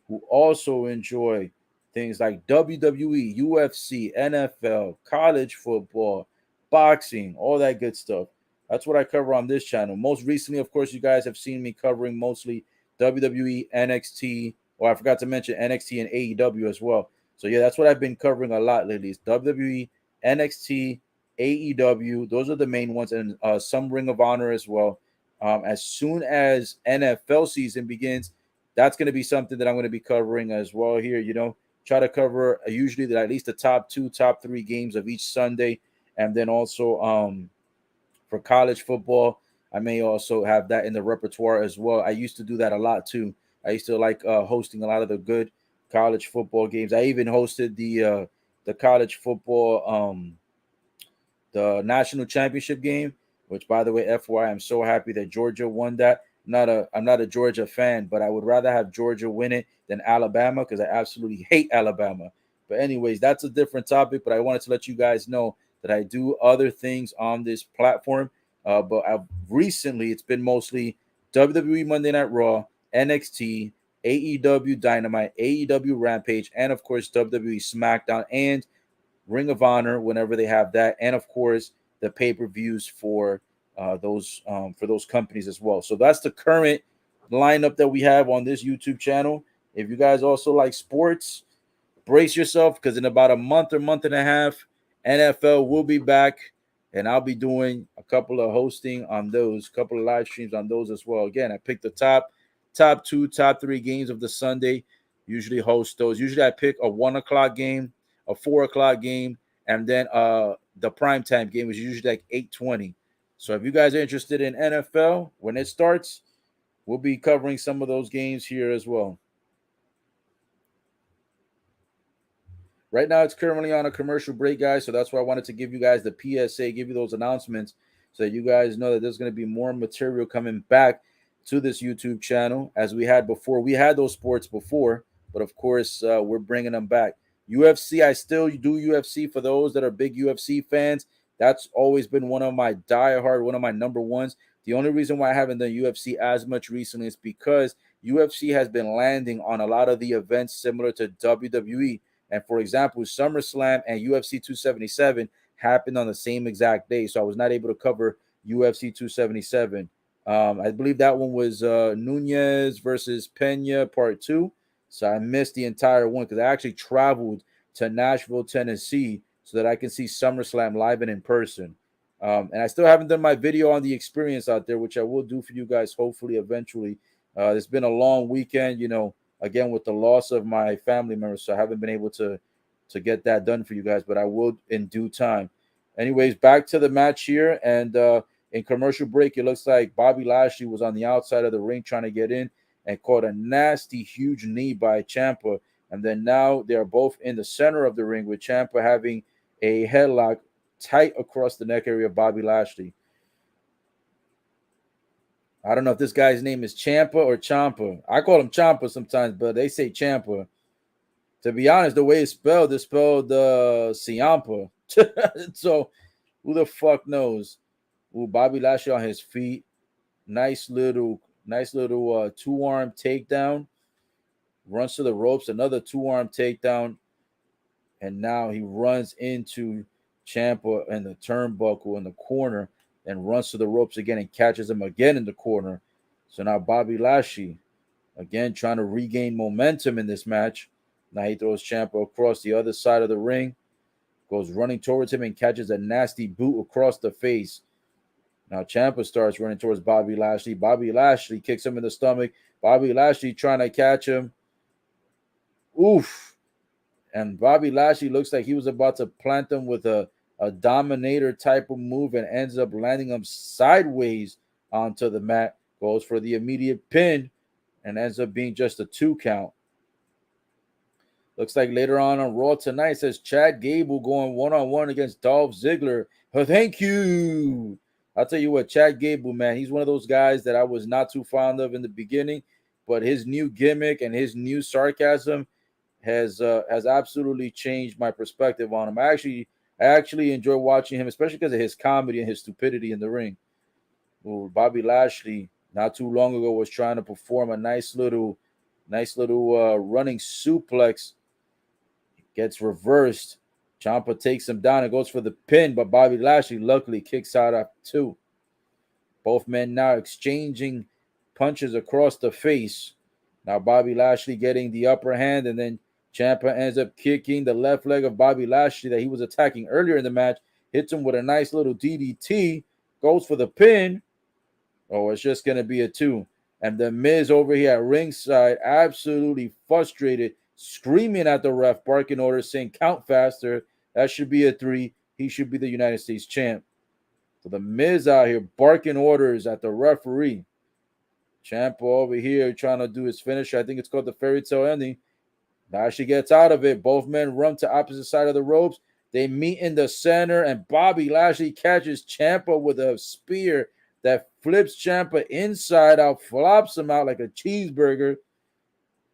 who also enjoy things like WWE, UFC, NFL, college football, boxing, all that good stuff. That's what I cover on this channel. Most recently, of course, you guys have seen me covering mostly WWE, NXT, or I forgot to mention NXT and AEW as well. So yeah, that's what I've been covering a lot lately. It's WWE, NXT, AEW. Those are the main ones, and some Ring of Honor as well. As soon as NFL season begins, that's going to be something that I'm going to be covering as well here. Try to cover usually at least the top 2, top 3 games of each Sunday. And then also for college football, I may also have that in the repertoire as well. I used to do that a lot too. I used to like hosting a lot of the good college football games. I even hosted the college football the national championship game, which, by the way, FYI, I'm so happy that Georgia won that. I'm not a Georgia fan, but I would rather have Georgia win it than Alabama because I absolutely hate Alabama. But anyways, that's a different topic. But I wanted to let you guys know that I do other things on this platform. But recently, it's been mostly WWE Monday Night Raw, NXT, AEW Dynamite, AEW Rampage, and of course WWE SmackDown and Ring of Honor whenever they have that, and of course the pay-per-views for those companies as well. So that's the current lineup that we have on this YouTube channel. If you guys also like sports, brace yourself because in about a month or month and a half, NFL will be back, and I'll be doing a couple of hosting on those, couple of live streams on those as well. Again, I picked the top 2, top 3 games of the Sunday. Usually host those. Usually I pick a 1:00 game, a 4:00 game, and then the primetime game is usually like 8:20. So if you guys are interested in NFL when it starts, we'll be covering some of those games here as well. Right now, it's currently on a commercial break, guys. So that's why I wanted to give you guys the PSA, give you those announcements so that you guys know that there's going to be more material coming back to this YouTube channel as we had before. We had those sports before, But of course, we're bringing them back. UFC, I still do UFC for those that are big UFC fans. That's always been one of my diehard, one of my number ones. The only reason why I haven't done UFC as much recently is because UFC has been landing on a lot of the events similar to WWE. And for example, SummerSlam and UFC 277 happened on the same exact day. So I was not able to cover UFC 277. I believe that one was Nunez versus Pena part 2. So I missed the entire one because I actually traveled to Nashville, Tennessee, so that I can see SummerSlam live and in person. And I still haven't done my video on the experience out there, which I will do for you guys hopefully eventually. It's been a long weekend, again with the loss of my family members, so I haven't been able to get that done for you guys, but I will in due time. Anyways, back to the match here, and in commercial break, it looks like Bobby Lashley was on the outside of the ring trying to get in and caught a nasty, huge knee by Ciampa. And then now they're both in the center of the ring with Ciampa having a headlock tight across the neck area of Bobby Lashley. I don't know if this guy's name is Ciampa or Ciampa. I call him Ciampa sometimes, but they say Ciampa. To be honest, the way it's spelled ciampa. So who the fuck knows? Ooh, Bobby Lashley on his feet. Nice little two-arm takedown. Runs to the ropes, another two-arm takedown. And now he runs into Ciampa in the turnbuckle in the corner and runs to the ropes again and catches him again in the corner. So now Bobby Lashley, again, trying to regain momentum in this match. Now he throws Ciampa across the other side of the ring, goes running towards him and catches a nasty boot across the face. Now Ciampa starts running towards Bobby Lashley. Bobby Lashley kicks him in the stomach. Bobby Lashley trying to catch him. Oof. And Bobby Lashley looks like he was about to plant him with a dominator type of move and ends up landing him sideways onto the mat. Goes for the immediate pin and ends up being just a 2 count. Looks like later on Raw tonight says Chad Gable going one-on-one against Dolph Ziggler. Oh, thank you. I'll tell you what, Chad Gable, man, he's one of those guys that I was not too fond of in the beginning, but his new gimmick and his new sarcasm has absolutely changed my perspective on him. I actually enjoy watching him, especially because of his comedy and his stupidity in the ring. Ooh, Bobby Lashley, not too long ago, was trying to perform a nice little running suplex. Gets reversed. Ciampa takes him down and goes for the pin, but Bobby Lashley luckily kicks out after 2. Both men now exchanging punches across the face. Now Bobby Lashley getting the upper hand, and then Ciampa ends up kicking the left leg of Bobby Lashley that he was attacking earlier in the match. Hits him with a nice little DDT. Goes for the pin. Oh, it's just going to be a 2. And the Miz over here at ringside, absolutely frustrated, screaming at the ref, barking orders, saying, count faster. That should be a 3. He should be the United States champ. So the Miz out here barking orders at the referee. Ciampa over here trying to do his finisher. I think it's called the fairy tale ending. Lashley gets out of it. Both men run to opposite side of the ropes. They meet in the center, and Bobby Lashley catches Ciampa with a spear that flips Ciampa inside out, flops him out like a cheeseburger.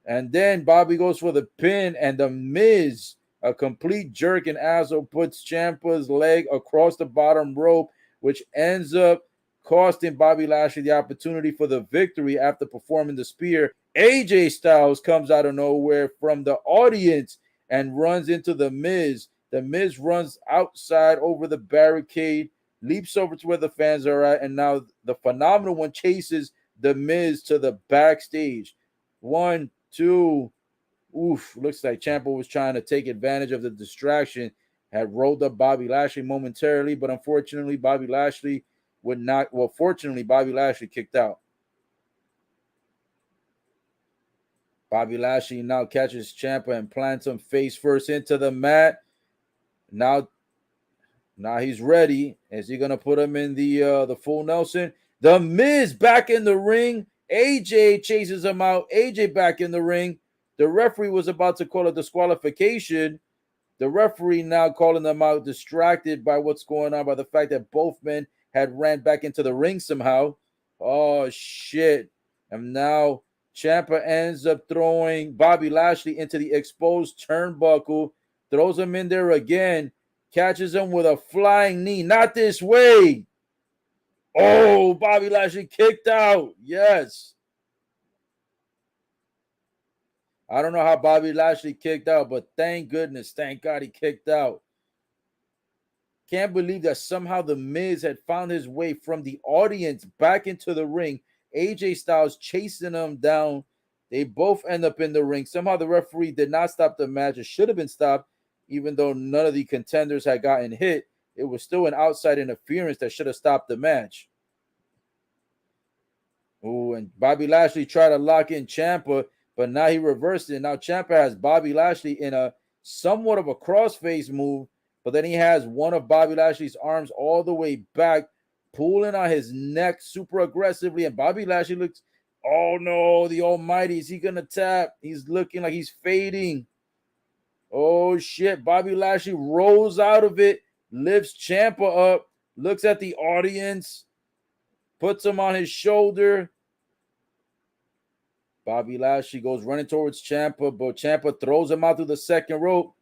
And then Bobby goes for the pin, and the Miz, a complete jerk and asshole, puts Ciampa's leg across the bottom rope, which ends up costing Bobby Lashley the opportunity for the victory after performing the spear. AJ Styles comes out of nowhere from the audience and runs into the Miz. The Miz runs outside over the barricade, leaps over to where the fans are at, and now the Phenomenal One chases the Miz to the backstage. 1, 2, oof. Looks like Ciampa was trying to take advantage of the distraction, had rolled up Bobby Lashley momentarily, but unfortunately, Bobby Lashley would not. Well, fortunately, Bobby Lashley kicked out. Bobby Lashley now catches Ciampa and plants him face first into the mat. Now he's ready. Is he gonna put him in the full Nelson? The Miz back in the ring. AJ chases him out. AJ back in the ring. The referee was about to call a disqualification. The referee now calling them out, distracted by what's going on, by the fact that both men had ran back into the ring somehow. Oh, shit. And now Ciampa ends up throwing Bobby Lashley into the exposed turnbuckle, throws him in there again, catches him with a flying knee. Not this way. Oh, Bobby Lashley kicked out. Yes. I don't know how Bobby Lashley kicked out, but thank goodness, thank God he kicked out. Can't believe that somehow The Miz had found his way from the audience back into the ring. AJ Styles chasing him down. They both end up in the ring. Somehow the referee did not stop the match. It should have been stopped, even though none of the contenders had gotten hit. It was still an outside interference that should have stopped the match. Oh, and Bobby Lashley tried to lock in Ciampa, but now he reversed it. Now Ciampa has Bobby Lashley in a somewhat of a crossface move, but then he has one of Bobby Lashley's arms all the way back, pulling on his neck super aggressively. And Bobby Lashley looks, oh no, the almighty, is he going to tap? He's looking like he's fading. Oh shit, Bobby Lashley rolls out of it, lifts Ciampa up, looks at the audience, puts him on his shoulder. Bobby Lashley goes running towards Ciampa, but Ciampa throws him out through the second rope.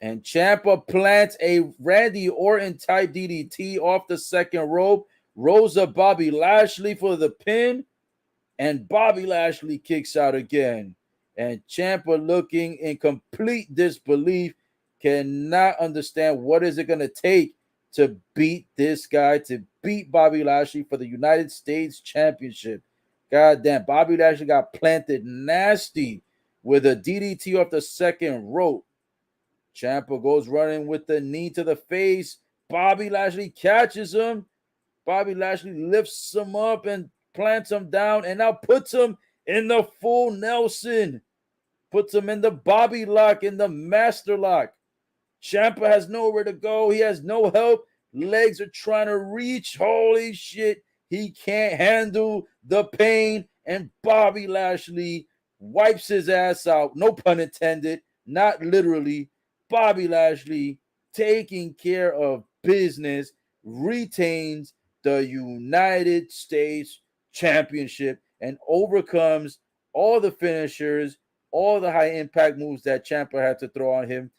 And Ciampa plants a Randy Orton type DDT off the second rope, rolls up Bobby Lashley for the pin, and Bobby Lashley kicks out again. And Ciampa, looking in complete disbelief, cannot understand what is it going to take to beat this guy, to beat Bobby Lashley for the United States Championship. God damn, Bobby Lashley got planted nasty with a DDT off the second rope. Ciampa goes running with the knee to the face. Bobby Lashley catches him. Bobby Lashley lifts him up and plants him down and now puts him in the full Nelson. Puts him in the Bobby lock, in the master lock. Ciampa has nowhere to go. He has no help. Legs are trying to reach. Holy shit. He can't handle the pain. And Bobby Lashley wipes his ass out. No pun intended. Not literally. Bobby Lashley, taking care of business, retains the United States Championship and overcomes all the finishers, all the high impact moves that Ciampa had to throw on him.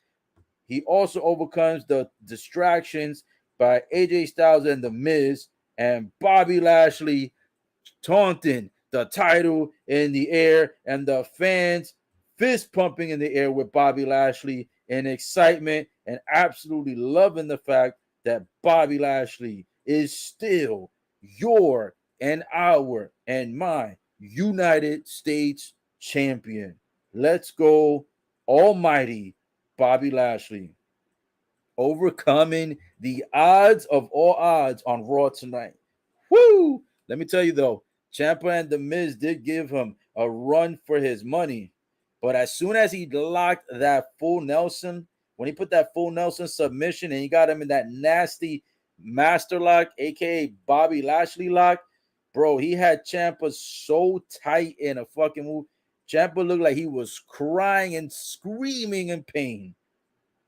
He also overcomes the distractions by AJ Styles and The Miz, and Bobby Lashley taunting the title in the air, and the fans fist pumping in the air with Bobby Lashley in excitement and absolutely loving the fact that Bobby Lashley is still your and our and my United States champion. Let's go, almighty Bobby Lashley, overcoming the odds of all odds on Raw tonight. Woo! Let me tell you though, Ciampa and The Miz did give him a run for his money. But as soon as he locked that full Nelson, when he put that full Nelson submission and he got him in that nasty master lock, aka Bobby Lashley lock, bro, he had Ciampa so tight in a fucking move. Ciampa looked like he was crying and screaming in pain.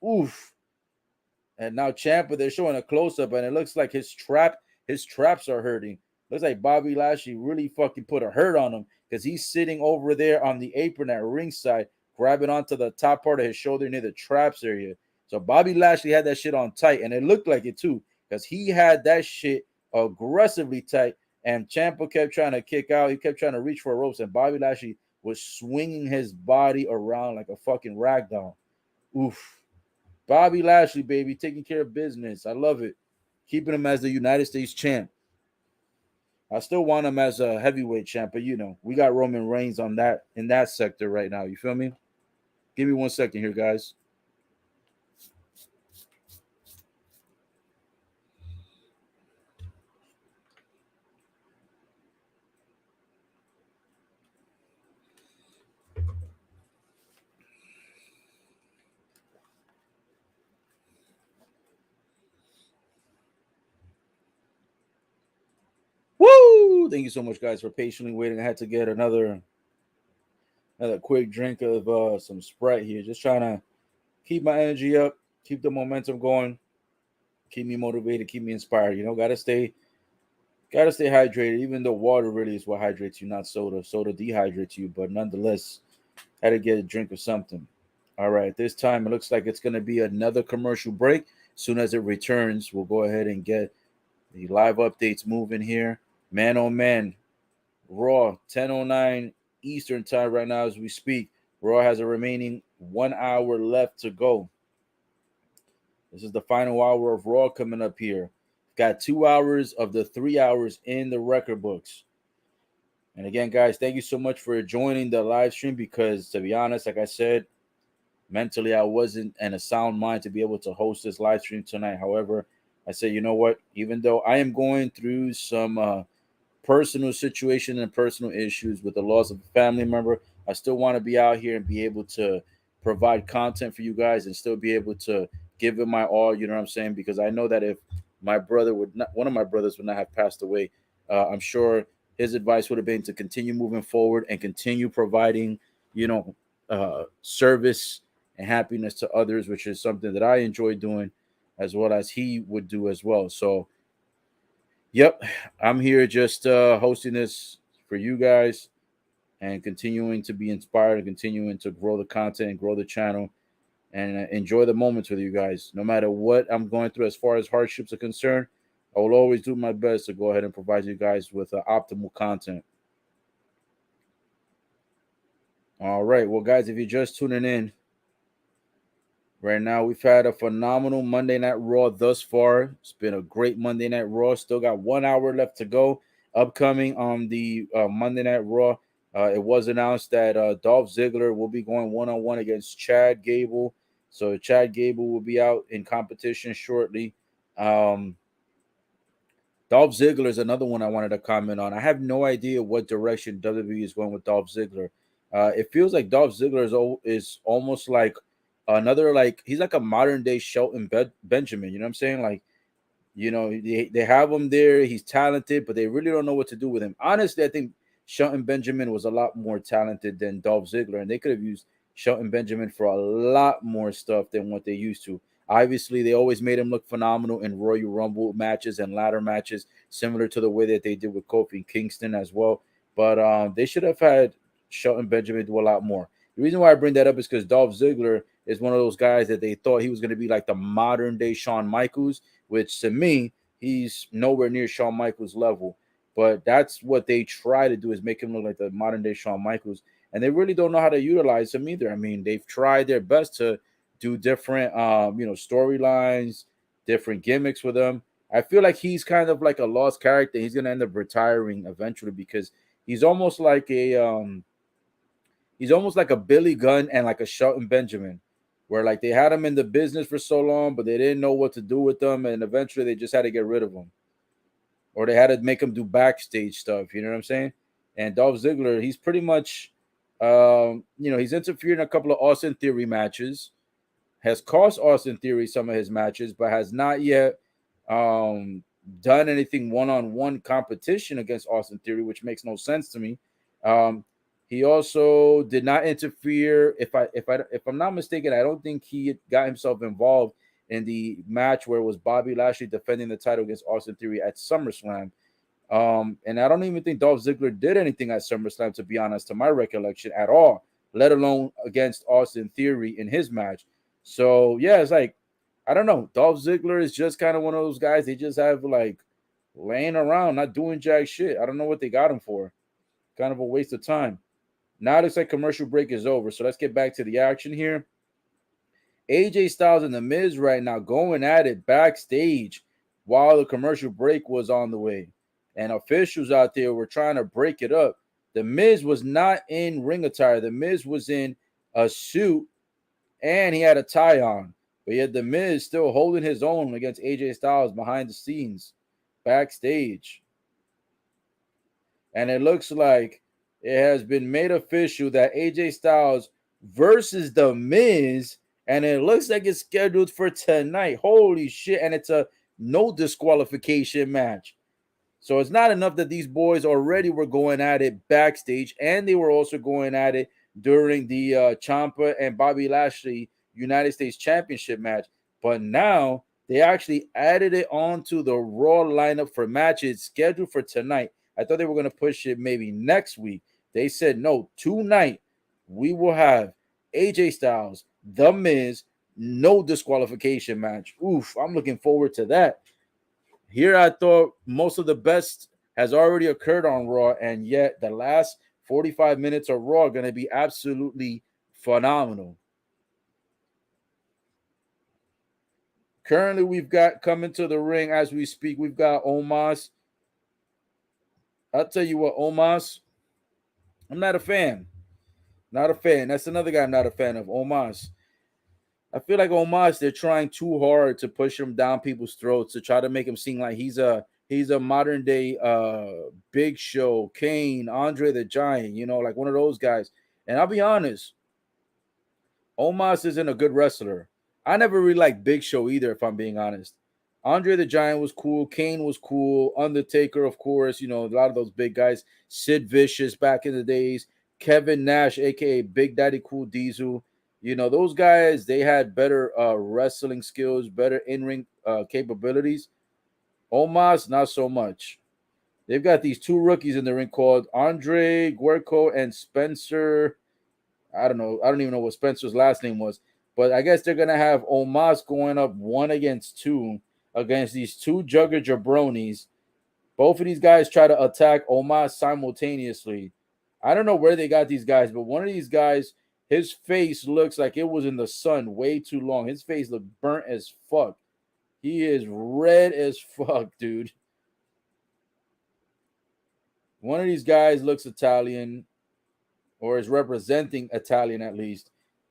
Oof. And now Ciampa, they're showing a close-up, and it looks like his traps are hurting. Looks like Bobby Lashley really fucking put a hurt on him, because he's sitting over there on the apron at ringside, grabbing onto the top part of his shoulder near the traps area. So Bobby Lashley had that shit on tight, and it looked like it too, because he had that shit aggressively tight, and Ciampa kept trying to kick out. He kept trying to reach for ropes, and Bobby Lashley was swinging his body around like a fucking ragdoll. Oof. Bobby Lashley, baby, taking care of business. I love it. Keeping him as the United States champ. I still want him as a heavyweight champ, but you know, we got Roman Reigns on that in that sector right now. You feel me? Give me 1 second here, guys. Woo! Thank you so much, guys, for patiently waiting. I had to get another quick drink of some Sprite here. Just trying to keep my energy up, keep the momentum going, keep me motivated, keep me inspired. You know, gotta stay Gotta stay hydrated, even though water really is what hydrates you, not soda. Soda dehydrates you, but nonetheless, had to get a drink of something. All right, this time it looks like it's gonna be another commercial break. As soon as it returns, we'll go ahead and get the live updates moving here. Man oh man, Raw 10:09 Eastern time right now as we speak. Raw has a remaining 1 hour left to go. This is the final hour of Raw coming up here. Got 2 hours of the 3 hours in the record books. And again, guys, thank you so much for joining the live stream because, to be honest, like I said, mentally I wasn't in a sound mind to be able to host this live stream tonight. However, I said, you know what? Even though I am going through some personal situation and personal issues with the loss of a family member, I still want to be out here and be able to provide content for you guys and still be able to give it my all. You know what I'm saying? Because I know that if my brother would not, one of my brothers would not have passed away, I'm sure his advice would have been to continue moving forward and continue providing, service and happiness to others, which is something that I enjoy doing, as well as he would do as well. So yep, I'm here just hosting this for you guys and continuing to be inspired and continuing to grow the content and grow the channel and enjoy the moments with you guys. No matter what I'm going through as far as hardships are concerned, I will always do my best to go ahead and provide you guys with optimal content. All right. Well, guys, if you're just tuning in, right now, we've had a phenomenal Monday Night Raw thus far. It's been a great Monday Night Raw. Still got 1 hour left to go. Upcoming on the Monday Night Raw, it was announced that Dolph Ziggler will be going one-on-one against Chad Gable. So Chad Gable will be out in competition shortly. Um, Dolph Ziggler is another one I wanted to comment on. I have no idea what direction WWE is going with Dolph Ziggler. It feels like Dolph Ziggler is almost like another, like he's like a modern day Shelton Benjamin. You know what I'm saying? Like, they have him there. He's talented, but they really don't know what to do with him. Honestly, I think Shelton Benjamin was a lot more talented than Dolph Ziggler, and they could have used Shelton Benjamin for a lot more stuff than what they used to. Obviously, they always made him look phenomenal in Royal Rumble matches and ladder matches, similar to the way that they did with Kofi Kingston as well. But they should have had Shelton Benjamin do a lot more. The reason why I bring that up is because Dolph Ziggler is one of those guys that they thought he was going to be like the modern day Shawn Michaels, which to me, he's nowhere near Shawn Michaels level. But that's what they try to do, is make him look like the modern day Shawn Michaels. And they really don't know how to utilize him either. I mean, they've tried their best to do different, storylines, different gimmicks with him. I feel like he's kind of like a lost character. He's going to end up retiring eventually because he's almost like a Billy Gunn and like a Shelton Benjamin, where like they had him in the business for so long, but they didn't know what to do with them, and eventually they just had to get rid of him, or they had to make him do backstage stuff. You know what I'm saying? And Dolph Ziggler, he's pretty much, he's interfered in a couple of Austin Theory matches, has cost Austin Theory some of his matches, but has not yet done anything one-on-one competition against Austin Theory, which makes no sense to me. He also did not interfere. If I'm not mistaken, I don't think he got himself involved in the match where it was Bobby Lashley defending the title against Austin Theory at SummerSlam. And I don't even think Dolph Ziggler did anything at SummerSlam, to be honest, to my recollection at all, let alone against Austin Theory in his match. So yeah, it's like, I don't know. Dolph Ziggler is just kind of one of those guys they just have like laying around, not doing jack shit. I don't know what they got him for. Kind of a waste of time. Now it looks like commercial break is over. So let's get back to the action here. AJ Styles and The Miz right now going at it backstage while the commercial break was on the way. And officials out there were trying to break it up. The Miz was not in ring attire. The Miz was in a suit and he had a tie on. But yet The Miz still holding his own against AJ Styles behind the scenes, backstage. And it looks like it has been made official that AJ Styles versus The Miz, and it looks like it's scheduled for tonight. Holy shit. And it's a no disqualification match. So it's not enough that these boys already were going at it backstage, and they were also going at it during the Ciampa and Bobby Lashley United States Championship match. But now They actually added it onto the Raw lineup for matches scheduled for tonight. I thought they were going to push it maybe next week. They said, no, tonight we will have AJ Styles, The Miz, no disqualification match. Oof, I'm looking forward to that. Here I thought most of the best has already occurred on Raw, and yet the last 45 minutes of Raw are going to be absolutely phenomenal. Currently, we've got coming to the ring as we speak. We've got Omos. I'll tell you what, Omos, I'm not a fan. Not a fan. That's another guy I'm not a fan of, Omos. I feel like Omos, they're trying too hard to push him down people's throats to try to make him seem like he's a modern day Big Show, Kane, Andre the Giant, like one of those guys. And I'll be honest, Omos isn't a good wrestler. I never really liked Big Show either, if I'm being honest. Andre the Giant was cool. Kane was cool. Undertaker, of course. A lot of those big guys. Sid Vicious back in the days. Kevin Nash, a.k.a. Big Daddy Cool Diesel. Those guys, they had better wrestling skills, better in-ring capabilities. Omos, not so much. They've got these two rookies in the ring called Andre Guerco and Spencer. I don't know. I don't even know what Spencer's last name was. But I guess they're going to have Omos going up 1-2 against these two jugger jabronis. Both of these guys try to attack Omos simultaneously. I don't know where they got these guys, but one of these guys, his face looks like it was in the sun way too long. His face looked burnt as fuck. He is red as fuck, dude. One of these guys looks Italian, or is representing Italian at least,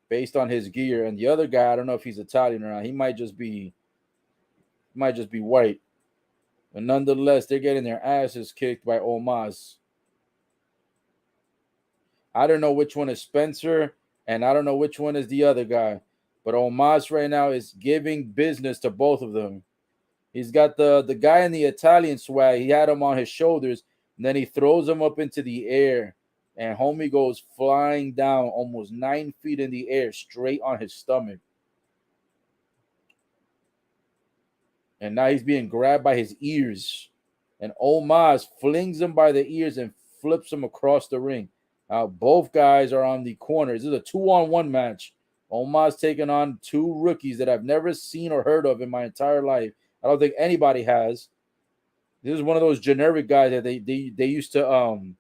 based on his gear. And the other guy, I don't know if he's Italian or not. He might just be white. But nonetheless, they're getting their asses kicked by Omos. I don't know which one is Spencer, and I don't know which one is the other guy. But Omos right now is giving business to both of them. He's got the guy in the Italian swag. He had him on his shoulders, and then he throws him up into the air. And homie goes flying down almost 9 feet in the air, straight on his stomach. And now he's being grabbed by his ears. And Omos flings him by the ears and flips him across the ring. Now, both guys are on the corners. This is a 2-on-1 match. Omos taking on two rookies that I've never seen or heard of in my entire life. I don't think anybody has. This is one of those generic guys that they used to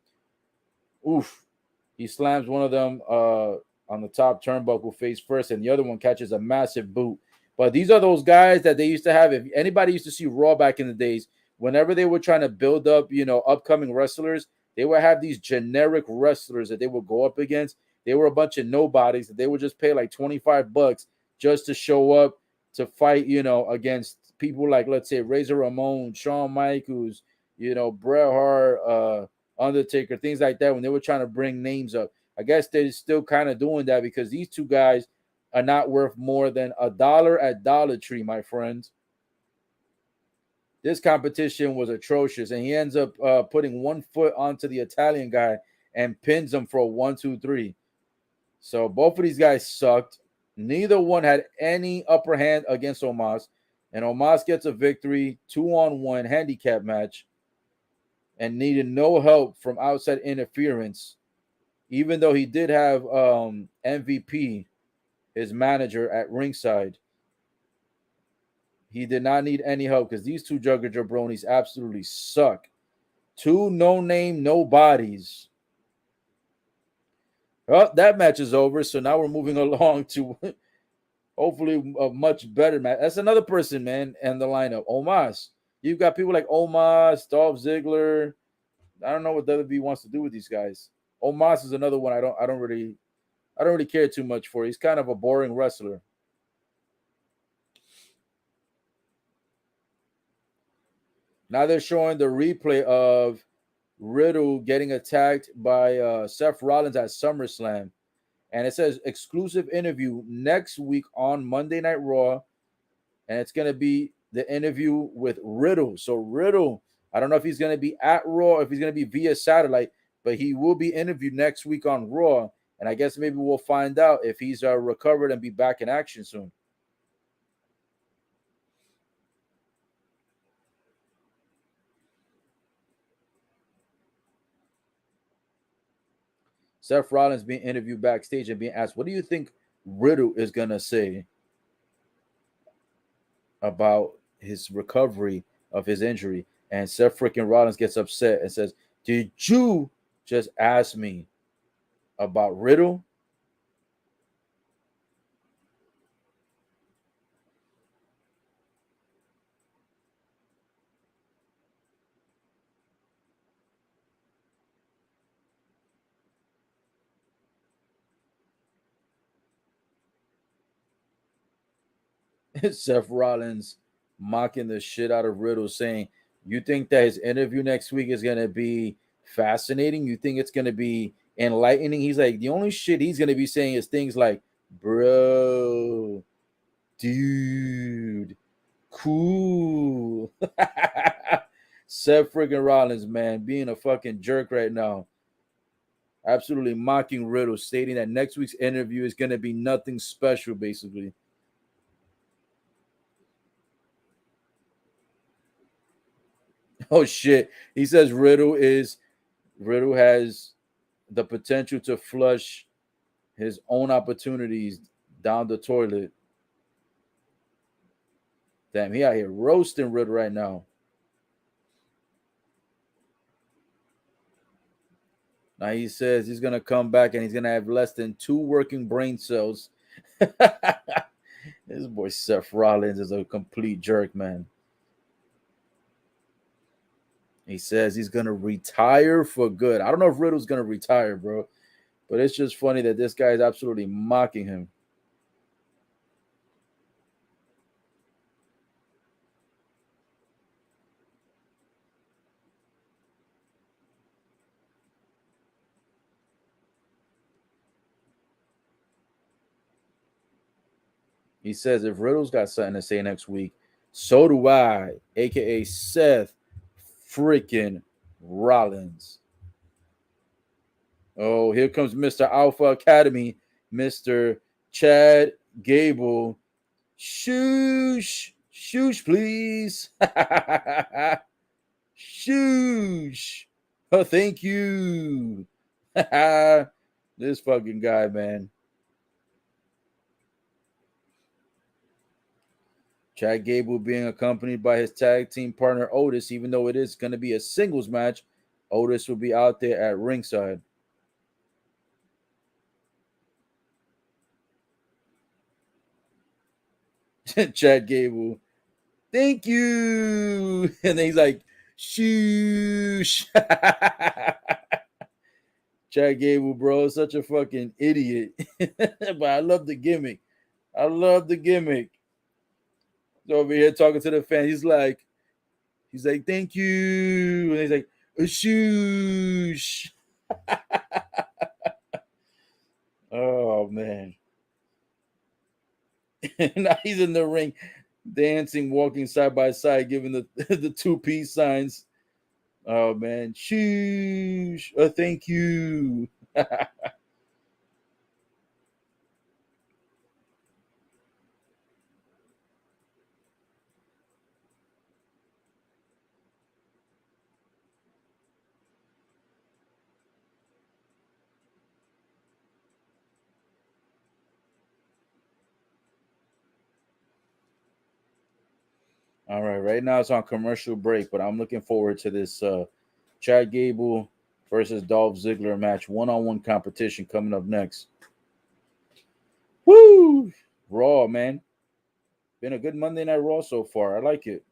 he slams one of them on the top turnbuckle face first, and the other one catches a massive boot. But these are those guys that they used to have. If anybody used to see Raw back in the days, whenever they were trying to build up, upcoming wrestlers, they would have these generic wrestlers that they would go up against. They were a bunch of nobodies that they would just pay like $25 just to show up to fight, against people like, let's say, Razor Ramon, Shawn Michaels, Bret Hart, Undertaker, things like that, when they were trying to bring names up. I guess they're still kind of doing that because these two guys are not worth more than $1 at Dollar Tree, my friends. This competition was atrocious, and he ends up putting one foot onto the Italian guy and pins him for a 1-2-3. So both of these guys sucked. Neither one had any upper hand against Omos, and Omos gets a victory, 2-on-1 handicap match, and needed no help from outside interference, even though he did have MVP, his manager, at ringside. He did not need any help because these two jugger jabronis absolutely suck. Two no-name nobodies. Well, that match is over, so now we're moving along to hopefully a much better match. That's another person, man, in the lineup. Omos. You've got people like Omos, Dolph Ziggler. I don't know what WWE wants to do with these guys. Omos is another one I don't really care too much for. He's kind of a boring wrestler. Now they're showing the replay of Riddle getting attacked by Seth Rollins at SummerSlam. And it says exclusive interview next week on Monday Night Raw. And it's going to be the interview with Riddle. So Riddle, I don't know if he's going to be at Raw, if he's going to be via satellite, but he will be interviewed next week on Raw. And I guess maybe we'll find out if he's recovered and be back in action soon. Seth Rollins being interviewed backstage and being asked, what do you think Riddle is going to say about his recovery of his injury? And Seth freaking Rollins gets upset and says, did you just ask me about Riddle? Seth Rollins mocking the shit out of Riddle, saying, you think that his interview next week is going to be fascinating? You think it's going to be enlightening? He's like, the only shit he's going to be saying is things like, bro, dude, cool. Seth freaking Rollins, man, being a fucking jerk right now. Absolutely mocking Riddle, stating that next week's interview is going to be nothing special, basically. Oh shit. He says Riddle has the potential to flush his own opportunities down the toilet. Damn, he out here roasting Riddle right now. Now he says he's gonna come back and he's gonna have less than 2 working brain cells. This boy Seth Rollins is a complete jerk, man. He says he's gonna retire for good. I don't know if Riddle's gonna retire, bro, but it's just funny that this guy is absolutely mocking him. He says if Riddle's got something to say next week, so do I, aka Seth freaking Rollins. Oh, here comes Mr. Alpha Academy, Mr. Chad Gable. Shoosh, shoosh, please. Shoosh. Oh, thank you. This fucking guy, man. Chad Gable being accompanied by his tag team partner Otis, even though it is going to be a singles match, Otis will be out there at ringside. Chad Gable, thank you. And then he's like, shoosh. Chad Gable, bro, such a fucking idiot. But I love the gimmick. I love the gimmick. He's over here talking to the fan. He's like, thank you. And he's like, shoosh. Oh man. Now he's in the ring, dancing, walking side by side, giving the the 2 peace signs. Oh man, shoosh! Thank you. All right, right now it's on commercial break, but I'm looking forward to this Chad Gable versus Dolph Ziggler match, one-on-one competition coming up next. Woo! Raw, man. Been a good Monday Night Raw so far. I like it.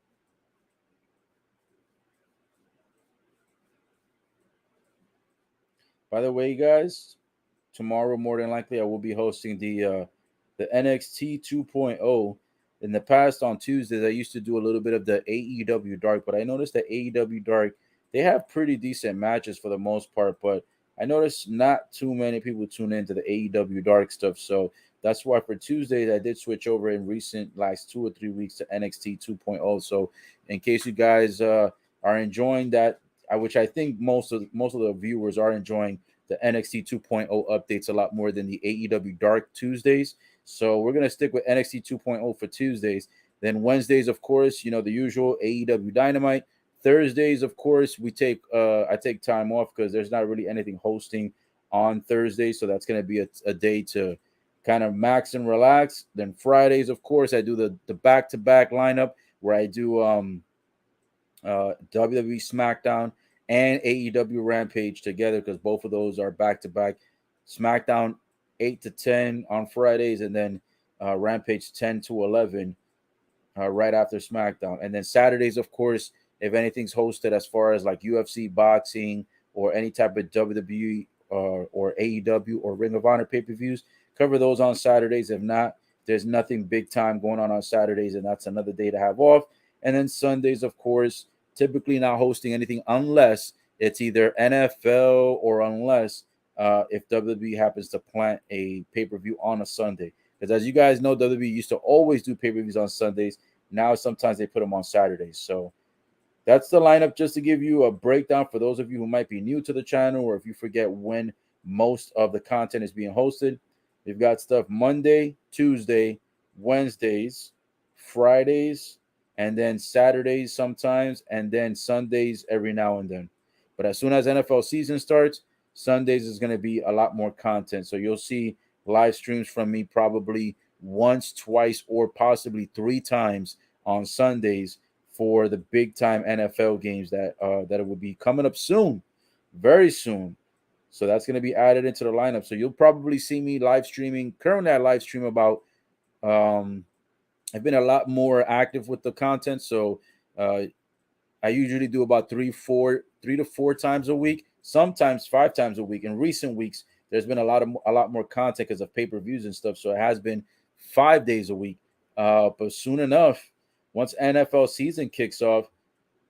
By the way, guys, tomorrow more than likely I will be hosting the NXT 2.0. In the past on Tuesdays, I used to do a little bit of the AEW Dark, but I noticed that AEW Dark, they have pretty decent matches for the most part, but I noticed not too many people tune into the AEW Dark stuff. So that's why for Tuesdays, I did switch over in recent last 2 or 3 weeks to NXT 2.0. So in case you guys are enjoying that, which I think most of the viewers are enjoying the NXT 2.0 updates a lot more than the AEW Dark Tuesdays. So we're going to stick with NXT 2.0 for Tuesdays. Then Wednesdays, of course, the usual AEW Dynamite. Thursdays, of course, I take time off because there's not really anything hosting on Thursday. So that's going to be a day to kind of max and relax. Then Fridays, of course, I do the back-to-back lineup where I do WWE SmackDown and AEW Rampage together, because both of those are back-to-back. SmackDown 8 to 10 on Fridays, and then Rampage 10 to 11 right after SmackDown. And then Saturdays, of course, if anything's hosted as far as like UFC, boxing, or any type of WWE or AEW or Ring of Honor pay-per-views, cover those on Saturdays. If not, there's nothing big time going on Saturdays, and that's another day to have off. And then Sundays, of course, typically not hosting anything unless it's either NFL or unless if WWE happens to plant a pay-per-view on a Sunday. Because as you guys know, WWE used to always do pay-per-views on Sundays. Now sometimes they put them on Saturdays. So that's the lineup, just to give you a breakdown for those of you who might be new to the channel, or if you forget when most of the content is being hosted. We've got stuff Monday, Tuesday, Wednesdays, Fridays, and then Saturdays sometimes, and then Sundays every now and then. But as soon as NFL season starts, Sundays is going to be a lot more content. So you'll see live streams from me probably once, twice, or possibly 3 times on Sundays for the big time NFL games that will be coming up soon, very soon. So that's going to be added into the lineup. So you'll probably see me live streaming. Currently, I live stream about. I've been a lot more active with the content. So I usually do about 3 to 4 times a week, sometimes 5 times a week. In recent weeks, there's been a lot more content because of pay-per-views and stuff. So it has been 5 days a week. But soon enough, once NFL season kicks off,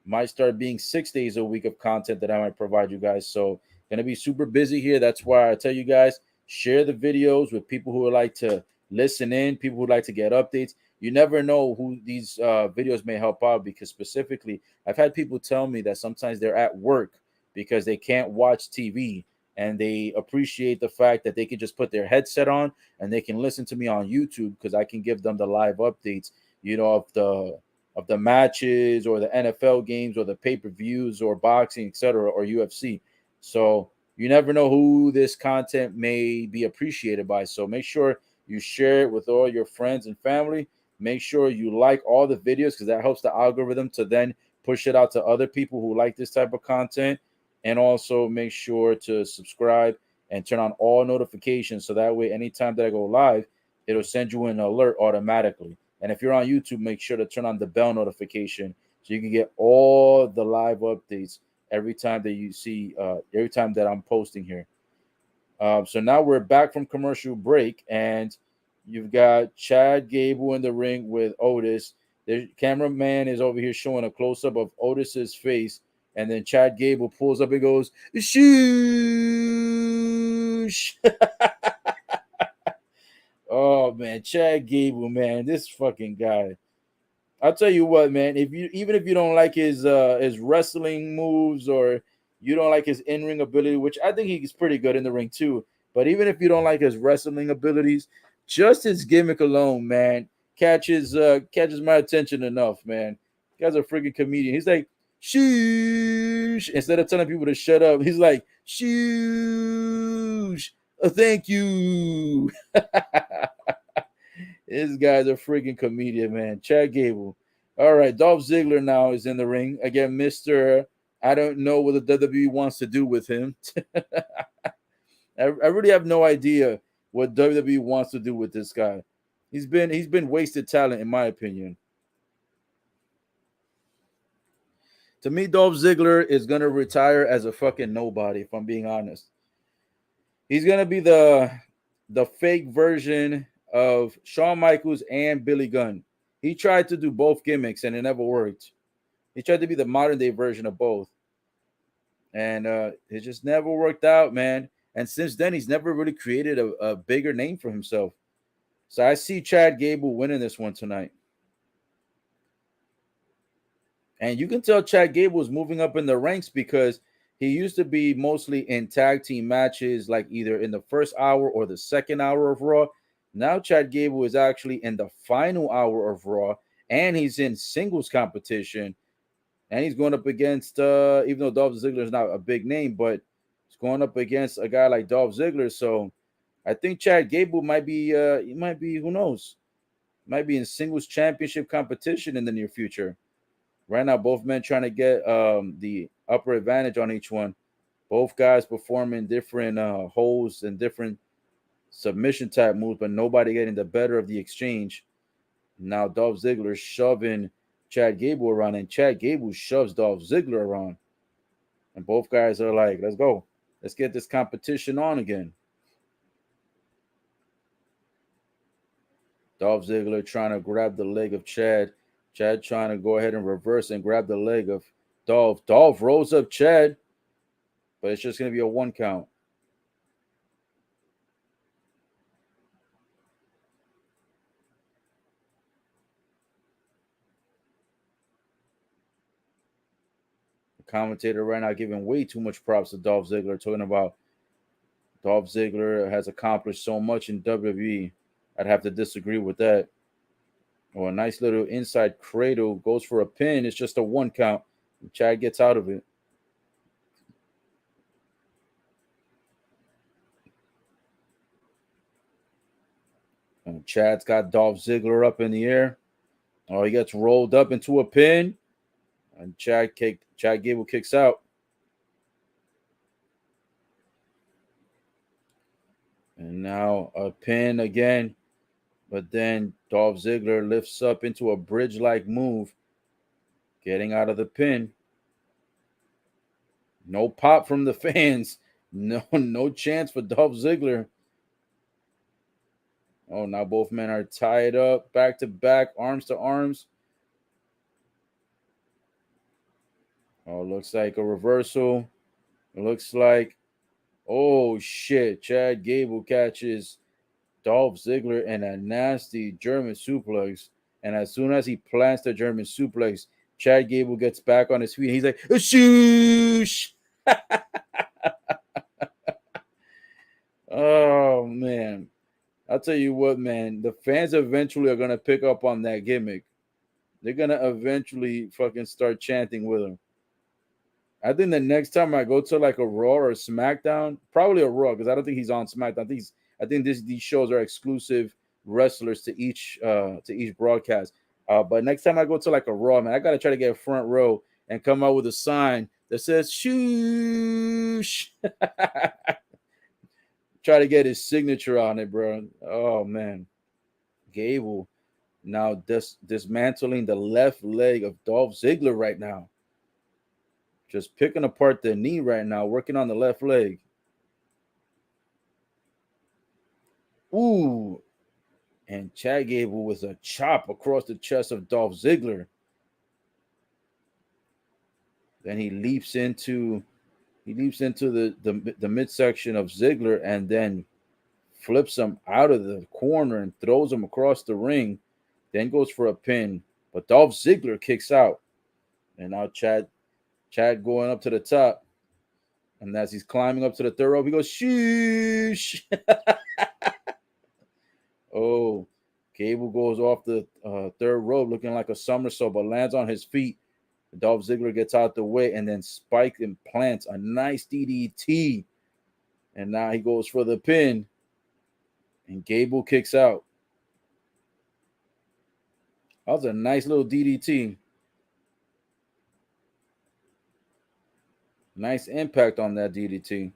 might start being 6 days a week of content that I might provide you guys. So gonna be super busy here. That's why I tell you guys, share the videos with people who would like to listen in, people who would like to get updates. You never know who these videos may help out, because specifically, I've had people tell me that sometimes they're at work because they can't watch TV, and they appreciate the fact that they can just put their headset on and they can listen to me on YouTube, because I can give them the live updates, of the matches or the NFL games or the pay-per-views or boxing, etc., or UFC. So you never know who this content may be appreciated by. So make sure you share it with all your friends and family. Make sure you like all the videos, because that helps the algorithm to then push it out to other people who like this type of content. And also make sure to subscribe and turn on all notifications, so that way anytime that I go live, it'll send you an alert automatically. And if you're on YouTube, make sure to turn on the bell notification so you can get all the live updates every time that you see, every time that I'm posting here. So now we're back from commercial break, and you've got Chad Gable in the ring with Otis. The cameraman is over here showing a close-up of Otis's face, and then Chad Gable pulls up and goes, shoosh. Oh, man, Chad Gable, man, this fucking guy. I'll tell you what, man. Even if you don't like his wrestling moves, or you don't like his in-ring ability, which I think he's pretty good in the ring too, but even if you don't like his wrestling abilities, just his gimmick alone, man, catches my attention enough, man. This guy's a freaking comedian. He's like, shoosh. Instead of telling people to shut up, he's like, shoosh. Oh, thank you. This guy's a freaking comedian, man. Chad Gable. All right, Dolph Ziggler now is in the ring. Again, Mr. I don't know what the WWE wants to do with him. I really have no idea what WWE wants to do with this guy. He's been wasted talent, in my opinion. To me, Dolph Ziggler is gonna retire as a fucking nobody, if I'm being honest. He's gonna be the fake version of Shawn Michaels and Billy Gunn. He tried to do both gimmicks and it never worked. He tried to be the modern day version of both, and it just never worked out, man. And since then, he's never really created a bigger name for himself. So I see Chad Gable winning this one tonight. And you can tell Chad Gable is moving up in the ranks, because he used to be mostly in tag team matches, like either in the first hour or the second hour of Raw. Now Chad Gable is actually in the final hour of Raw, and he's in singles competition. And he's going up against, even though Dolph Ziggler is not a big name, but He's going up against a guy like Dolph Ziggler. So I think Chad Gable might be he might be, who knows, might be in singles championship competition in the near future. Right now, both men trying to get the upper advantage on each one. Both guys performing different holds and different submission type moves, but nobody getting the better of the exchange. Now Dolph Ziggler shoving Chad Gable around, and Chad Gable shoves Dolph Ziggler around. And both guys are like, let's go. Let's get this competition on again. Dolph Ziggler trying to grab the leg of Chad. Chad trying to go ahead and reverse and grab the leg of Dolph. Dolph rolls up Chad, but it's just going to be a 1 count. The commentator right now giving way too much props to Dolph Ziggler, talking about Dolph Ziggler has accomplished so much in WWE. I'd have to disagree with that. Oh, a nice little inside cradle, goes for a pin. It's just a 1 count. Chad gets out of it. And Chad's got Dolph Ziggler up in the air. Oh, he gets rolled up into a pin. And Chad Gable kicks out. And now a pin again. But then Dolph Ziggler lifts up into a bridge-like move, getting out of the pin. No pop from the fans. No chance for Dolph Ziggler. Oh, now both men are tied up, back to back, arms to arms. Oh, looks like a reversal. It looks like, oh shit, Chad Gable catches Dolph Ziggler in a nasty German suplex. And as soon as he plants the German suplex, Chad Gable gets back on his feet. He's like, shoosh. Oh, man. I'll tell you what, man. The fans eventually are going to pick up on that gimmick. They're going to eventually fucking start chanting with him. I think the next time I go to like a Raw or a SmackDown, probably a Raw, because I don't think he's on SmackDown. I think these shows are exclusive wrestlers to each broadcast. But next time I go to like a Raw, man, I gotta try to get a front row and come out with a sign that says "shoosh." Try to get his signature on it, bro. Oh man, Gable now dismantling the left leg of Dolph Ziggler right now. Just picking apart the knee right now, working on the left leg. Ooh. And Chad Gable with a chop across the chest of Dolph Ziggler. Then he leaps into the midsection of Ziggler and then flips him out of the corner and throws him across the ring. Then goes for a pin. But Dolph Ziggler kicks out. And now Chad going up to the top. And as he's climbing up to the third rope, he goes, shoosh. Oh, Gable goes off the third rope looking like a somersault, but lands on his feet. Dolph Ziggler gets out the way and then Spike implants a nice DDT. And now he goes for the pin. And Gable kicks out. That was a nice little DDT. Nice impact on that DDT.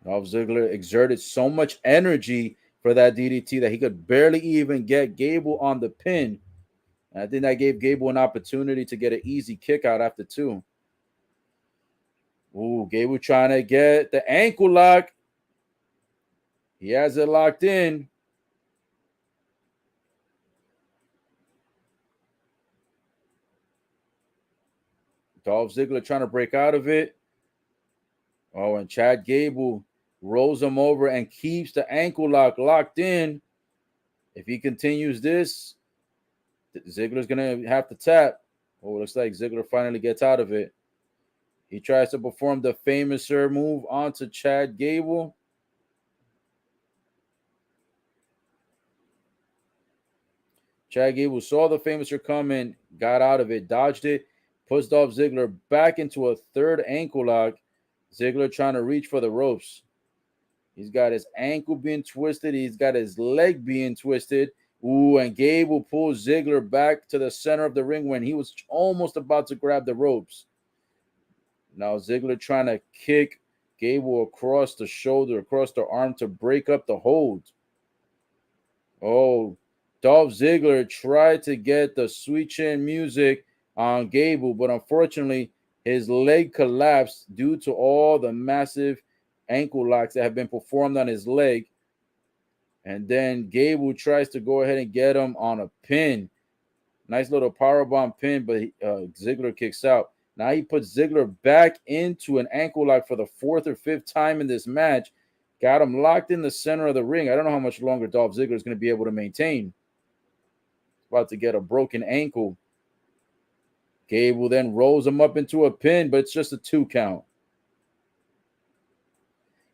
Dolph Ziggler exerted so much energy for that DDT that he could barely even get Gable on the pin. And I think that gave Gable an opportunity to get an easy kick out after 2. Ooh, Gable trying to get the ankle lock. He has it locked in. Dolph Ziggler trying to break out of it. Oh, and Chad Gable rolls him over and keeps the ankle lock locked in. If he continues this, Ziggler's going to have to tap. Oh, looks like Ziggler finally gets out of it. He tries to perform the famouser move onto Chad Gable. Chad Gable saw the famouser come in, got out of it, dodged it, puts Dolph Ziggler back into a third ankle lock. Ziggler trying to reach for the ropes. He's got his ankle being twisted. He's got his leg being twisted. Ooh, and Gable pulls Ziggler back to the center of the ring when he was almost about to grab the ropes. Now Ziggler trying to kick Gable across the shoulder, across the arm to break up the hold. Oh, Dolph Ziggler tried to get the sweet chin music on Gable, but unfortunately, his leg collapsed due to all the massive ankle locks that have been performed on his leg. And then Gable tries to go ahead and get him on a pin. Nice little powerbomb pin, but Ziggler kicks out. Now he puts Ziggler back into an ankle lock for the fourth or fifth time in this match. Got him locked in the center of the ring. I don't know how much longer Dolph Ziggler is going to be able to maintain. About to get a broken ankle. Gable then rolls him up into a pin, but it's just a 2 count.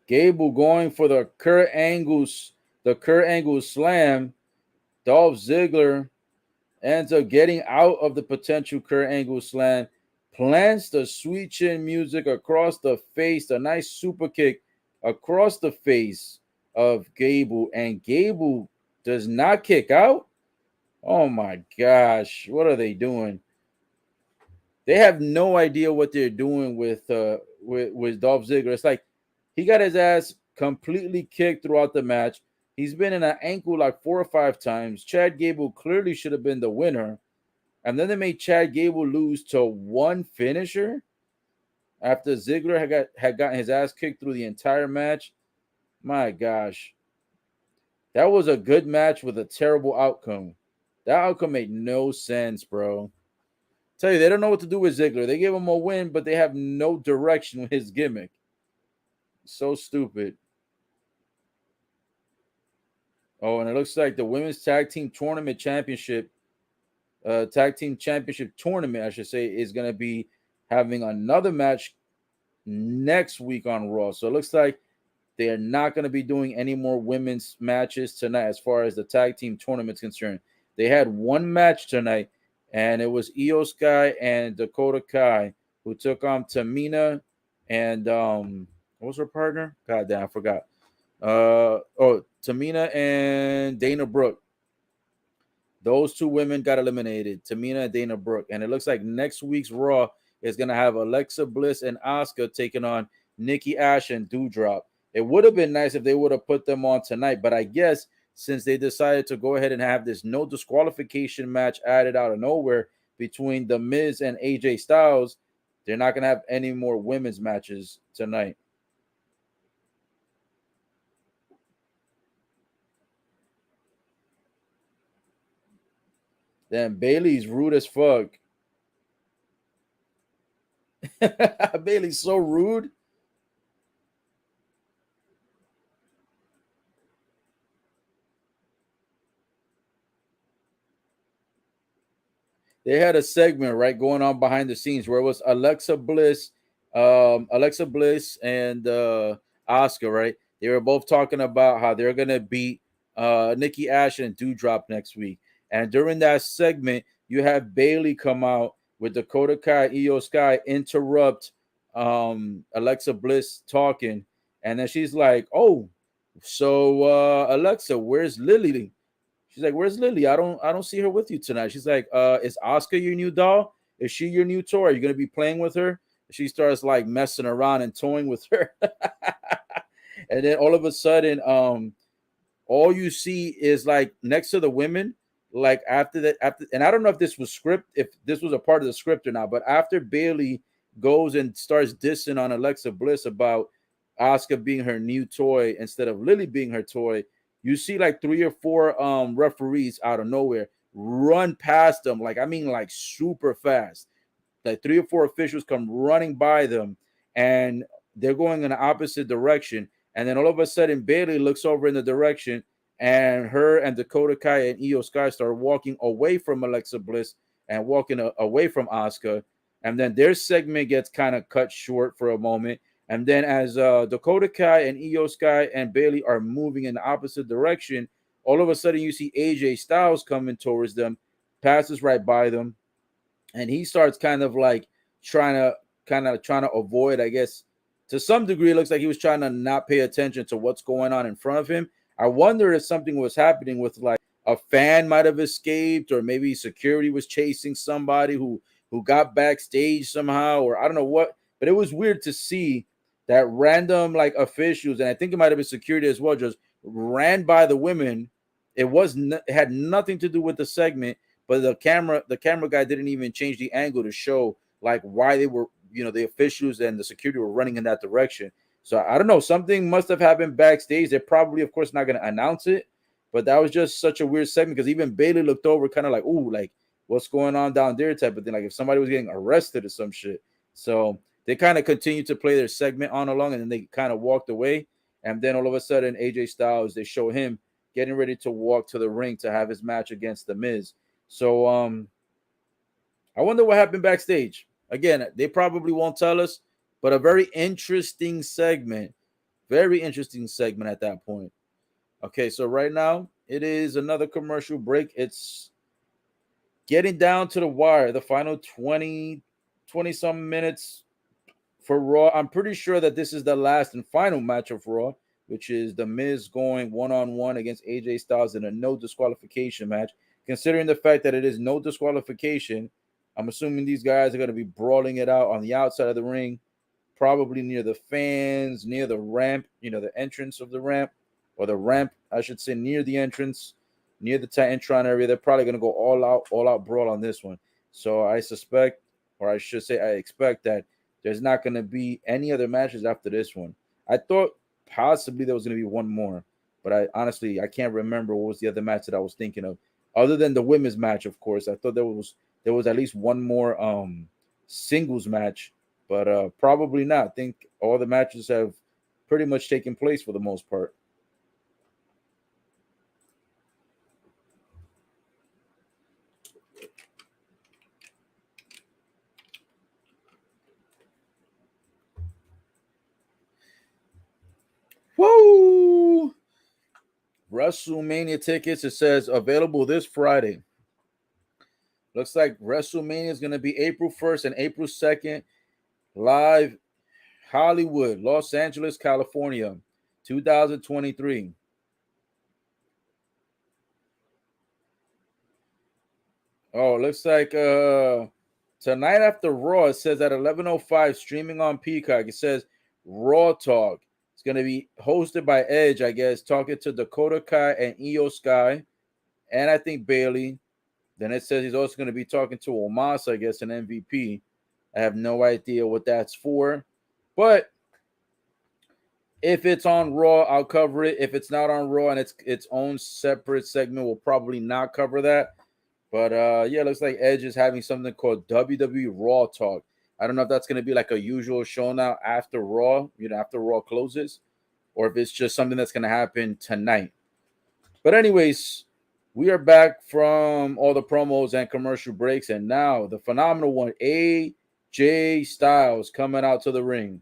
Gable going for the Kurt Angle slam. Dolph Ziggler ends up getting out of the potential Kurt Angle slam. Plants the sweet chin music across the face. A nice super kick across the face of Gable. And Gable does not kick out. Oh my gosh. What are they doing? They have no idea what they're doing with Dolph Ziggler. It's like he got his ass completely kicked throughout the match. He's been in an ankle like 4 or 5 times. Chad Gable clearly should have been the winner. And then they made Chad Gable lose to one finisher after Ziggler had gotten his ass kicked through the entire match. My gosh. That was a good match with a terrible outcome. That outcome made no sense, bro. Tell you, they don't know what to do with Ziggler. They gave him a win, but they have no direction with his gimmick. So stupid. Oh, and it looks like the Women's Tag Team Tournament Championship, Tag Team Championship Tournament, I should say, is going to be having another match next week on Raw. So it looks like they are not going to be doing any more women's matches tonight as far as the Tag Team Tournament is concerned. They had one match tonight, and it was Io Sky and Dakota Kai who took on Tamina and what was her partner? God damn, I forgot. Tamina and Dana Brooke. Those 2 women got eliminated, Tamina and Dana Brooke. And it looks like next week's Raw is going to have Alexa Bliss and Asuka taking on Nikki Ash and Doudrop. It would have been nice if they would have put them on tonight, but I guess since they decided to go ahead and have this no disqualification match added out of nowhere between The Miz and AJ Styles, they're not going to have any more women's matches tonight. Then Bayley's rude as fuck. Bayley's so rude. They had a segment right going on behind the scenes where it was Alexa Bliss and Asuka, right? They were both talking about how they're gonna beat Nikki Ash and Doudrop next week. And during that segment, you have Bayley come out with Dakota Kai, Io Sky interrupt Alexa Bliss talking, and then she's like, "Oh, so Alexa, where's Lily?" She's like, "Where's Lily? I don't see her with you tonight." She's like, "Is Asuka your new doll? Is she your new toy? Are you gonna be playing with her?" She starts like messing around and toying with her. And then all of a sudden, all you see is like next to the women, like after and I don't know if this was if this was a part of the script or not, but after Bayley goes and starts dissing on Alexa Bliss about Asuka being her new toy instead of Lily being her toy, you see like 3 or 4 referees out of nowhere run past them, like super fast. Like 3 or 4 officials come running by them, and they're going in the opposite direction. And then all of a sudden, Bayley looks over in the direction, and her and Dakota Kai and Io Sky start walking away from Alexa Bliss and walking away from Asuka. And then their segment gets kind of cut short for a moment. And then as Dakota Kai and Io Sky and Bayley are moving in the opposite direction, all of a sudden you see AJ Styles coming towards them, passes right by them. and he starts trying to avoid, I guess, to some degree. It looks like he was trying to not pay attention to what's going on in front of him. I wonder if something was happening with, like, a fan might have escaped, or maybe security was chasing somebody who got backstage somehow, or I don't know what. But it was weird to see that random, like, officials, and I think it might have been security as well, just ran by the women. It had nothing to do with the segment, but the camera guy didn't even change the angle to show, like, why they were, the officials and the security were running in that direction. So I don't know, something must have happened backstage. They're probably, of course, not going to announce it, but that was just such a weird segment, because even Bayley looked over kind of like, ooh, like, what's going on down there type of thing, like if somebody was getting arrested or some shit. So they kind of continued to play their segment on along, and then they kind of walked away. And then all of a sudden, AJ Styles, they show him getting ready to walk to the ring to have his match against The Miz. So I wonder what happened backstage. Again, they probably won't tell us, but a very interesting segment. Very interesting segment at that point. Okay, so right now it is another commercial break. It's getting down to the wire, the final 20 some minutes for Raw. I'm pretty sure that this is the last and final match of Raw, which is The Miz going one-on-one against AJ Styles in a no disqualification match. Considering the fact that it is no disqualification, I'm assuming these guys are going to be brawling it out on the outside of the ring, probably near the fans, near the ramp, the entrance of the ramp, or the ramp, I should say, near the entrance, near the Titantron area. They're probably going to go all out brawl on this one. So I suspect, or I should say, I expect that there's not going to be any other matches after this one. I thought possibly there was going to be one more, but I can't remember what was the other match that I was thinking of, other than the women's match. Of course, I thought there was at least one more singles match, but probably not. I think all the matches have pretty much taken place for the most part. Woo! WrestleMania tickets, it says available this Friday. Looks like WrestleMania is going to be April 1st and April 2nd, live Hollywood, Los Angeles, California, 2023. Oh, looks like tonight after Raw, it says at 11:05, streaming on Peacock. It says Raw Talk. It's going to be hosted by Edge, I guess, talking to Dakota Kai and Io Sky, and I think Bayley. Then it says he's also going to be talking to Omos, I guess, an MVP. I have no idea what that's for. But if it's on Raw, I'll cover it. If it's not on Raw and it's its own separate segment, we'll probably not cover that. But yeah, looks like Edge is having something called WWE Raw Talk. I don't know if that's going to be like a usual show now after Raw, after Raw closes, or if it's just something that's going to happen tonight. But anyways, we are back from all the promos and commercial breaks, and now the phenomenal one, AJ Styles, coming out to the ring.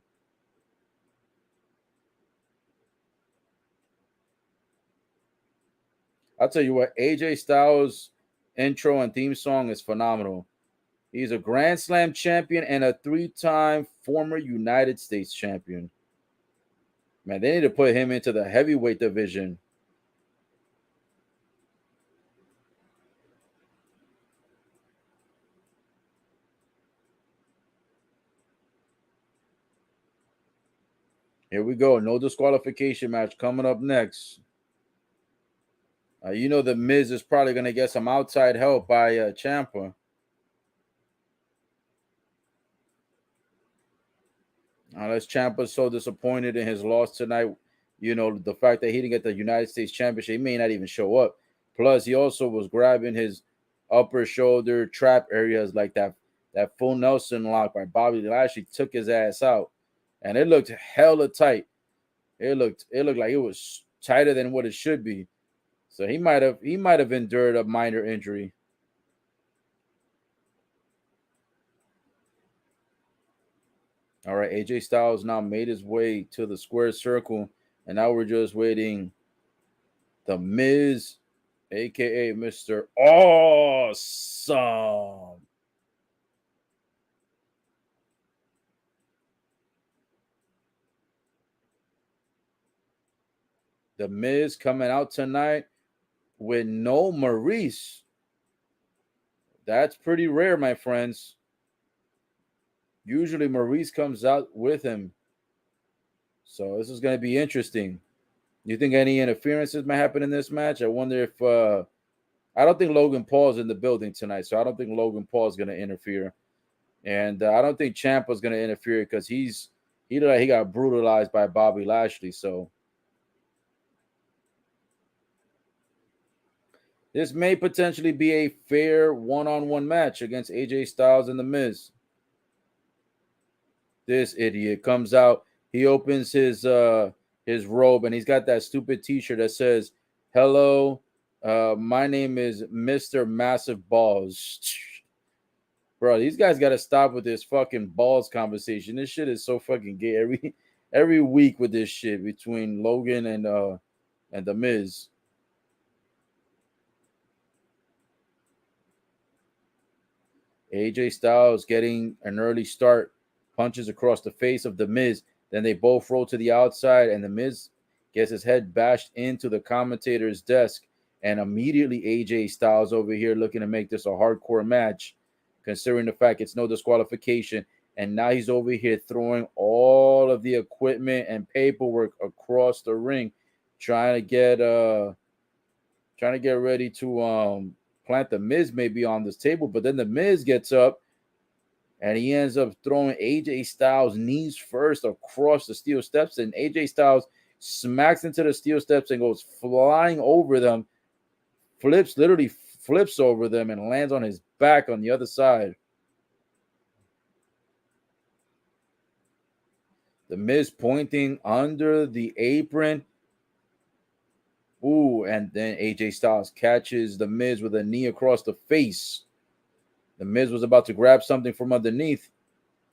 I'll tell you what, AJ Styles' intro and theme song is phenomenal. He's a Grand Slam champion and a 3-time former United States champion. Man, they need to put him into the heavyweight division. Here we go. No disqualification match coming up next. The Miz is probably going to get some outside help by Ciampa. Unless Ciampa's so disappointed in his loss tonight, the fact that he didn't get the United States Championship, he may not even show up. Plus, he also was grabbing his upper shoulder trap areas like that full Nelson lock by Bobby Lashley took his ass out, and it looked hella tight. It looked like it was tighter than what it should be. So he might have endured a minor injury. All right, AJ Styles now made his way to the square circle, and now we're just waiting. The Miz, aka Mr. Awesome. The Miz coming out tonight with no Maurice. That's pretty rare, my friends. Usually Maurice comes out with him. So this is going to be interesting. You think any interferences might happen in this match? I wonder if I don't think Logan Paul's in the building tonight, so I don't think Logan Paul's going to interfere. And I don't think Ciampa's going to interfere because he got brutalized by Bobby Lashley. So this may potentially be a fair one-on-one match against AJ Styles and The Miz. This idiot comes out. He opens his robe and he's got that stupid T-shirt that says, "Hello, my name is Mr. Massive Balls." Bro, these guys got to stop with this fucking balls conversation. This shit is so fucking gay every week with this shit between Logan and The Miz. AJ Styles getting an early start, punches across the face of The Miz. Then they both roll to the outside, and The Miz gets his head bashed into the commentator's desk. And immediately AJ Styles over here looking to make this a hardcore match, considering the fact it's no disqualification. And now he's over here throwing all of the equipment and paperwork across the ring, trying to get ready to plant The Miz maybe on this table. But then The Miz gets up and he ends up throwing AJ Styles knees first across the steel steps, and AJ Styles smacks into the steel steps and goes flying over them, literally flips over them and lands on his back on the other side. The Miz pointing under the apron. Ooh, and then AJ Styles catches The Miz with a knee across the face. The Miz was about to grab something from underneath,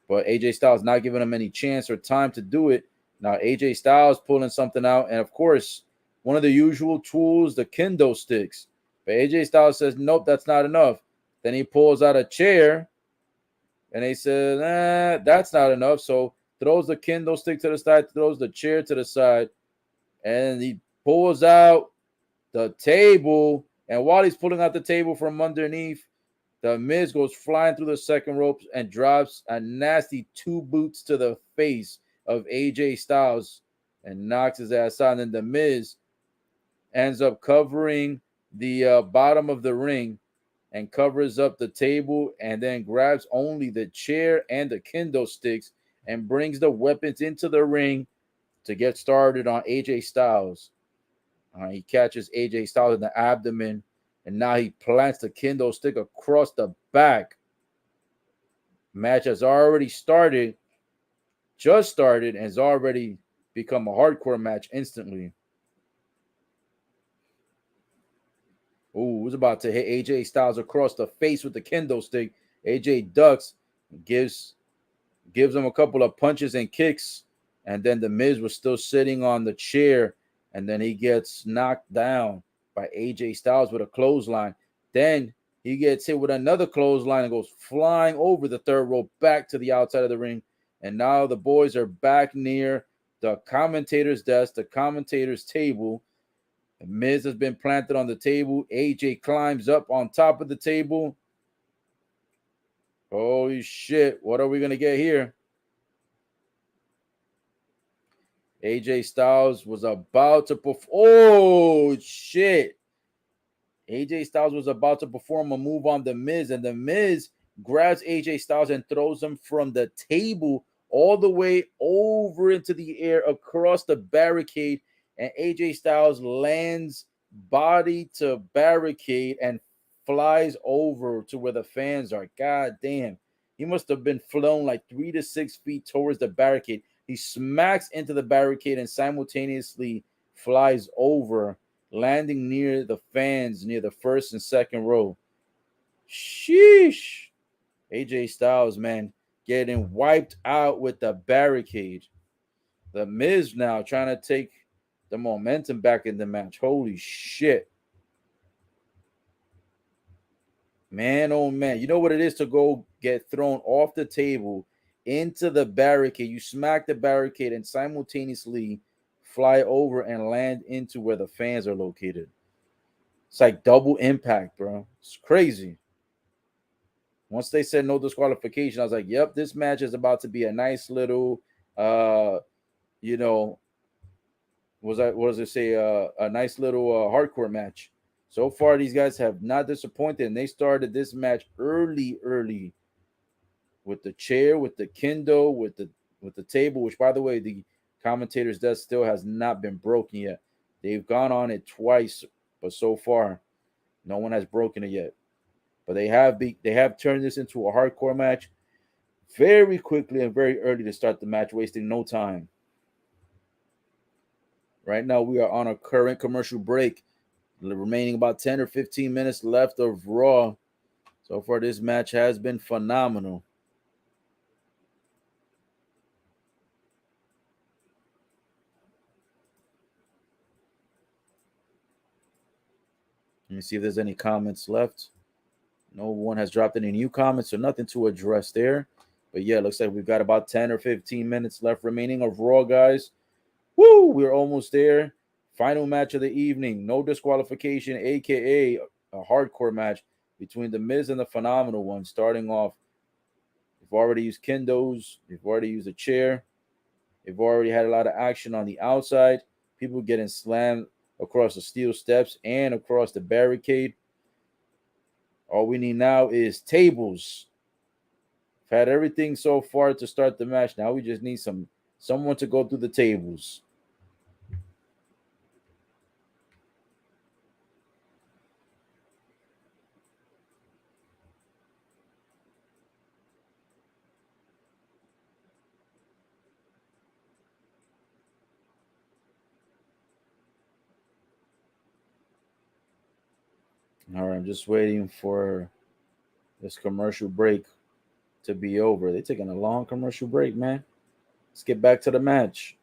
but AJ Styles not giving him any chance or time to do it. Now AJ Styles pulling something out, and of course, one of the usual tools, the kendo sticks. But AJ Styles says, nope, that's not enough. Then he pulls out a chair, and he says, that's not enough. So throws the kendo stick to the side, throws the chair to the side, and he pulls out the table. And while he's pulling out the table from underneath, The Miz goes flying through the second ropes and drops a nasty 2 boots to the face of AJ Styles and knocks his ass out. And then The Miz ends up covering the bottom of the ring and covers up the table and then grabs only the chair and the kendo sticks and brings the weapons into the ring to get started on AJ Styles. He catches AJ Styles in the abdomen, and now he plants the kendo stick across the back. Match has already started, and has already become a hardcore match instantly. Ooh, was about to hit AJ Styles across the face with the kendo stick. AJ ducks, gives him a couple of punches and kicks, and then The Miz was still sitting on the chair, and then he gets knocked down by AJ Styles with a clothesline. Then he gets hit with another clothesline and goes flying over the third rope back to the outside of the ring. And now the boys are back near the commentator's desk, the commentator's table. The Miz has been planted on the table. AJ climbs up on top of the table. Holy shit, what are we going to get here? AJ Styles was about to perform. Oh, shit. AJ Styles was about to perform a move on The Miz, and The Miz grabs AJ Styles and throws him from the table all the way over into the air across the barricade, and AJ Styles lands body to barricade and flies over to where the fans are. God damn. He must have been flown like 3 to 6 feet towards the barricade. He smacks into the barricade and simultaneously flies over, landing near the fans near the first and second row. Sheesh. AJ Styles, man, getting wiped out with the barricade. The Miz now trying to take the momentum back in the match. Holy shit. Man, oh man. You know what it is to go get thrown off the table into the barricade. You smack the barricade and simultaneously fly over and land into where the fans are located. It's like double impact, bro. It's crazy. Once they said no disqualification, I was like, yep, this match is about to be a nice little, you know, what does it say? A nice little hardcore match. So far, these guys have not disappointed, and they started this match early with the chair, with the kendo, with the table. Which, by the way, the commentator's desk still has not been broken yet. They've gone on it twice, but so far, no one has broken it yet. But they have turned this into a hardcore match very quickly and very early to start the match, wasting no time. Right now, we are on a current commercial break, remaining about 10 or 15 minutes left of Raw. So far, this match has been phenomenal. Let me see if there's any comments left. No one has dropped any new comments, so nothing to address there. But yeah, looks like we've got about 10 or 15 minutes left remaining of Raw, guys. Woo! We're almost there. Final match of the evening. No disqualification, a.k.a. a hardcore match between The Miz and the Phenomenal One. Starting off, they've already used kendos. They've already used a chair. They've already had a lot of action on the outside. People getting slammed across the steel steps and across the barricade. All we need now is tables. We've had everything so far to start the match. Now we just need someone to go through the tables. All right, I'm just waiting for this commercial break to be over. They're taking a long commercial break, man. Let's get back to the match.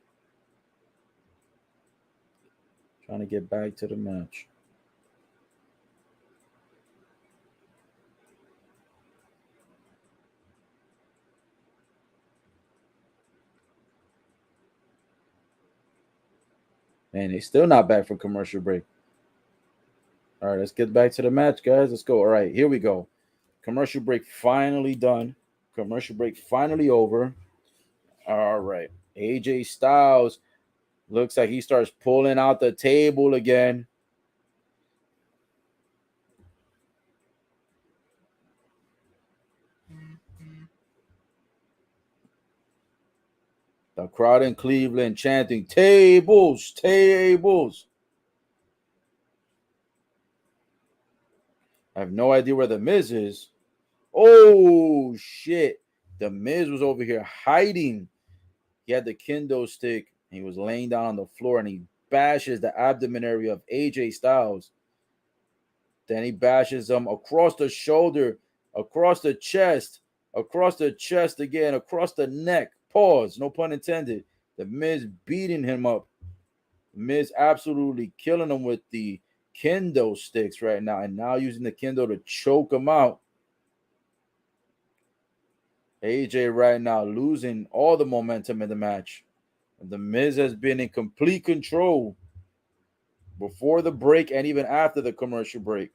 Trying to get back to the match. Man, they still not back from commercial break. All right, let's get back to the match, guys. Let's go. All right, here we go. Commercial break finally done. Commercial break finally over. All right. AJ Styles looks like he starts pulling out the table again. The crowd in Cleveland chanting, tables, tables. I have no idea where The Miz is. Oh, shit. The Miz was over here hiding. He had the kendo stick. He was laying down on the floor, and he bashes the abdomen area of AJ Styles. Then he bashes him across the shoulder, across the chest again, across the neck. Pause, no pun intended. The Miz beating him up. The Miz absolutely killing him with the kendo sticks right now, and now using the kendo to choke him out. AJ right now losing all the momentum in the match. The Miz has been in complete control before the break and even after the commercial break.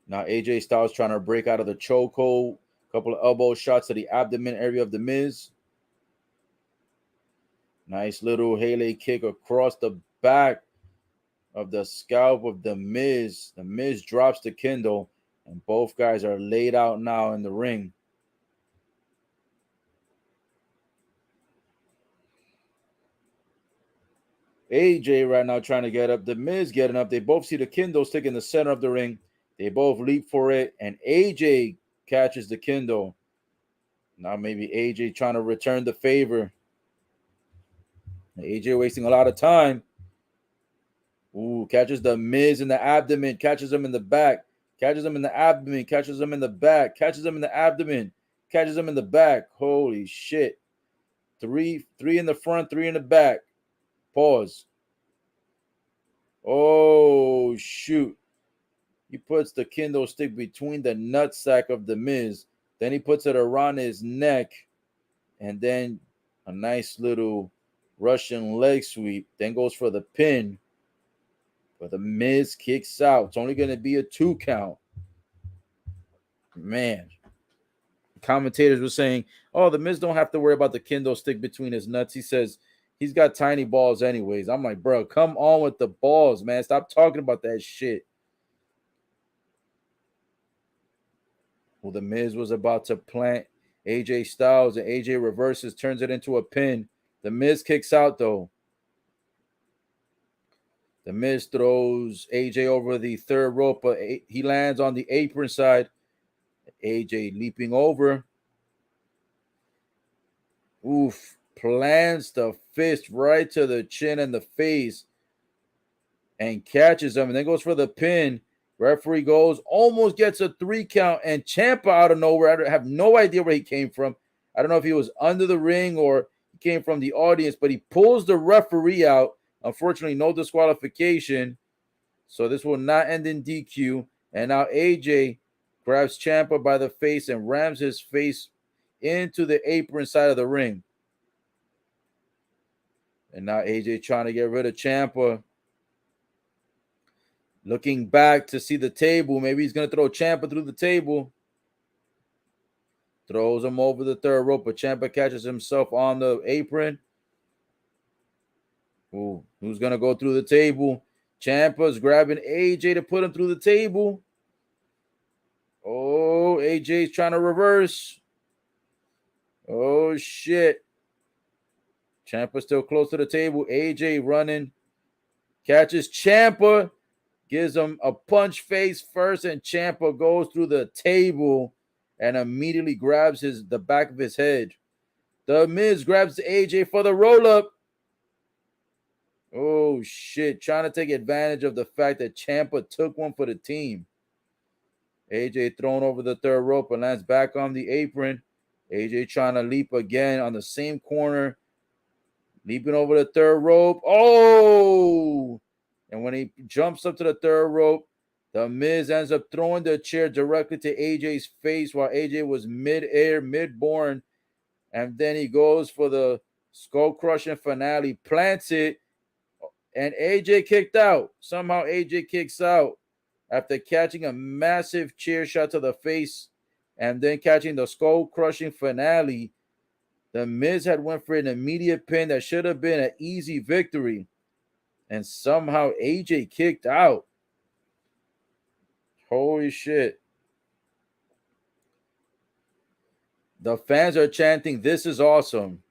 Now AJ Styles trying to break out of the chokehold. A couple of elbow shots to the abdomen area of The Miz. Nice little Haley kick across the back of the scalp of The Miz. The Miz drops the kendo, and both guys are laid out now in the ring. AJ right now trying to get up. The Miz getting up. They both see the kendo stick in the center of the ring. They both leap for it, and AJ catches the kendo. Now maybe AJ trying to return the favor. AJ wasting a lot of time. Ooh, catches the Miz in the abdomen, catches him in the back, catches him in the abdomen, catches him in the back, catches him in the abdomen, catches him in the back. Holy shit. Three in the front, three in the back. Pause. Oh, shoot. He puts the kendo stick between the nutsack of the Miz. Then he puts it around his neck. And then A nice little Russian leg sweep. Then goes for the pin. But the Miz kicks out. It's only going to be a 2 count. Man. Commentators were saying, oh, the Miz don't have to worry about the kendo stick between his nuts. He says he's got tiny balls anyways. I'm like, bro, come on with the balls, man. Stop talking about that shit. Well, the Miz was about to plant AJ Styles, and AJ reverses, turns it into a pin. The Miz kicks out, though. The Miz throws AJ over the third rope, but he lands on the apron side. AJ leaping over. Oof. Plants the fist right to the chin and the face and catches him, and then goes for the pin. Referee goes, almost gets a 3 count, and Ciampa out of nowhere. I have no idea where he came from. I don't know if he was under the ring or he came from the audience, but he pulls the referee out. Unfortunately, no disqualification. So this will not end in DQ. And now AJ grabs Ciampa by the face and rams his face into the apron side of the ring. And now AJ trying to get rid of Ciampa. Looking back to see the table. Maybe he's going to throw Ciampa through the table. Throws him over the third rope, but Ciampa catches himself on the apron. Ooh, who's going to go through the table? Ciampa's grabbing AJ to put him through the table. Oh, AJ's trying to reverse. Oh, shit. Ciampa's still close to the table. AJ running. Catches Ciampa. Gives him a punch face first, and Ciampa goes through the table and immediately grabs the back of his head. The Miz grabs AJ for the roll-up. Oh, shit. Trying to take advantage of the fact that Ciampa took one for the team. AJ thrown over the third rope and lands back on the apron. AJ trying to leap again on the same corner. Leaping over the third rope. Oh! And when he jumps up to the third rope, the Miz ends up throwing the chair directly to AJ's face while AJ was mid-air, mid-born. And then he goes for the skull-crushing finale, plants it, and AJ kicked out. Somehow AJ kicks out after catching a massive chair shot to the face and then catching the skull-crushing finale. The Miz had went for an immediate pin that should have been an easy victory. And somehow AJ kicked out. Holy shit. The fans are chanting, "This is awesome."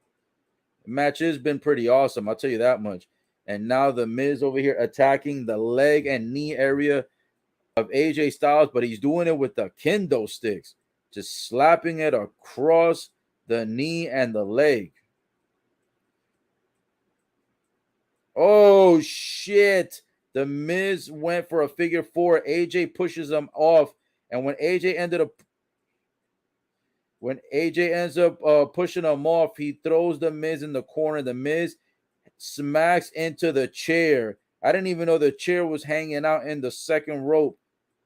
The match has been pretty awesome, I'll tell you that much. And now the Miz over here attacking the leg and knee area of AJ Styles, but he's doing it with the kendo sticks. Just slapping it across the knee and the leg. Oh, shit. The Miz went for a figure four. AJ pushes him off. And when AJ ends up pushing him off, he throws the Miz in the corner. The Miz smacks into the chair. I didn't even know the chair was hanging out in the second rope,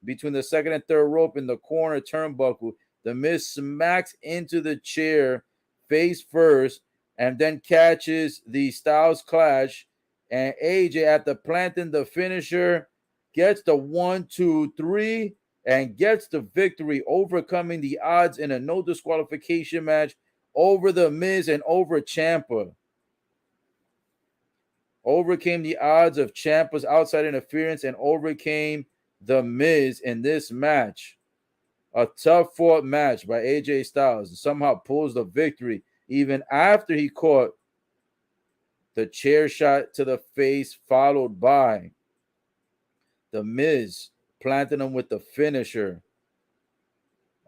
between the second and third rope in the corner turnbuckle. The Miz smacks into the chair face first and then catches the Styles Clash. And AJ, after planting the finisher, gets the 1, 2, 3 and gets the victory, overcoming the odds in a no disqualification match over the Miz and over Ciampa. Overcame the odds of Ciampa's outside interference and overcame the Miz in this match. A tough fought match by AJ Styles, and somehow pulls the victory even after he caught the chair shot to the face, followed by the Miz planting him with the finisher.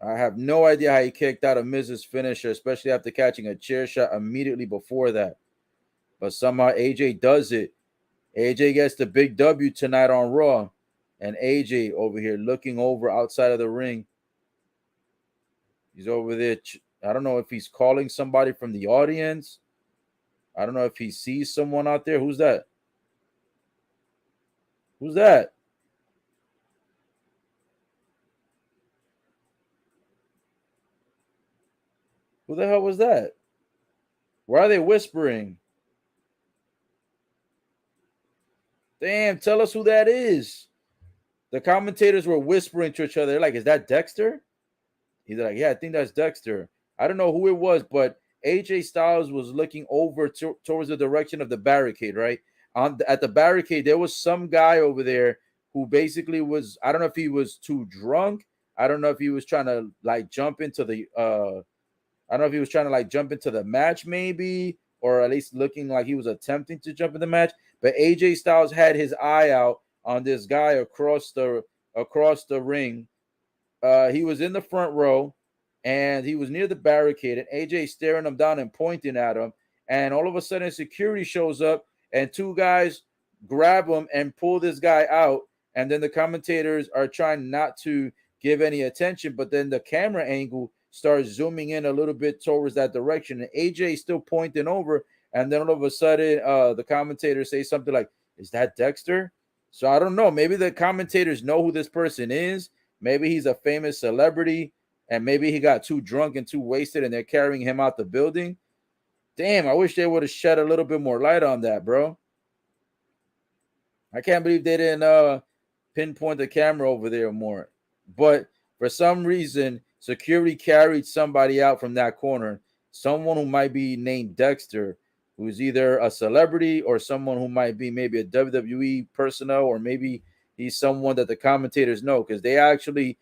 I have no idea how he kicked out of Miz's finisher, especially after catching a chair shot immediately before that. But somehow AJ does it. AJ gets the big W tonight on Raw. And AJ over here looking over outside of the ring. He's over there. I don't know if he's calling somebody from the audience. I don't know if he sees someone out there. Who's that? Who's that? Who the hell was that? Why are they whispering? Damn, tell us who that is. The commentators were whispering to each other. They're like, is that Dexter? He's like, yeah, I think that's Dexter. I don't know who it was, but AJ Styles was looking over towards the direction of the barricade, right? At the barricade, there was some guy over there who basically was, I don't know if he was too drunk. I don't know if he was trying to like jump into the I don't know if he was trying to like jump into the match, maybe, or at least looking like he was attempting to jump in the match. But AJ Styles had his eye out on this guy across the ring. He was in the front row, and he was near the barricade, and AJ staring him down and pointing at him. And all of a sudden, security shows up, and two guys grab him and pull this guy out. And then the commentators are trying not to give any attention, but then the camera angle starts zooming in a little bit towards that direction, and AJ is still pointing over. And then all of a sudden, the commentators say something like, "Is that Dexter?" So I don't know. Maybe the commentators know who this person is. Maybe he's a famous celebrity, and maybe he got too drunk and too wasted, and they're carrying him out the building. Damn, I wish they would have shed a little bit more light on that, bro. I can't believe they didn't pinpoint the camera over there more. But for some reason, security carried somebody out from that corner. Someone who might be named Dexter, who's either a celebrity or someone who might be maybe a WWE personnel, or maybe he's someone that the commentators know, because they actually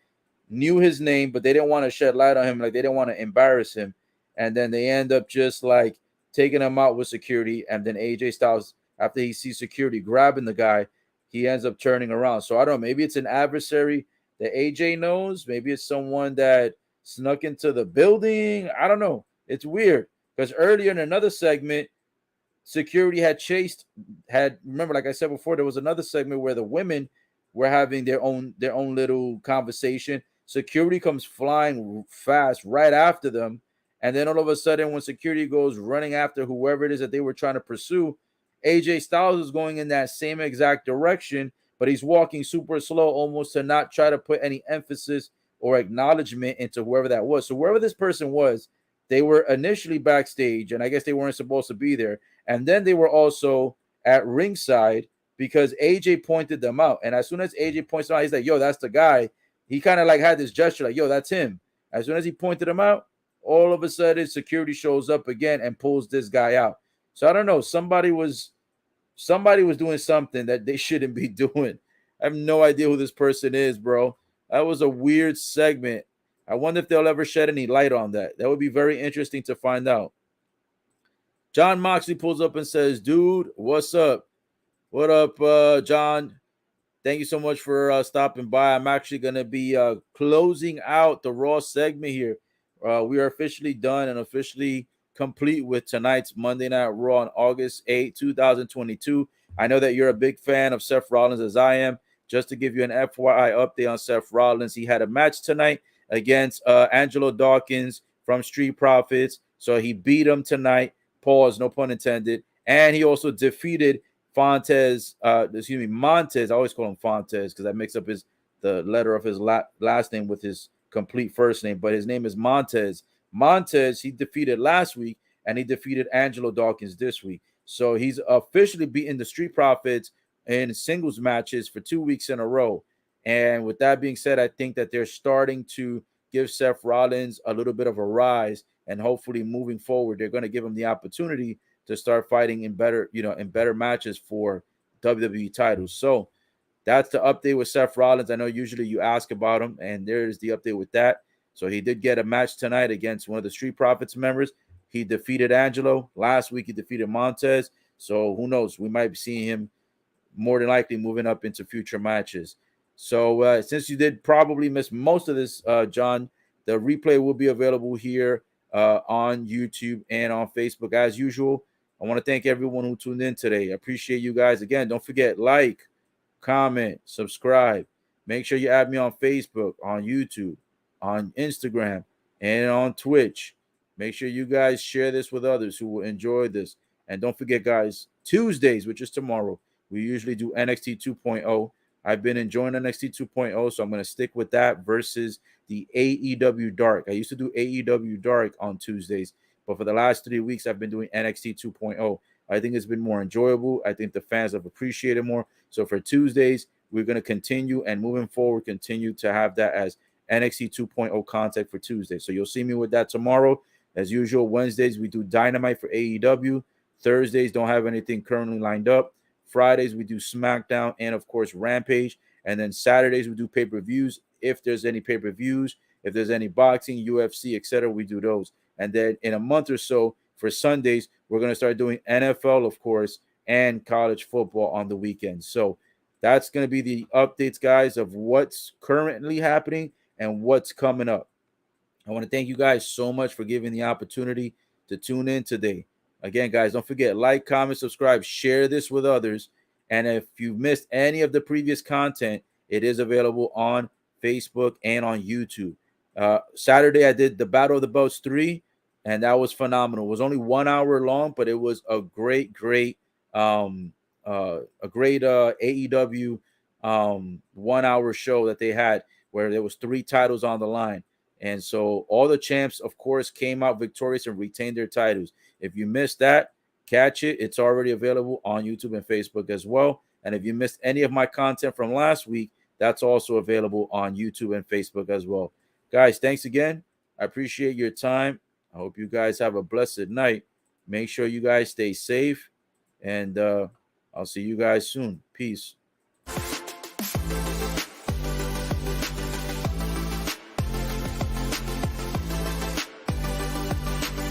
knew his name, but they didn't want to shed light on him. Like, they didn't want to embarrass him. And then they end up just like taking him out with security. And then AJ Styles, after he sees security grabbing the guy, he ends up turning around. So I don't know. Maybe it's an adversary that AJ knows. Maybe it's someone that snuck into the building. I don't know. It's weird, because earlier in another segment, security had remember, like I said before, there was another segment where the women were having their own little conversation. Security comes flying fast right after them, and then all of a sudden, when security goes running after whoever it is that they were trying to pursue, AJ Styles is going in that same exact direction, but he's walking super slow, almost to not try to put any emphasis or acknowledgement into whoever that was. So wherever this person was, they were initially backstage, and I guess they weren't supposed to be there. And then they were also at ringside because AJ pointed them out. And as soon as AJ points them out, he's like, yo, that's the guy. He kind of like had this gesture like, yo, that's him. As soon as he pointed him out, all of a sudden security shows up again and pulls this guy out. So I don't know. Somebody was doing something that they shouldn't be doing. I have no idea who this person is, bro. That was a weird segment. I wonder if they'll ever shed any light on that. That would be very interesting to find out. John Moxley pulls up and says, dude, what's up? What up, John? Thank you so much for stopping by. I'm actually going to be closing out the Raw segment here. We are officially done and officially complete with tonight's Monday Night Raw on August 8, 2022. I know that you're a big fan of Seth Rollins, as I am. Just to give you an FYI update on Seth Rollins, he had a match tonight against Angelo Dawkins from Street Profits. So he beat him tonight. Pause, no pun intended. And he also defeated Montez. I always call him Fontes because I mix up the letter of his last name with his complete first name, but his name is Montez. Montez, he defeated last week, and he defeated Angelo Dawkins this week. So he's officially beaten the Street Profits in singles matches for 2 weeks in a row. And with that being said, I think that they're starting to give Seth Rollins a little bit of a rise, and hopefully moving forward, they're going to give him the opportunity to start fighting in better matches for WWE titles. So that's the update with Seth Rollins. I know usually you ask about him, and there's the update with that. So he did get a match tonight against one of the Street Profits members. He defeated Angelo. Last week he defeated Montez. So who knows? We might be seeing him more than likely moving up into future matches. So since you did probably miss most of this, John, the replay will be available here on YouTube and on Facebook as usual. I want to thank everyone who tuned in today. I appreciate you guys. Again, don't forget, like, comment, subscribe. Make sure you add me on Facebook, on YouTube, on Instagram, and on Twitch. Make sure you guys share this with others who will enjoy this. And don't forget, guys, Tuesdays, which is tomorrow, we usually do NXT 2.0. I've been enjoying NXT 2.0, so I'm going to stick with that versus the AEW Dark. I used to do AEW Dark on Tuesdays, But for the last 3 weeks, I've been doing NXT 2.0. I think it's been more enjoyable. I think the fans have appreciated more. So for Tuesdays, we're going to continue, and moving forward, continue to have that as NXT 2.0 content for Tuesday. So you'll see me with that tomorrow. As usual, Wednesdays, we do Dynamite for AEW. Thursdays, don't have anything currently lined up. Fridays, we do SmackDown and, of course, Rampage. And then Saturdays, we do pay-per-views. If there's any pay-per-views, if there's any boxing, UFC, etc., we do those. And then in a month or so, for Sundays, we're going to start doing NFL, of course, and college football on the weekends. So that's going to be the updates, guys, of what's currently happening and what's coming up. I want to thank you guys so much for giving the opportunity to tune in today. Again, guys, don't forget, like, comment, subscribe, share this with others. And if you've missed any of the previous content, it is available on Facebook and on YouTube. Saturday, I did the Battle of the Belts 3, and that was phenomenal. It was only 1 hour long, but it was a great AEW 1 hour show that they had, where there was 3 titles on the line. And so all the champs, of course, came out victorious and retained their titles. If you missed that, catch it. It's already available on YouTube and Facebook as well. And if you missed any of my content from last week, that's also available on YouTube and Facebook as well. Guys, thanks again. I appreciate your time. I hope you guys have a blessed night. Make sure you guys stay safe. And I'll see you guys soon. Peace.